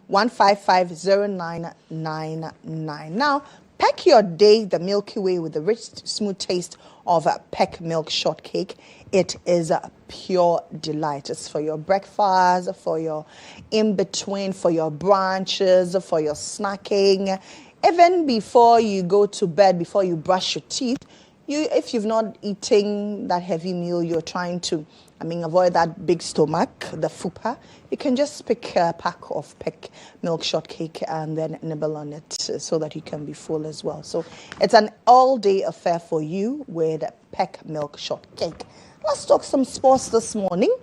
050-155-0999. Now, pack your day the Milky Way with the rich, smooth taste of a Peck Milk Shortcake. It is a pure delight. It's for your breakfast, for your in-between, for your brunches, for your snacking. Even before you go to bed, before you brush your teeth, if you've not eaten that heavy meal, you're trying to, avoid that big stomach, the fupa, you can just pick a pack of Peck Milk Shortcake and then nibble on it so that you can be full as well. So it's an all-day affair for you with Peck Milk Shortcake. Let's talk some sports this morning.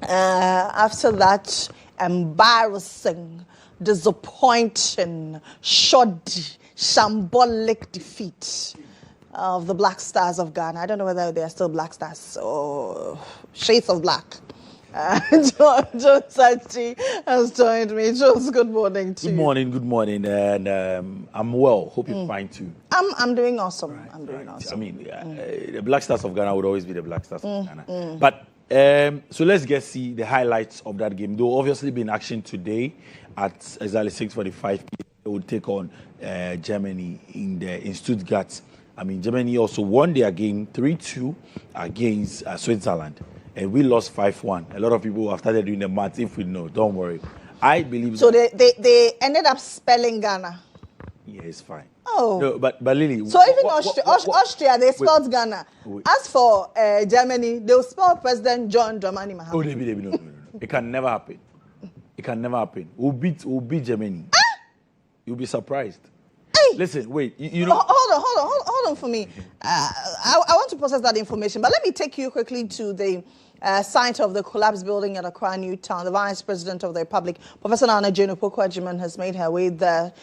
After that embarrassing, disappointing, shoddy, shambolic defeat of the Black Stars of Ghana. I don't know whether they are still Black Stars or shades of black. John Sachi has joined me. Jones, good morning to you. Good morning, and I'm well. Hope you're fine too. I'm doing awesome. I'm doing awesome. The Black Stars of Ghana would always be the Black Stars of Ghana. But so let's get see the highlights of that game. There will obviously be in action today at exactly 6:45 p.m. They will take on Germany in Stuttgart. Germany also won their game 3-2 against Switzerland, and we lost 5-1. A lot of people have started doing the math. If we know, don't worry. I believe so. They ended up spelling Ghana. Yeah, it's fine. Oh, no, but Lily. So even Austria, they spelled Ghana. As for Germany, they'll spell President John Dramani Mahama. Oh, no. It can never happen. It can never happen. We'll beat Germany. You'll be surprised. Listen, wait. You know. Hold on for me. I want to process that information, but let me take you quickly to the site of the collapsed building at Accra, Newtown. The Vice President of the Republic, Professor Nana Jane Opoku-Agyeman, has made her way there.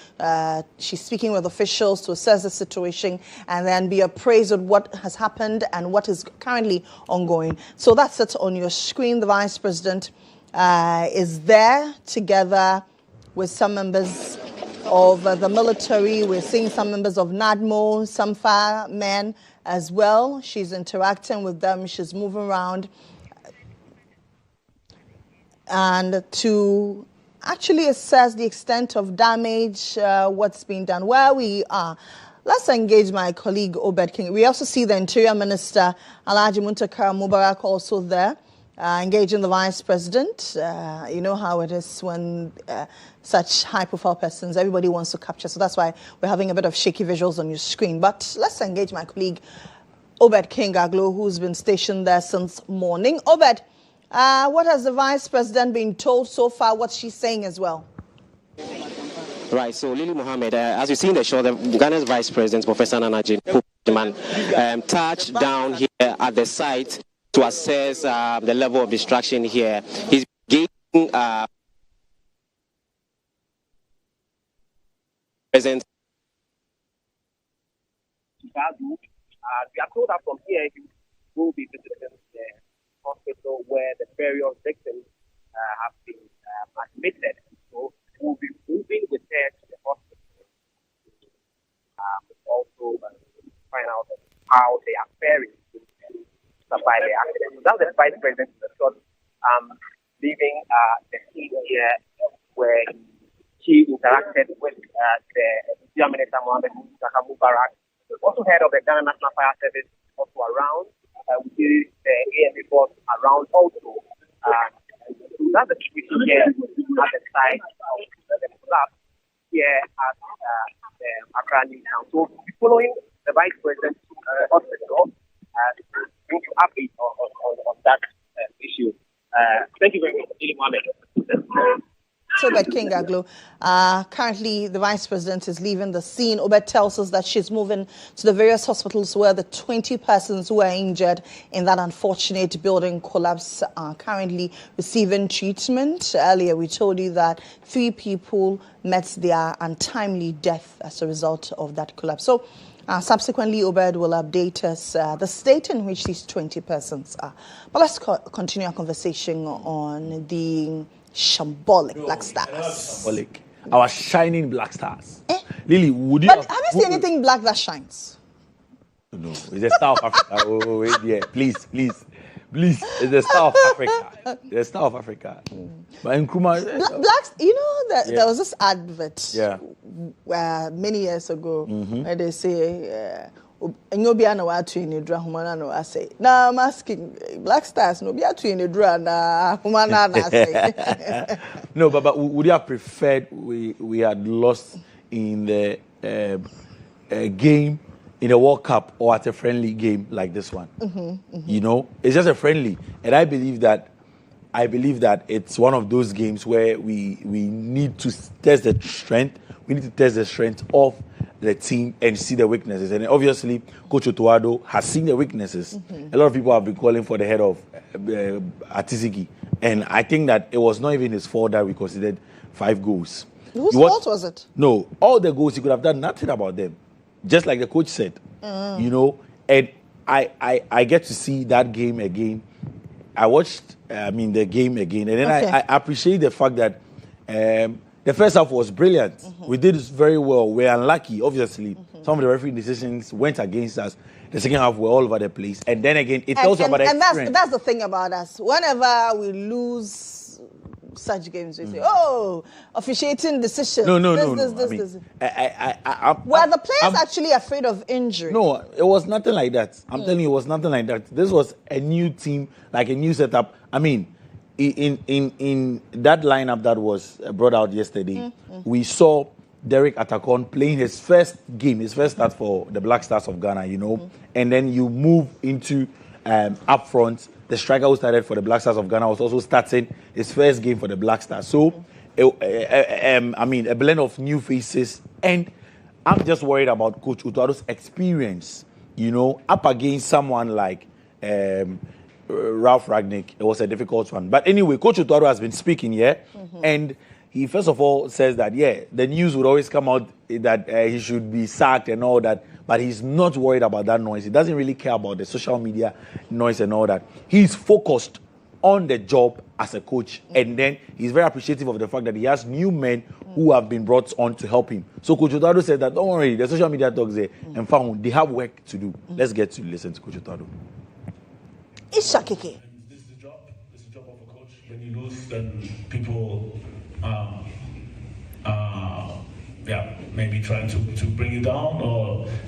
She's speaking with officials to assess the situation and then be appraised with what has happened and what is currently ongoing. So that's it on your screen. The Vice President is there together with some members of the military. We're seeing some members of NADMO, some firemen as well. She's interacting with them. She's moving around. And to actually assess the extent of damage, what's being done, where we are. Let's engage my colleague, Obed King. We also see the Interior Minister, Alhaji Muntakar Mubarak, also there. Engaging the Vice President. You know how it is when such high-profile persons, everybody wants to capture. So that's why we're having a bit of shaky visuals on your screen. But let's engage my colleague, Obed King Aglo, who's been stationed there since morning. Obed, what has the Vice President been told so far? What's she saying as well? Right, so Lily Mohammed, as you see in the show, the Ghana's Vice President, Professor Nana Jane Opoku-Agyeman, touched down here at the site to assess the level of destruction here. He's gaining present. We are told that from here he will be visiting the hospital where the various victims have been admitted. So we'll be moving with her to the hospital. Also find out how they are faring to survive the accident. So that's the vice president in the short leaving the scene here where she interacted with the Prime Minister Mohammed Mubarak. Also head of the Ghana National Fire Service also around. We see the AMA force around also. So that's the situation here at the site of the collapse here at the Accra New Town. So we'll be following the Vice President to the hospital to bring you updates on that issue. Thank you very much, Mohammed. So, Obed King Aglo, currently the Vice President is leaving the scene. Obed tells us that she's moving to the various hospitals where the 20 persons who were injured in that unfortunate building collapse are currently receiving treatment. Earlier, we told you that 3 people met their untimely death as a result of that collapse. So, subsequently, Obed will update us the state in which these 20 persons are. But let's continue our conversation on the shambolic Black Stars. Shambolic. Our shining Black Stars. Lily, would you... But have you seen anything black that shines? No, it's the Star of Africa. Wait, yeah. Please. It's the Star of Africa. The Star of Africa. But in Nkrumah... Blacks, you know, there was this advert many years ago where they say... No, I'm asking Black Stars, no, be a twin No, but would you have preferred we had lost in the game in a World Cup or at a friendly game like this one? You know, it's just a friendly, and I believe that it's one of those games where we need to test the strength. We need to test the strength of the team and see the weaknesses. And obviously, Coach Otuado has seen the weaknesses. A lot of people have been calling for the head of Atisigi. And I think that it was not even his fault that we considered 5 goals. Whose fault was it? No, all the goals, he could have done nothing about them. Just like the coach said. You know, and I get to see that game again. I watched, the game again. And then I appreciate the fact that the first half was brilliant. We did very well. We're unlucky, obviously. Some of the referee decisions went against us. The second half, we're all over the place. And then again, it's also about experience. And that's the thing about us. Whenever we lose such games, we say, officiating decisions. No. Were the players actually afraid of injury? No, it was nothing like that. I'm telling you, it was nothing like that. This was a new team, like a new setup. I mean, in that lineup that was brought out yesterday, we saw Derek Atakon playing his first start for the Black Stars of Ghana, you know, and then you move into up front. The striker who started for the Black Stars of Ghana was also starting his first game for the Black Stars. So, a blend of new faces, and I'm just worried about Coach Otuado's experience, you know, up against someone like Ralph Ragnick. It was a difficult one. But anyway, Coach Otuado has been speaking here, and he first of all says that, the news would always come out that he should be sacked and all that, but he's not worried about that noise. He doesn't really care about the social media noise and all that. He's focused on the job as a coach, and then he's very appreciative of the fact that he has new men who have been brought on to help him. So Coach Otuado said that, don't worry, the social media talks there, and found they have work to do. Let's get to listen to Coach Otuado. It's Shakeke. This is the job. This is the job of a coach. When you lose, then people maybe trying to bring you down,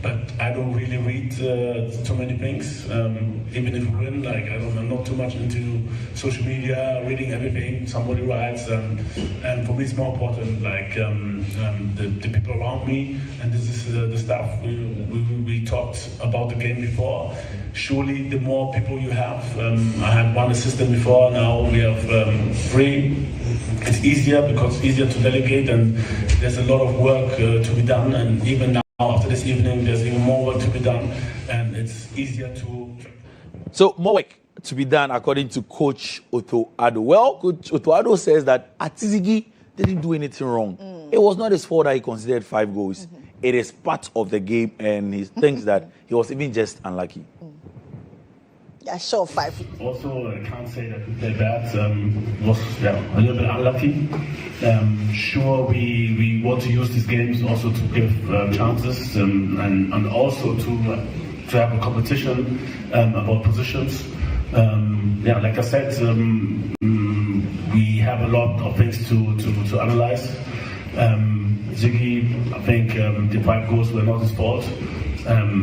but I don't really read too many things. Even if we win, I'm not too much into social media, reading everything somebody writes, and for me it's more important the people around me, and this is the stuff we talked about the game before. Surely the more people you have, I had 1 assistant before, now we have 3. It's easier because it's easier to delegate, and there's a lot of work to be done, and even now after this evening there's even more work to be done, and it's easier to... So more work to be done according to Coach Otuado. Well, Coach Otuado says that Atisigi didn't do anything wrong. It was not his fault that he considered 5 goals. It is part of the game, and he thinks that he was even just unlucky. Yeah, sure, 5. Also, I can't say that we played bad. Was a little bit unlucky. Sure, we want to use these games also to give chances and also to have a competition about positions. Like I said, we have a lot of things to analyze. Ziggy, I think the 5 goals were not his fault,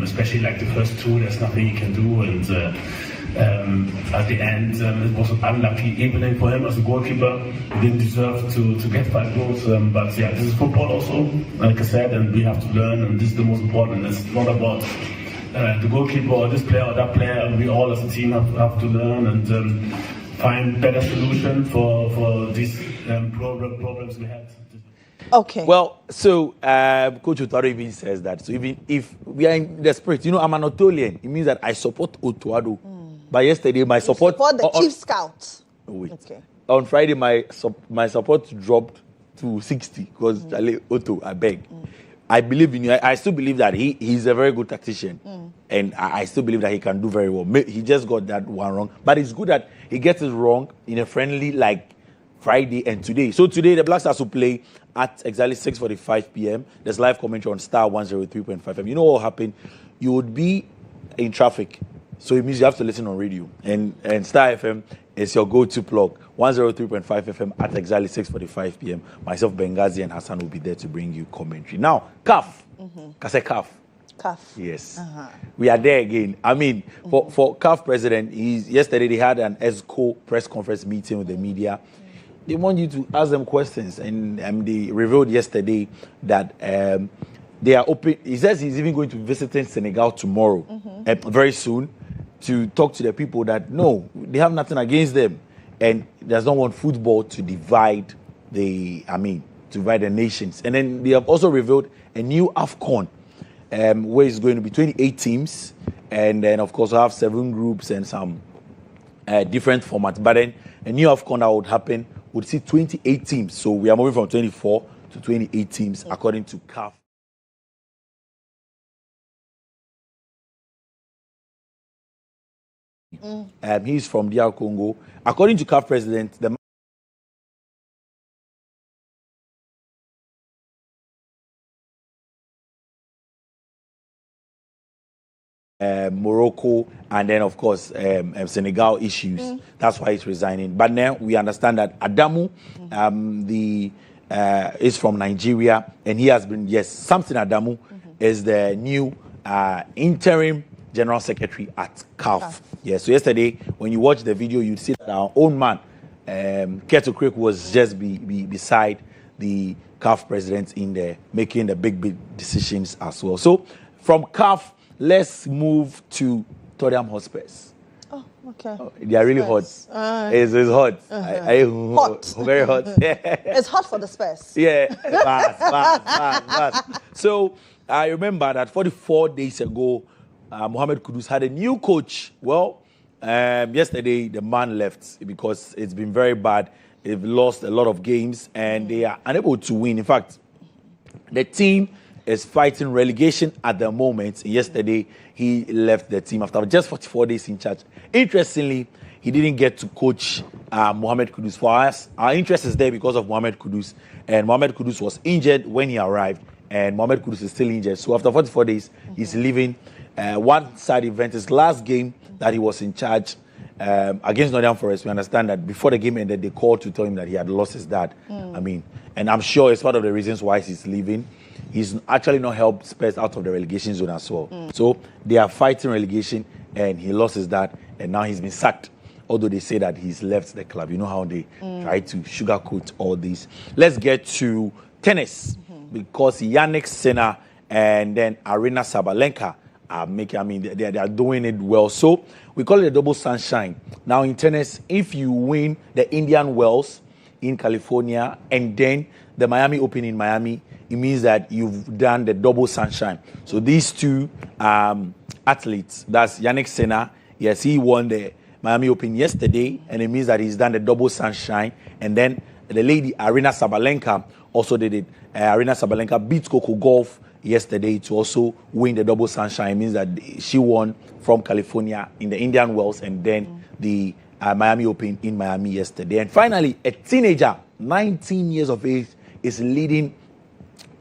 especially like the first 2. There's nothing he can do, and at the end it was unlucky evening for him as a goalkeeper. He didn't deserve to get 5 goals, but yeah, this is football also, like I said, and we have to learn, and this is the most important. It's not about the goalkeeper or this player or that player. We all as a team have to learn and find better solution for these problems we had. Okay. Well, so Coach Otuado even says that. So even if we are in the spirit, I'm an Otolian. It means that I support Otuado. But yesterday, my support... You support the Chief Scouts. Wait. Okay. On Friday, my support dropped to 60 because Otto, I beg. I believe in you. I still believe that he's a very good tactician. And I still believe that he can do very well. He just got that one wrong. But it's good that he gets it wrong in a friendly, like, Friday and today. So today, the Black Stars will play at exactly 6:45 p.m. There's live commentary on Star 103.5 FM. You know what will happen? You would be in traffic. So it means you have to listen on radio. And Star FM is your go-to plug. 103.5 FM at exactly 6:45 p.m. Myself, Benghazi, and Hassan will be there to bring you commentary. Now, CAF. Kase CAF. CAF. Yes. We are there again. I mean, for CAF president, yesterday they had an ESCO press conference meeting with the media. They want you to ask them questions, and they revealed yesterday that they are open. He says he's even going to visit Senegal tomorrow, very soon, to talk to the people that no, they have nothing against them, and does not want football to divide the nations. And then they have also revealed a new AFCON, where it's going to be 28 teams, and then of course we'll have 7 groups and some different formats. But then a new AFCON that would happen would see 28 teams. So we are moving from 24 to 28 teams, according to CAF. He's from DR Congo. According to CAF president, the Morocco, and then of course Senegal issues. That's why he's resigning. But now we understand that Adamu, is from Nigeria, and he has been Samson Adamu is the new interim general secretary at CAF. Yes. So yesterday, when you watch the video, you'd see that our own man, Keto Creek, was just beside the CAF president in there, making the big decisions as well. So from CAF, let's move to Tottenham Hotspurs. Oh, okay. They are really hot. It's hot. Hot. Very hot. It's hot for the Spurs. Yeah. Fast. So I remember that 44 days ago, Mohammed Kudus had a new coach. Well, yesterday the man left because it's been very bad. They've lost a lot of games and they are unable to win. In fact, the team is fighting relegation at the moment. Yesterday, he left the team after just 44 days in charge. Interestingly, he didn't get to coach Mohammed Kudus. For us, our interest is there because of Mohammed Kudus. And Mohammed Kudus was injured when he arrived. And Mohammed Kudus is still injured. So after 44 days, he's leaving. One side event, his last game that he was in charge against Nottingham Forest. We understand that before the game ended, they called to tell him that he had lost his dad. And I'm sure it's part of the reasons why he's leaving. He's actually not helped Spurs out of the relegation zone as well. So they are fighting relegation, and he lost his dad, and now he's been sacked. Although they say that he's left the club. You know how they try to sugarcoat all this. Let's get to tennis, because Yannick Sinner and then Arina Sabalenka are making, they are doing it well. So we call it a double sunshine. Now in tennis, if you win the Indian Wells in California and then the Miami Open in Miami, it means that you've done the double sunshine. So these two athletes, that's Yannick Sinner, yes, he won the Miami Open yesterday, and it means that he's done the double sunshine. And then the lady, Arina Sabalenka, also did it. Arina Sabalenka beat Coco Gauff yesterday to also win the double sunshine. It means that she won from California in the Indian Wells and then the Miami Open in Miami yesterday. And finally, a teenager, 19 years of age, is leading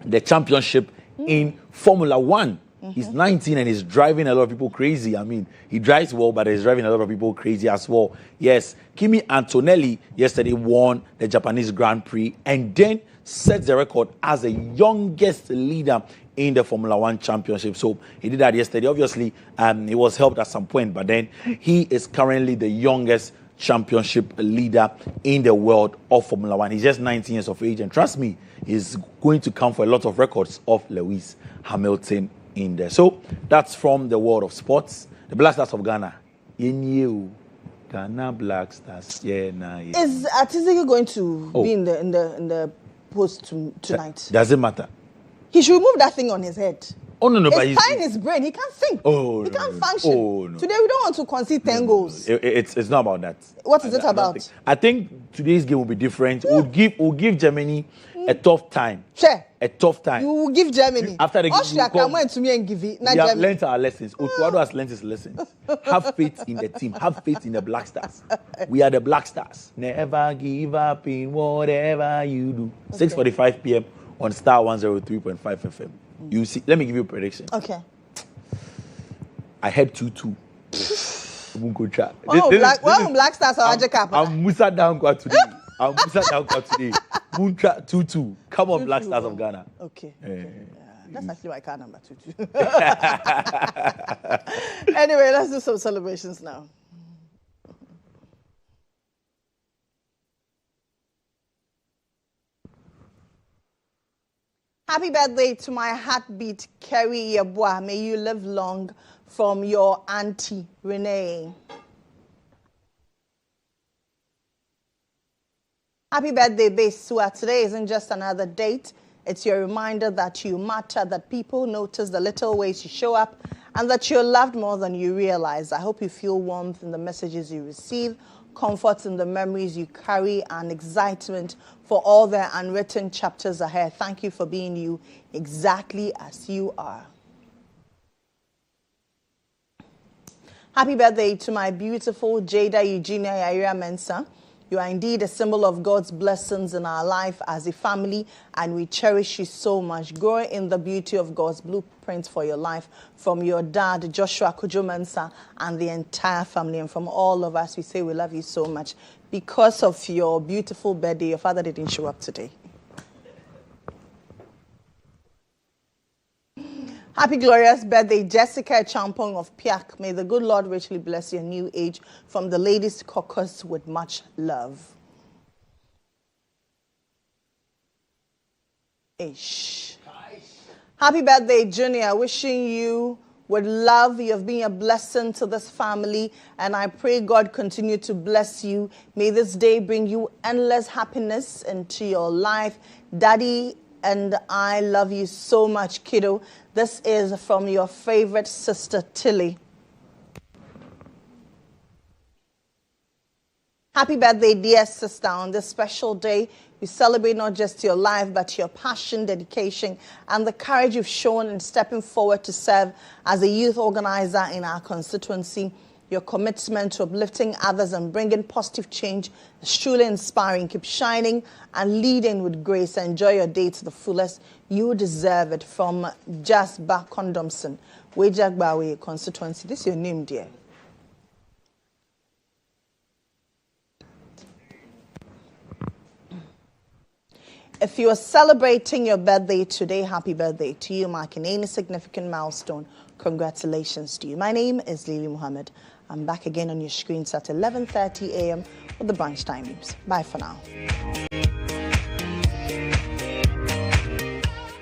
the championship in Formula One. He's 19 and he's driving a lot of people crazy. I mean, he drives well, but he's driving a lot of people crazy as well. Yes, Kimi Antonelli yesterday won the Japanese Grand Prix and then set the record as the youngest leader in the Formula One championship. So he did that yesterday. Obviously, he was helped at some point, but then he is currently the youngest championship leader in the world of Formula One. He's just 19 years of age, and trust me, he's going to come for a lot of records of Lewis Hamilton in there. So that's from the world of sports. The Black Stars of Ghana. Ghana Black Stars. Is Atizigi going to be in the post tonight? Does it matter? He should remove that thing on his head. Oh, no, but it's tying his brain. He can't think. He can't function. Today we don't want to concede 10 goals. It's not about that. What is it about? I think today's game will be different. We'll give Germany a tough time. Sure. A tough time. You will give Germany. After the Austria can wait to me and give it. We have learned our lessons. Otuado has learned his lessons. Have faith in the team. Have faith in the Black Stars. We are the Black Stars. Never give up in whatever you do. 6:45 p.m. on Star 103.5 FM. You see, let me give you a prediction. Okay. I had 2-2. Black Stars are I'm Musa Dankwa today. Muntra 2-2. Come on, Black Stars of Ghana. Okay. That's actually my car number 2-2. Anyway, let's do some celebrations now. Happy birthday to my heartbeat, Kerry Yeboah. May you live long, from your auntie, Renee. Happy birthday, Besua. Today isn't just another date. It's your reminder that you matter, that people notice the little ways you show up, and that you're loved more than you realize. I hope you feel warmth in the messages you receive, comfort in the memories you carry, and excitement for all the unwritten chapters ahead. Thank you for being you exactly as you are. Happy birthday to my beautiful Jada Eugenia Yaira Mensah. You are indeed a symbol of God's blessings in our life as a family, and we cherish you so much. Grow in the beauty of God's blueprint for your life from your dad, Joshua Kojo Mensah, and the entire family. And from all of us, we say we love you so much. Because of your beautiful birthday, your father didn't show up today. Happy glorious birthday, Jessica Champong of Piak. May the good Lord richly bless your new age. From the Ladies' Caucus with much love. Happy birthday, Junior. Wishing you with love. You have been a blessing to this family, and I pray God continue to bless you. May this day bring you endless happiness into your life. Daddy and I love you so much, kiddo. This is from your favorite sister, Tilly. Happy birthday, dear sister. On this special day, we celebrate not just your life, but your passion, dedication, and the courage you've shown in stepping forward to serve as a youth organizer in our constituency. Your commitment to uplifting others and bringing positive change is truly inspiring. Keep shining and leading with grace. Enjoy your day to the fullest. You deserve it. From Jasper Condomson, Wejagbawe constituency. This is your name, dear. If you are celebrating your birthday today, happy birthday to you, marking any significant milestone. Congratulations to you. My name is Lily Mohammed. I'm back again on your screens at 11:30 a.m. with the brunch time news. Bye for now.